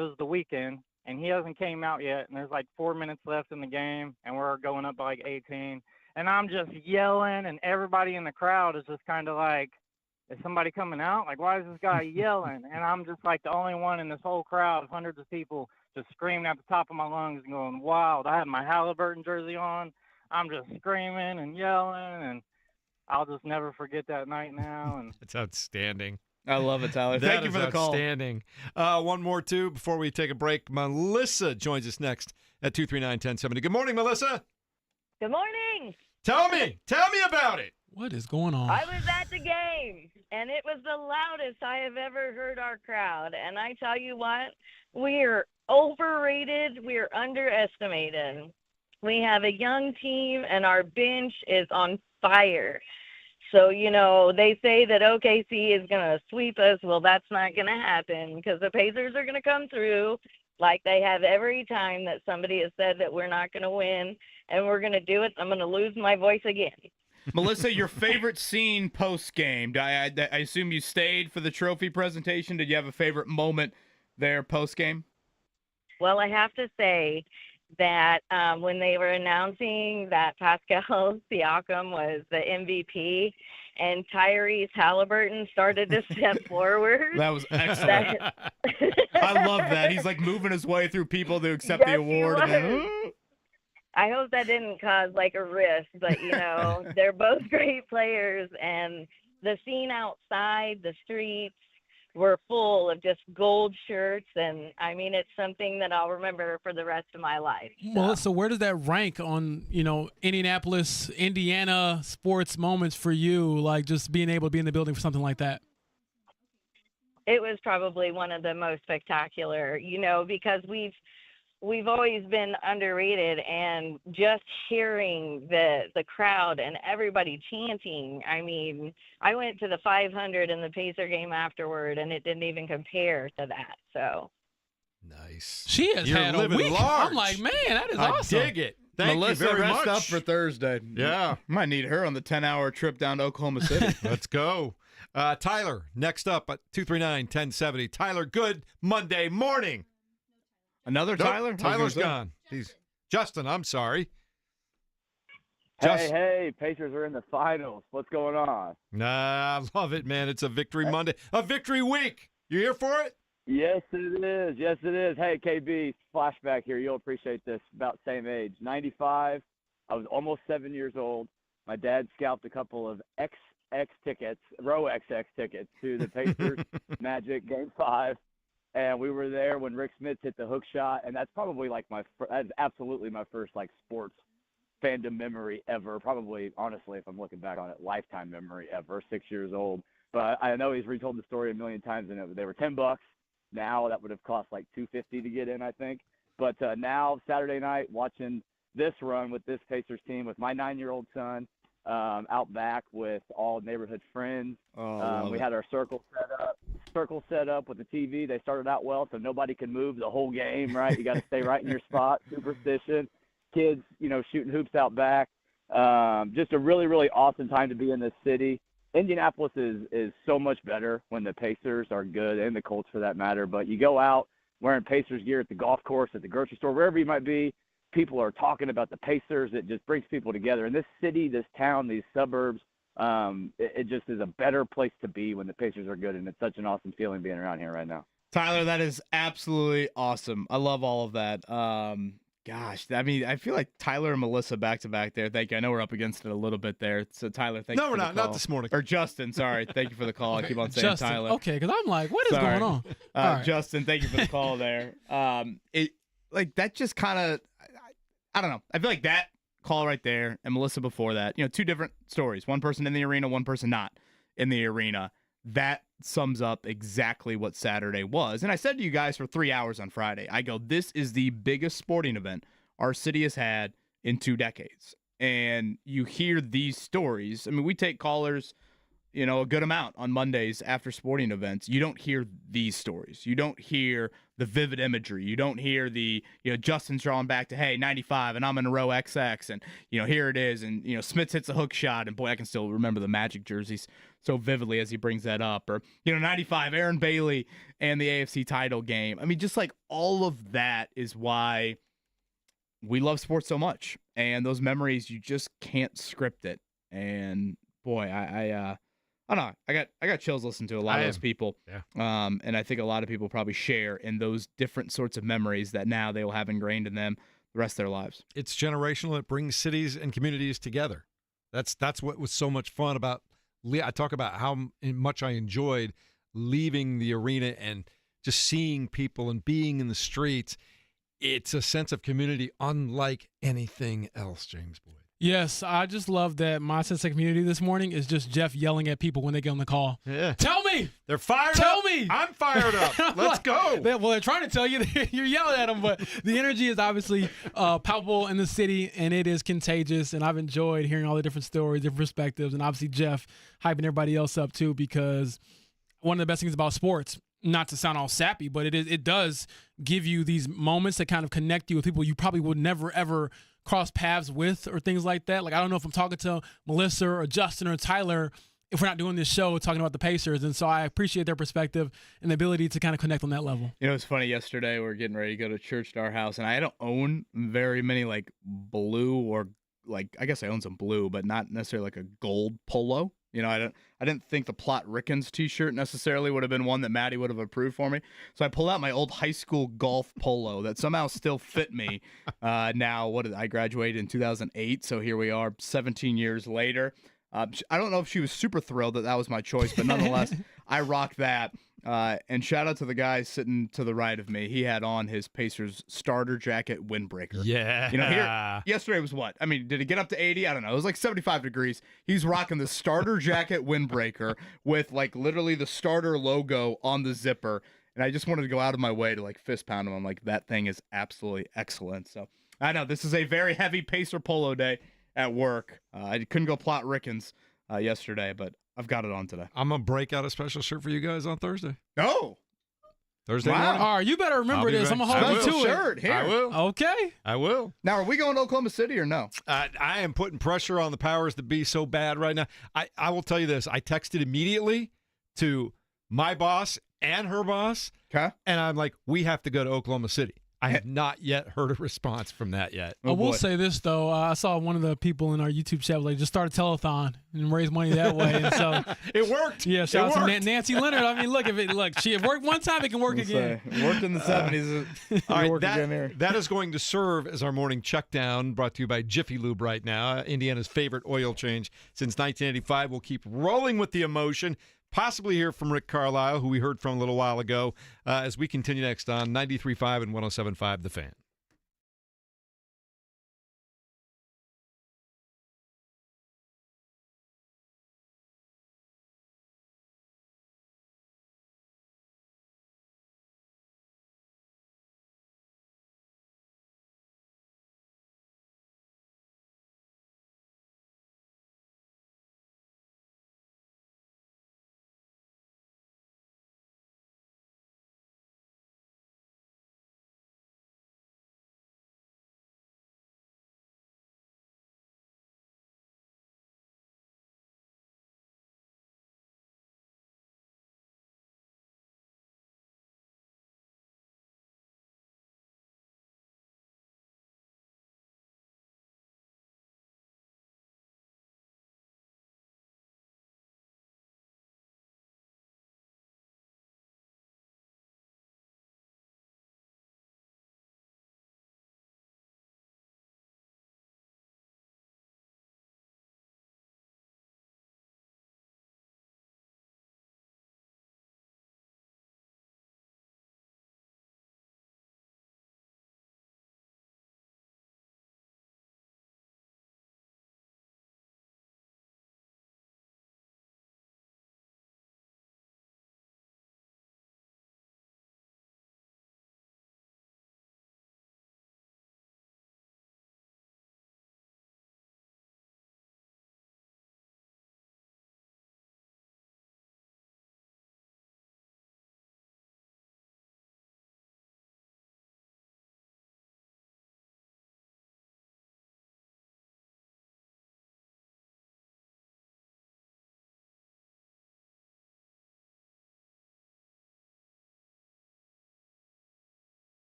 was the weekend, and he hasn't came out yet. And there's like 4 minutes left in the game, and we're going up by like 18. And I'm just yelling, and everybody in the crowd is just kind of like, is somebody coming out? Like, why is this guy yelling? And I'm just like the only one in this whole crowd, hundreds of people, just screaming at the top of my lungs and going wild. I had my Halliburton jersey on. I'm just screaming and yelling, and I'll just never forget that night now. And it's outstanding. I love it, Tyler. Thank you for the call. Outstanding. One more, too, before we take a break. Melissa joins us next at 239-1070. Good morning, Melissa. Good morning. Tell me about it. What is going on? I was at the game, and it was the loudest I have ever heard our crowd. And I tell you what, we're overrated. We're underestimated. We have a young team, and our bench is on fire. So, they say that OKC is going to sweep us. Well, that's not going to happen because the Pacers are going to come through like they have every time that somebody has said that we're not going to win, and we're going to do it. I'm going to lose my voice again. Melissa, your favorite scene post-game? I assume you stayed for the trophy presentation. Did you have a favorite moment there post game? Well, I have to say that when they were announcing that Pascal Siakam was the MVP and Tyrese Halliburton started to step forward. That was excellent. I love that. He's like moving his way through people to accept the award. And then, I hope that didn't cause like a rift, but they're both great players, and the scene outside, the streets were full of just gold shirts, and I mean, it's something that I'll remember for the rest of my life. Well, so where does that rank on, Indianapolis, Indiana sports moments for you, like just being able to be in the building for something like that? It was probably one of the most spectacular, because we've always been underrated, and just hearing the crowd and everybody chanting. I mean, I went to the 500 in the Pacer game afterward, and it didn't even compare to that. So nice. She has had a week. I'm like, man, that is awesome. I dig it. Thank Melissa, you very rest much. up for Thursday. Yeah. Might need her on the 10-hour trip down to Oklahoma City. Let's go. Tyler, next up at 239-1070. Tyler, good Monday morning. Another Nope, Tyler? Tyler's gone. Justin, I'm sorry. Hey, Pacers are in the finals. What's going on? Nah, I love it, man. It's a victory Monday. A victory week. You here for it? Yes, it is. Yes, it is. Hey, KB, flashback here. You'll appreciate this. About same age. 95. I was almost 7 years old. My dad scalped a couple of XX tickets, row XX tickets to the Pacers Magic Game 5. And we were there when Rick Smith hit the hook shot, and that's probably like that's absolutely my first like sports fandom memory ever. Probably, honestly, if I'm looking back on it, lifetime memory ever. 6 years old, but I know he's retold the story a million times, and they were $10. Now that would have cost like $250 to get in, I think. But now Saturday night, watching this run with this Pacers team with my 9-year-old son out back with all neighborhood friends. We had our circle set up with the TV. They started out well, so nobody can move the whole game, right? You got to stay right in your spot. Superstition. Kids, shooting hoops out back. Just a really, really awesome time to be in this city. Indianapolis is so much better when the Pacers are good, and the Colts for that matter. But you go out wearing Pacers gear at the golf course, at the grocery store, wherever you might be, people are talking about the Pacers. It just brings people together. And this city, this town, these suburbs, it just is a better place to be when the Pacers are good, and it's such an awesome feeling being around here right now. Tyler, that is absolutely awesome. I love all of that. Gosh, I mean, I feel like Tyler and Melissa back-to-back there. Thank you. I know we're up against it a little bit there. So, Tyler, thank you for the call. No, we're not this morning. Or Justin, sorry. Thank you for the call. I keep on saying Justin, Tyler. okay, because I'm like, what is going on? Right. Justin, thank you for the call there. That just kind of, I don't know. I feel like that call right there and Melissa before that, two different stories. One person in the arena, one person not in the arena. That sums up exactly what Saturday was. And I said to you guys for 3 hours on Friday, I go, this is the biggest sporting event our city has had in 2 decades. And you hear these stories. I mean, we take callers, a good amount on Mondays after sporting events. You don't hear these stories. You don't hear the vivid imagery. You don't hear the, Justin's drawing back to, hey, 95, and I'm in a row XX, and, here it is. And, Smith hits a hook shot, and boy, I can still remember the Magic jerseys so vividly as he brings that up. Or, 95, Aaron Bailey and the AFC title game. I mean, just like all of that is why we love sports so much. And those memories, you just can't script it. And boy, I don't know. I got chills listening to a lot of those people. Yeah. And I think a lot of people probably share in those different sorts of memories that now they will have ingrained in them the rest of their lives. It's generational. It brings cities and communities together. That's what was so much fun about. I talk about how much I enjoyed leaving the arena and just seeing people and being in the streets. It's a sense of community unlike anything else, James Boyd. Yes, I just love that my sense of community this morning is just Jeff yelling at people when they get on the call. Yeah. Tell me! They're fired Tell up. me! I'm fired up. Let's go. They're trying to tell you that you're yelling at them, but the energy is obviously palpable in the city, and it is contagious, and I've enjoyed hearing all the different stories, different perspectives, and obviously Jeff hyping everybody else up too, because one of the best things about sports, not to sound all sappy, but it does give you these moments that kind of connect you with people you probably would never, ever cross paths with or things like that. Like, I don't know if I'm talking to Melissa or Justin or Tyler if we're not doing this show talking about the Pacers. And so I appreciate their perspective and the ability to kind of connect on that level. You know, it's funny. Yesterday, we were getting ready to go to church at our house, and I don't own very many like blue or like I guess I own some blue, but not necessarily like a gold polo. You know, I didn't think the Plot Rickens T-shirt necessarily would have been one that Maddie would have approved for me. So I pulled out my old high school golf polo that somehow still fit me. Now, I graduated in 2008, so here we are, 17 years later. I don't know if she was super thrilled that was my choice, but nonetheless, I rocked that. And shout out to the guy sitting to the right of me. He had on his Pacers starter jacket windbreaker. Yeah. You know, yesterday was what? I mean, did it get up to 80? I don't know. It was like 75 degrees. He's rocking the starter jacket windbreaker with like literally the starter logo on the zipper. And I just wanted to go out of my way to like fist pound him. I'm like, that thing is absolutely excellent. So I know this is a very heavy Pacer polo day at work. I couldn't go Plot Rickens yesterday, but I've got it on today. I'm going to break out a special shirt for you guys on Thursday. No. Thursday Wow. morning. All right, you better remember this. I'm going to hold you to shirt it. here. I will. Okay. I will. Now, are we going to Oklahoma City or no? I am putting pressure on the powers that be so bad right now. I will tell you this. I texted immediately to my boss and her boss, and I'm like, we have to go to Oklahoma City. I have not yet heard a response from that yet. I will say this, though. I saw one of the people in our YouTube chat was like, just start a telethon and raise money that way. And so it worked. Yeah, shout out to Nancy Leonard. I mean, look, it worked one time, it can work again. It worked in the 70s. All right, that is going to serve as our morning check down, brought to you by Jiffy Lube right now, Indiana's favorite oil change since 1985. We'll keep rolling with the emotion. Possibly hear from Rick Carlisle, who we heard from a little while ago, as we continue next on 93.5 and 107.5 The Fan.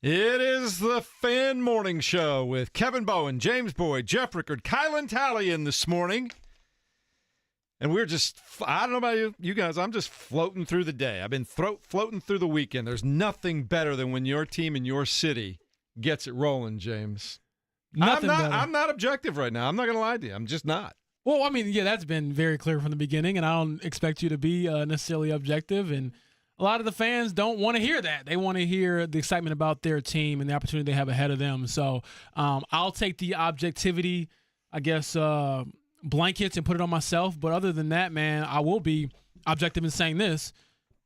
It is the Fan Morning Show with Kevin Bowen, James Boyd, Jeff Rickard, Kylan Talley this morning. And we're just, I don't know about you guys, I'm just floating through the day. I've been floating through the weekend. There's nothing better than when your team in your city gets it rolling, James. I'm not objective right now. I'm not going to lie to you. I'm just not. Well, I mean, yeah, that's been very clear from the beginning, and I don't expect you to be necessarily objective. And a lot of the fans don't want to hear that. They want to hear the excitement about their team and the opportunity they have ahead of them. So I'll take the objectivity, I guess, blankets and put it on myself. But other than that, man, I will be objective in saying this.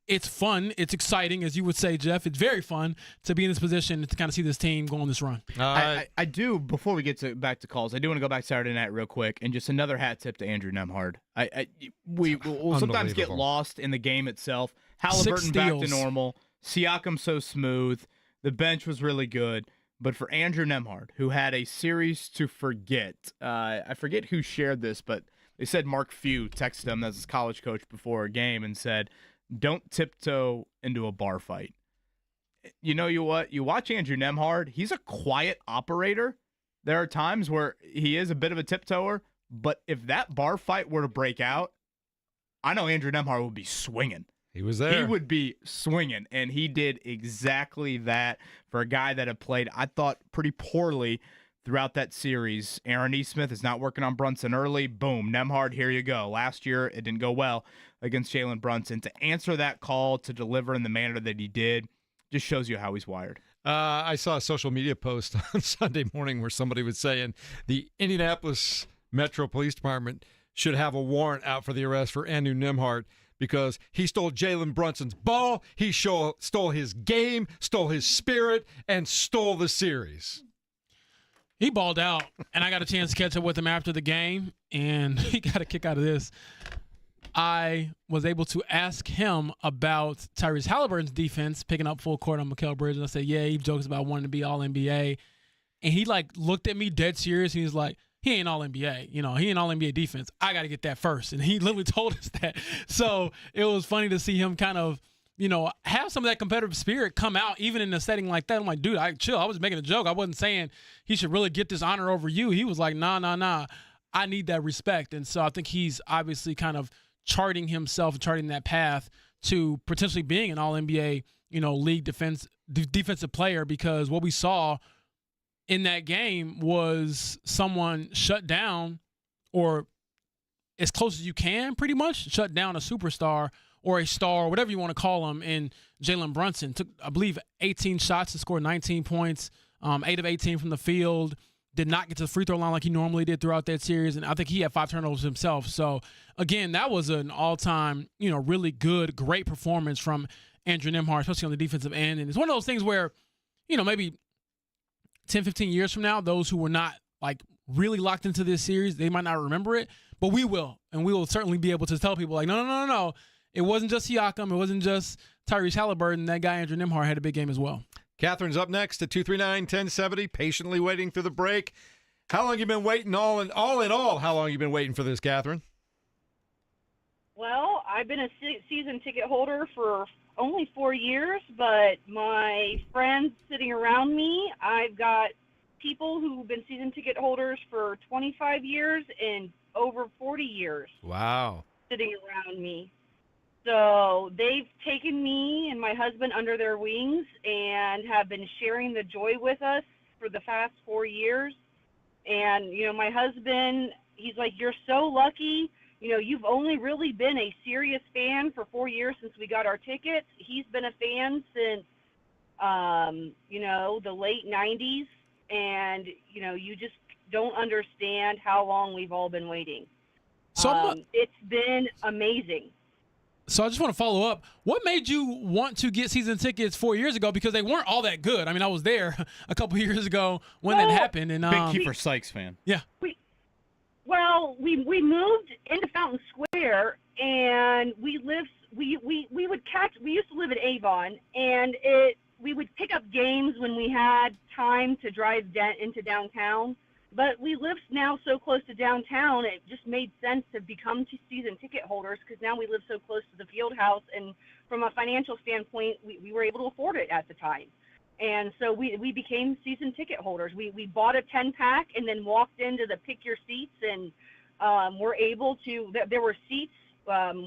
It's fun. It's exciting, as you would say, Jeff. It's very fun to be in this position to kind of see this team go on this run. I do, before we get back to calls, I do want to go back Saturday night real quick and just another hat tip to Andrew Nembhard. We'll sometimes get lost in the game itself. Halliburton back to normal. Siakam so smooth. The bench was really good. But for Andrew Nembhard, who had a series to forget, I forget who shared this, but they said Mark Few texted him as his college coach before a game and said, "Don't tiptoe into a bar fight." You know what? You watch Andrew Nembhard, he's a quiet operator. There are times where he is a bit of a tiptoer, but if that bar fight were to break out, I know Andrew Nembhard would be swinging. He was there. He would be swinging, and he did exactly that for a guy that had played, I thought, pretty poorly throughout that series. Aaron Nesmith is not working on Brunson early. Boom, Nembhard, here you go. Last year, it didn't go well against Jalen Brunson. To answer that call, to deliver in the manner that he did, just shows you how he's wired. I saw a social media post on Sunday morning where somebody was saying the Indianapolis Metro Police Department should have a warrant out for the arrest for Andrew Nembhard because he stole Jalen Brunson's ball, he stole his game, stole his spirit, and stole the series. He balled out, and I got a chance to catch up with him after the game, and he got a kick out of this. I was able to ask him about Tyrese Halliburton's defense, picking up full court on Mikal Bridges. And I said, yeah, he jokes about wanting to be All-NBA. And he, looked at me dead serious, and he's like, he ain't All-NBA. He ain't All-NBA defense. I got to get that first. And he literally told us that. So it was funny to see him kind of, have some of that competitive spirit come out even in a setting like that. I'm like, dude, chill. I was making a joke. I wasn't saying he should really get this honor over you. He was like, nah. I need that respect. And so I think he's obviously kind of charting that path to potentially being an All-NBA, league defensive player, because what we saw in that game was someone shut down, or as close as you can pretty much, shut down a superstar or a star, whatever you want to call him, in Jalen Brunson. Took, I believe, 18 shots to score 19 points, 8 of 18 from the field. Did not get to the free throw line like he normally did throughout that series, and I think he had 5 turnovers himself. So, again, that was an all-time, really good, great performance from Andrew Nembhard, especially on the defensive end. And it's one of those things where, maybe 10, 15 years from now, those who were not, really locked into this series, they might not remember it, but we will. And we will certainly be able to tell people, no. It wasn't just Siakam. It wasn't just Tyrese Halliburton. That guy, Andrew Nembhard, had a big game as well. Catherine's up next at 239-1070, patiently waiting through the break. How long you been waiting? All in all, how long you been waiting for this, Catherine? Well, I've been a season ticket holder for only 4 years, but my friends sitting around me, I've got people who've been season ticket holders for 25 years and over 40 years. Wow. Sitting around me. So they've taken me and my husband under their wings and have been sharing the joy with us for the past 4 years. And, my husband, he's like, you're so lucky. You've only really been a serious fan for 4 years since we got our tickets. He's been a fan since, the late 90s. And, you just don't understand how long we've all been waiting. So it's been amazing. So I just want to follow up. What made you want to get season tickets 4 years ago? Because they weren't all that good. I mean, I was there a couple years ago when that happened. And big Kiefer Sykes fan. Yeah. We moved into Fountain Square, and we used to live in Avon, and we would pick up games when we had time to drive into downtown. But we live now so close to downtown, it just made sense to become season ticket holders because now we live so close to the field house. And from a financial standpoint, we were able to afford it at the time. And so we became season ticket holders. We bought a 10-pack and then walked into the pick your seats, and we're able to, there were seats,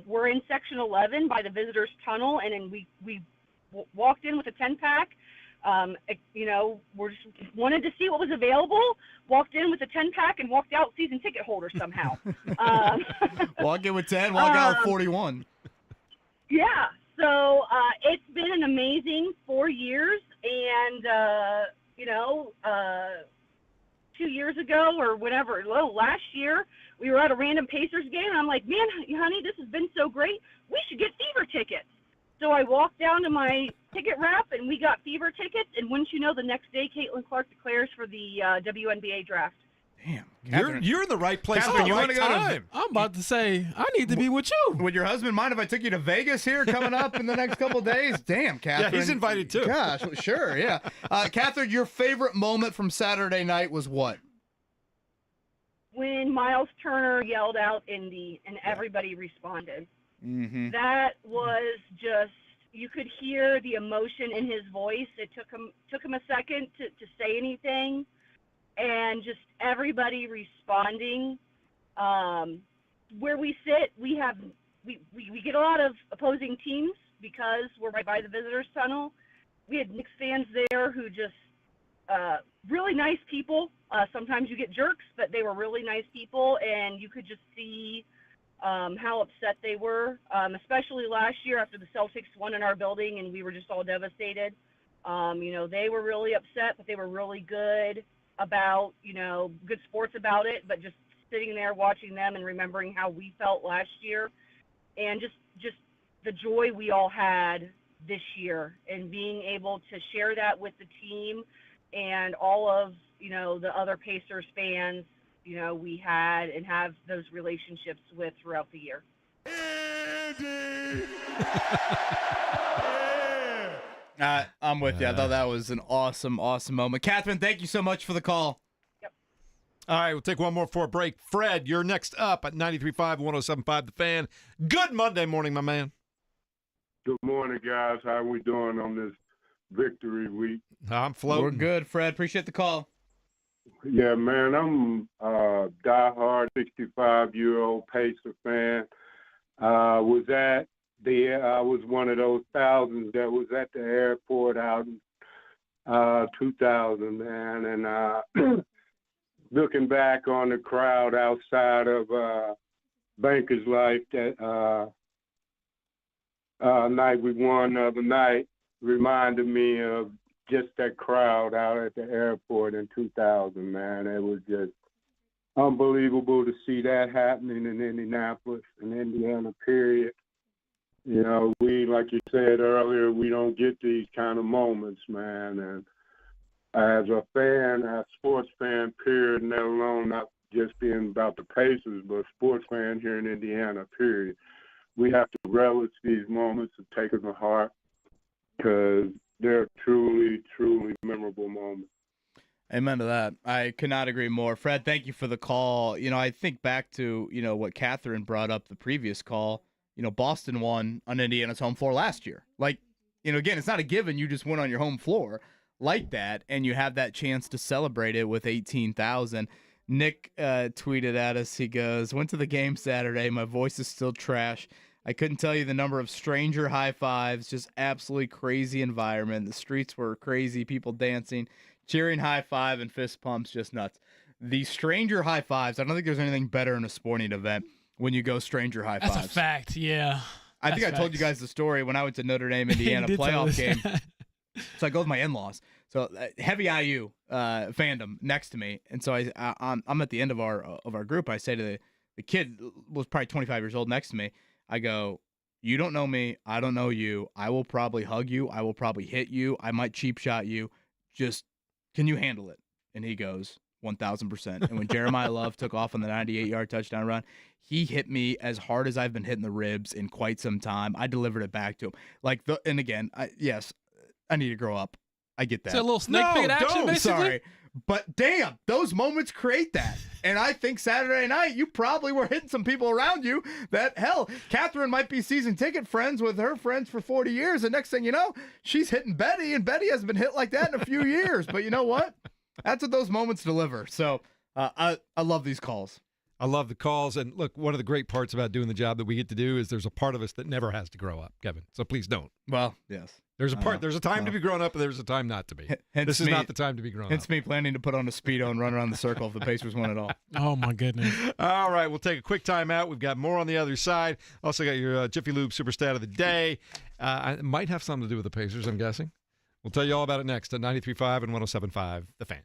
we're in section 11 by the visitors tunnel, and then we walked in with a 10-pack. We just wanted to see what was available, walked in with a 10-pack, and walked out season ticket holders somehow. Walk in with 10, walk out with 41. Yeah. So it's been an amazing 4 years, and 2 years ago or whatever, last year, we were at a random Pacers game, and I'm like, man, honey, this has been so great. We should get Fever tickets. So I walked down to my ticket rep, and we got Fever tickets, and wouldn't you know, the next day, Caitlin Clark declares for the WNBA draft. Damn. You're in the right place Catherine, at the you right wanna go to- time. I'm about to say, I need to be with you. Would your husband mind if I took you to Vegas here coming up in the next couple of days? Damn, Catherine. Yeah, he's invited too. Gosh, well, sure, yeah. Catherine, your favorite moment from Saturday night was what? When Miles Turner yelled out Indy and everybody responded. Mm-hmm. That was just, you could hear the emotion in his voice. It took him a second to say anything, and just everybody responding. Where we sit, we get a lot of opposing teams because we're right by the visitors tunnel. We had Knicks fans there who just really nice people. Sometimes you get jerks, but they were really nice people, and you could just see how upset they were, especially last year after the Celtics won in our building and we were just all devastated. They were really upset, but they were really good about, good sports about it, but just sitting there watching them and remembering how we felt last year, and just the joy we all had this year, and being able to share that with the team and all of, the other Pacers fans, we had and have those relationships with throughout the year. I'm with you. I thought that was an awesome, awesome moment. Catherine, thank you so much for the call. All right, we'll take one more for a break. Fred, you're next up at 93.5, 107.5 The Fan. Good Monday morning, my man. Good morning, guys. How we doing on this victory week? I'm floating. We're good, Fred. Appreciate the call. Yeah, man, I'm a diehard 65-year-old Pacer fan. I was one of those thousands that was at the airport out in 2000, man, and looking back on the crowd outside of Banker's Life that night we won the other night reminded me of just that crowd out at the airport in 2000, man. It was just unbelievable to see that happening in Indianapolis and Indiana, period. We, like you said earlier, we don't get these kind of moments, man. And as a fan, a sports fan, period, let alone not just being about the Pacers, but a sports fan here in Indiana, period, we have to relish these moments and take them to heart because they're truly, truly memorable moments. Amen to that. I could not agree more. Fred, thank you for the call. I think back to, what Catherine brought up the previous call. Boston won on Indiana's home floor last year. Again, it's not a given. You just went on your home floor like that, and you have that chance to celebrate it with 18,000. Nick tweeted at us. He goes, went to the game Saturday. My voice is still trash. I couldn't tell you the number of stranger high fives, just absolutely crazy environment. The streets were crazy, people dancing, cheering, high five, and fist pumps, just nuts. The stranger high fives, I don't think there's anything better in a sporting event when you go stranger high fives. That's a fact, yeah. I think I told you guys the story when I went to Notre Dame, Indiana playoff game. So I go with my in-laws. So heavy IU fandom next to me, and so I'm at the end of our group. I say to the kid, was probably 25 years old next to me. I go, you don't know me. I don't know you. I will probably hug you. I will probably hit you. I might cheap shot you. Just, can you handle it? And he goes, 1,000%. And when Jeremiah Love took off on the 98-yard touchdown run, he hit me as hard as I've been hitting the ribs in quite some time. I delivered it back to him. And again, yes, I need to grow up. I get that. It's a little snake pit action, basically? Sorry. But damn, those moments create that. And I think Saturday night, you probably were hitting some people around you that, hell, Catherine might be season ticket friends with her friends for 40 years. And next thing you know, she's hitting Betty, and Betty hasn't been hit like that in a few years. But you know what? That's what those moments deliver. So I love these calls. I love the calls. And look, one of the great parts about doing the job that we get to do is there's a part of us that never has to grow up, Kevin. So please don't. Well, yes. There's a time to be grown up, and there's a time not to be. This is not the time to be grown up. It's me planning to put on a Speedo and run around the circle if the Pacers win it all. Oh, my goodness. All right, we'll take a quick time out. We've got more on the other side. Also got your Jiffy Lube Superstat of the Day. It might have something to do with the Pacers, I'm guessing. We'll tell you all about it next at 93.5 and 107.5 The Fan.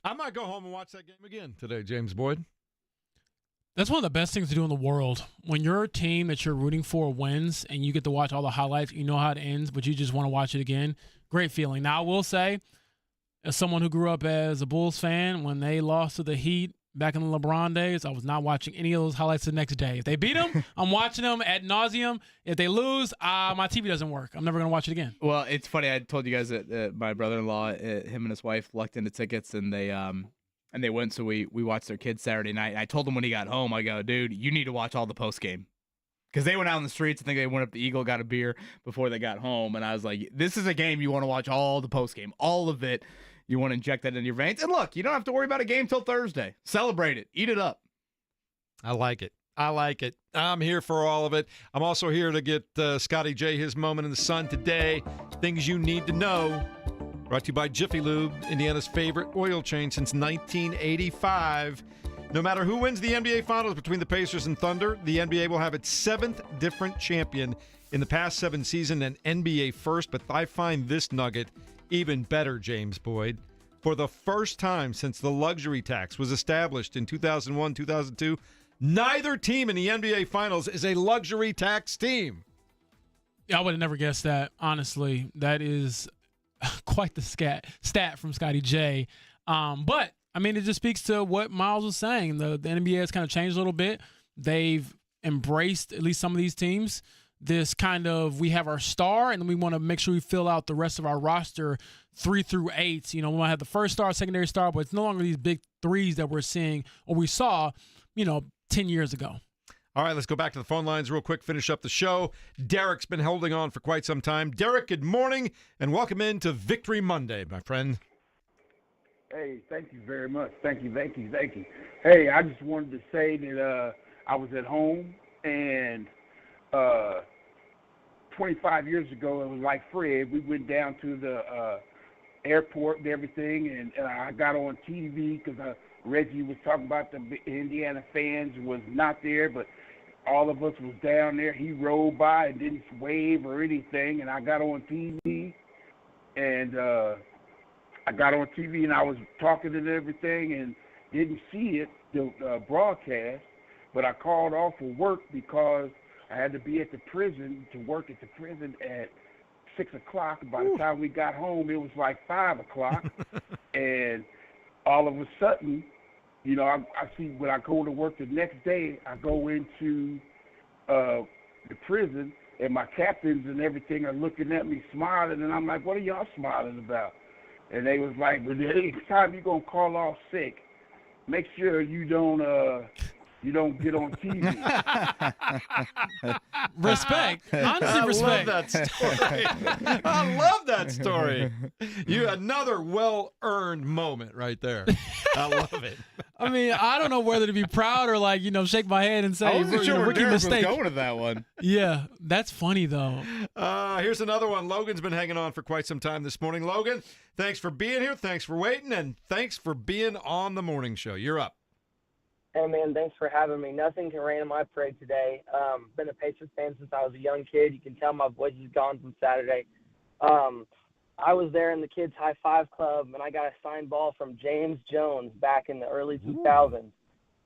I might go home and watch that game again today, James Boyd. That's one of the best things to do in the world. When your team that you're rooting for wins and you get to watch all the highlights, you know how it ends, but you just want to watch it again. Great feeling. Now, I will say, as someone who grew up as a Bulls fan, when they lost to the Heat back in the LeBron days, I was not watching any of those highlights the next day. If they beat them, I'm watching them ad nauseum. If they lose, my TV doesn't work. I'm never going to watch it again. Well, it's funny. I told you guys that my brother-in-law, him and his wife, lucked into tickets, and they went. So we watched their kids Saturday night. And I told him when he got home, I go, dude, you need to watch all the post game, because they went out in the streets. I think they went up to Eagle, got a beer before they got home, and I was like, this is a game you want to watch all the post game, all of it. You want to inject that into your veins. And look, you don't have to worry about a game till Thursday. Celebrate it. Eat it up. I like it. I'm here for all of it. I'm also here to get Scotty J his moment in the sun today. Things you need to know. Brought to you by Jiffy Lube, Indiana's favorite oil change since 1985. No matter who wins the NBA Finals between the Pacers and Thunder, the NBA will have its 7th different champion in the past 7 seasons, and NBA first. But I find this nugget even better, James Boyd. For the first time since the luxury tax was established in 2001, 2002, neither team in the NBA Finals is a luxury tax team. Yeah, I would have never guessed that, honestly. That is quite the stat from Scotty J. But, I mean, it just speaks to what Miles was saying. The NBA has kind of changed a little bit. They've embraced, at least some of these teams, this kind of, we have our star, and then we want to make sure we fill out the rest of our roster 3 through 8. You know, we want to have the first star, secondary star, but it's no longer these big threes that we're seeing or we saw, 10 years ago. All right, let's go back to the phone lines real quick, finish up the show. Derek's been holding on for quite some time. Derek, good morning, and welcome into Victory Monday, my friend. Hey, thank you very much. Thank you. Hey, I just wanted to say that I was at home, and 25 years ago, it was like Fred. We went down to the airport and everything, and I got on TV because Reggie was talking about the Indiana fans was not there, but all of us was down there. He rolled by and didn't wave or anything, and I got on TV, and I was talking and everything and didn't see it, the broadcast, but I called off for work because I had to be at the prison to work at the prison at 6 o'clock. By the time we got home, it was like 5 o'clock. And all of a sudden, I see when I go to work the next day, I go into the prison, and my captains and everything are looking at me smiling, and I'm like, what are y'all smiling about? And they was like, well, next time you're going to call off sick, make sure you don't get on TV. Respect. Honestly, respect. I love that story. You another well-earned moment right there. I love it. I mean, I don't know whether to be proud or shake my head and say, I wasn't sure where rookie Derek was mistake. going with that one. Yeah, that's funny though. Here's another one. Logan's been hanging on for quite some time this morning. Logan, thanks for being here. Thanks for waiting, and thanks for being on the morning show. You're up. Hey, man, thanks for having me. Nothing can rain on my parade today. Been a Pacers fan since I was a young kid. You can tell my voice is gone from Saturday. I was there in the Kids High Five Club, and I got a signed ball from James Jones back in the early 2000s.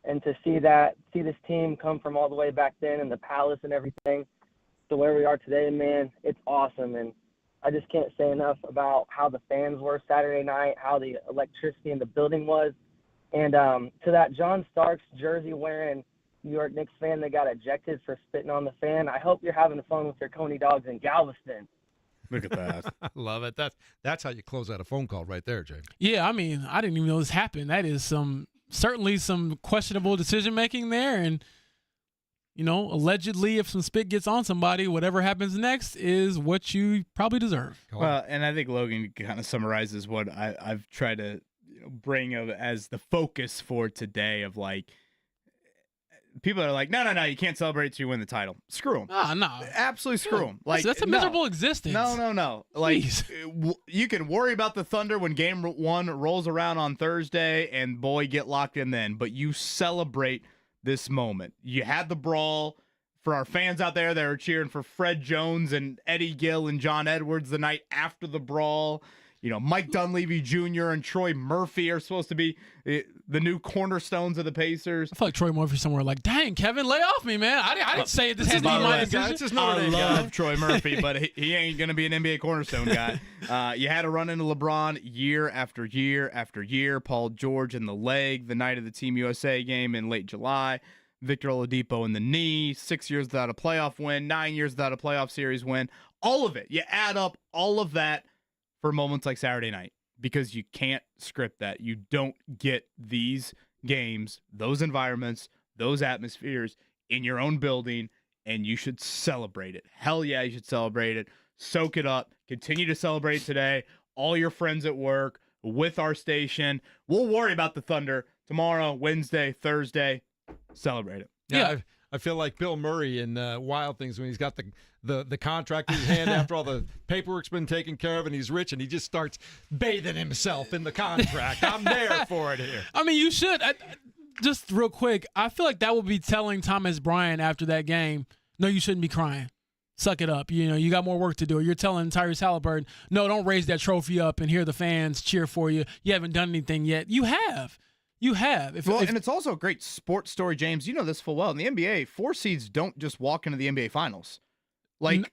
And to see this team come from all the way back then in the Palace and everything to where we are today, man, it's awesome. And I just can't say enough about how the fans were Saturday night, how the electricity in the building was. And to that John Starks jersey-wearing New York Knicks fan that got ejected for spitting on the fan, I hope you're having fun with your Coney dogs in Galveston. Look at that. I love it. That's how you close out a phone call right there, James. Yeah, I mean, I didn't even know this happened. That is certainly some questionable decision-making there. And, allegedly if some spit gets on somebody, whatever happens next is what you probably deserve. Well, and I think Logan kind of summarizes what I've tried to bring as the focus for today of people are like, no, you can't celebrate till you win the title. Screw them. No. Absolutely screw them. That's a miserable existence. No. You can worry about the Thunder when game 1 rolls around on Thursday and boy, get locked in then. But you celebrate this moment. You had the brawl. For our fans out there that are cheering for Fred Jones and Eddie Gill and John Edwards the night after the brawl, Mike Dunleavy Jr. and Troy Murphy are supposed to be the new cornerstones of the Pacers. I feel like Troy Murphy somewhere like, dang, Kevin, lay off me, man. I didn't say this is my decision. I love Troy Murphy, but he ain't going to be an NBA cornerstone guy. You had to run into LeBron year after year after year. Paul George in the leg the night of the Team USA game in late July. Victor Oladipo in the knee. 6 years without a playoff win. 9 years without a playoff series win. All of it. You add up all of that for moments like Saturday night because you can't script that. You don't get these games, those environments, those atmospheres in your own building, and you should celebrate it. Hell yeah, you should celebrate it. Soak it up. Continue to celebrate today. All your friends at work, with our station. We'll worry about the Thunder tomorrow, Wednesday, Thursday. Celebrate it. Yeah. I feel like Bill Murray in Wild Things when he's got the contract in his hand after all the paperwork's been taken care of and he's rich and he just starts bathing himself in the contract. I'm there for it here. I mean, you should. Just real quick, I feel like that would be telling Thomas Bryant after that game, no, you shouldn't be crying. Suck it up. You got more work to do. You're telling Tyrese Halliburton, no, don't raise that trophy up and hear the fans cheer for you. You haven't done anything yet. You have. You have. And it's also a great sports story, James. You know this full well. In the NBA, 4 seeds don't just walk into the NBA Finals.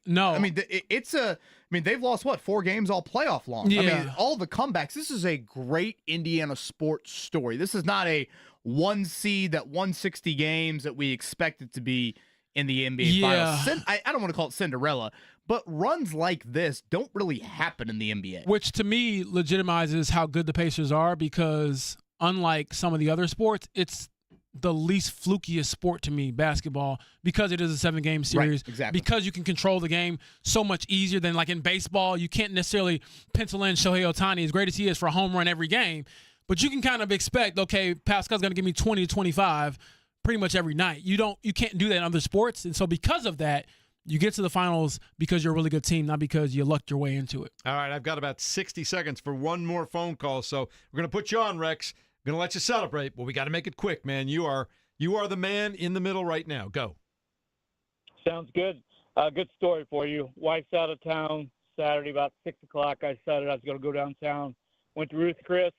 No. I mean, they've lost, 4 games all playoff long? Yeah. I mean, all the comebacks. This is a great Indiana sports story. This is not a 1 seed that won 60 games that we expect it to be in the NBA Finals. I don't want to call it Cinderella, but runs like this don't really happen in the NBA. Which, to me, legitimizes how good the Pacers are because – unlike some of the other sports, it's the least flukiest sport to me, basketball, because it is a 7-game series. Right, exactly. Because you can control the game so much easier than like in baseball. You can't necessarily pencil in Shohei Ohtani, as great as he is, for a home run every game. But you can kind of expect, okay, Pascal's going to give me 20 to 25 pretty much every night. You can't do that in other sports. And so because of that, you get to the finals because you're a really good team, not because you lucked your way into it. All right, I've got about 60 seconds for one more phone call, so we're going to put you on, Rex. Going to let you celebrate, but we got to make it quick, man. You are the man in the middle right now. Go. Sounds good. Good story for you. Wife's out of town Saturday about 6 o'clock. I decided I was going to go downtown. Went to Ruth Chris,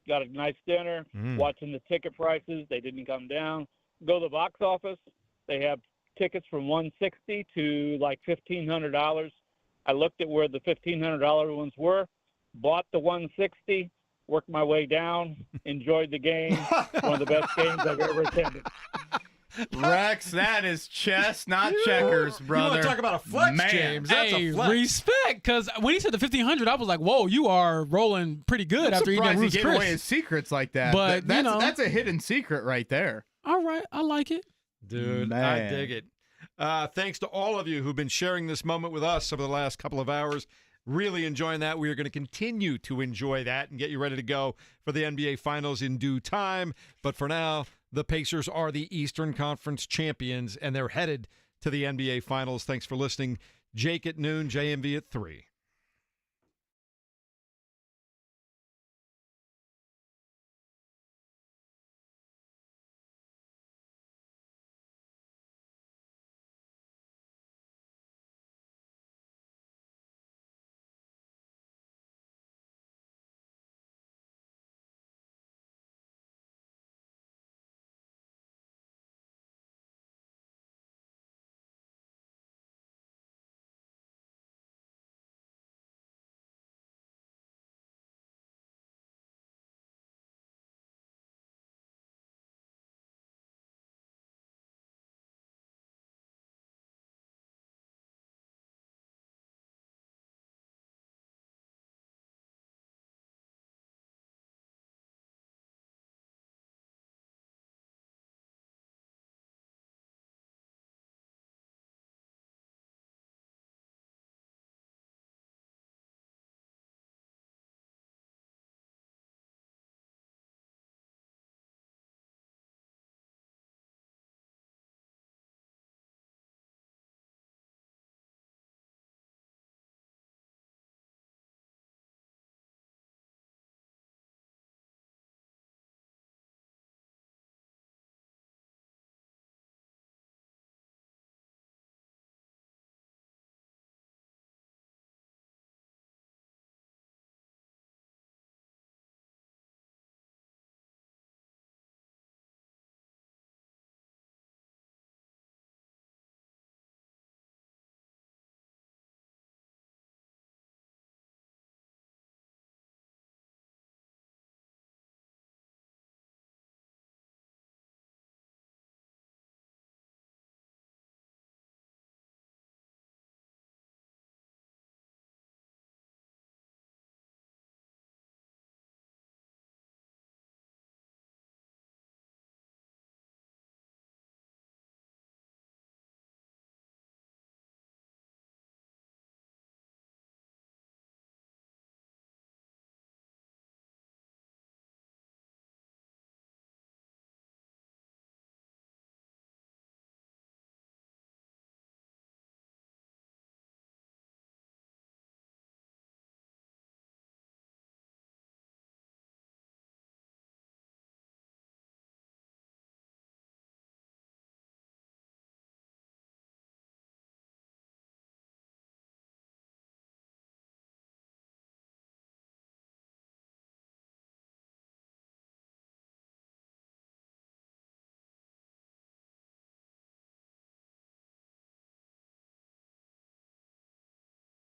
got a nice dinner, watching the ticket prices. They didn't come down. Go to the box office. They have tickets from $160 to like $1,500. I looked at where the $1,500 ones were, bought the $160. Worked my way down, enjoyed the game. One of the best games I've ever attended. Rex, that is chess, not checkers, brother. You want to talk about a flex, Man. James? That's a flex. Respect, because when he said the 1,500, I was like, whoa, you are rolling pretty good after eating that Ruth's Chris. Away his secrets like that. But that's a hidden secret right there. All right, I like it. Dude, Man. I dig it. Thanks to all of you who've been sharing this moment with us over the last couple of hours. Really enjoying that. We are going to continue to enjoy that and get you ready to go for the NBA Finals in due time. But for now, the Pacers are the Eastern Conference champions, and they're headed to the NBA Finals. Thanks for listening. Jake at noon, JMV at 3.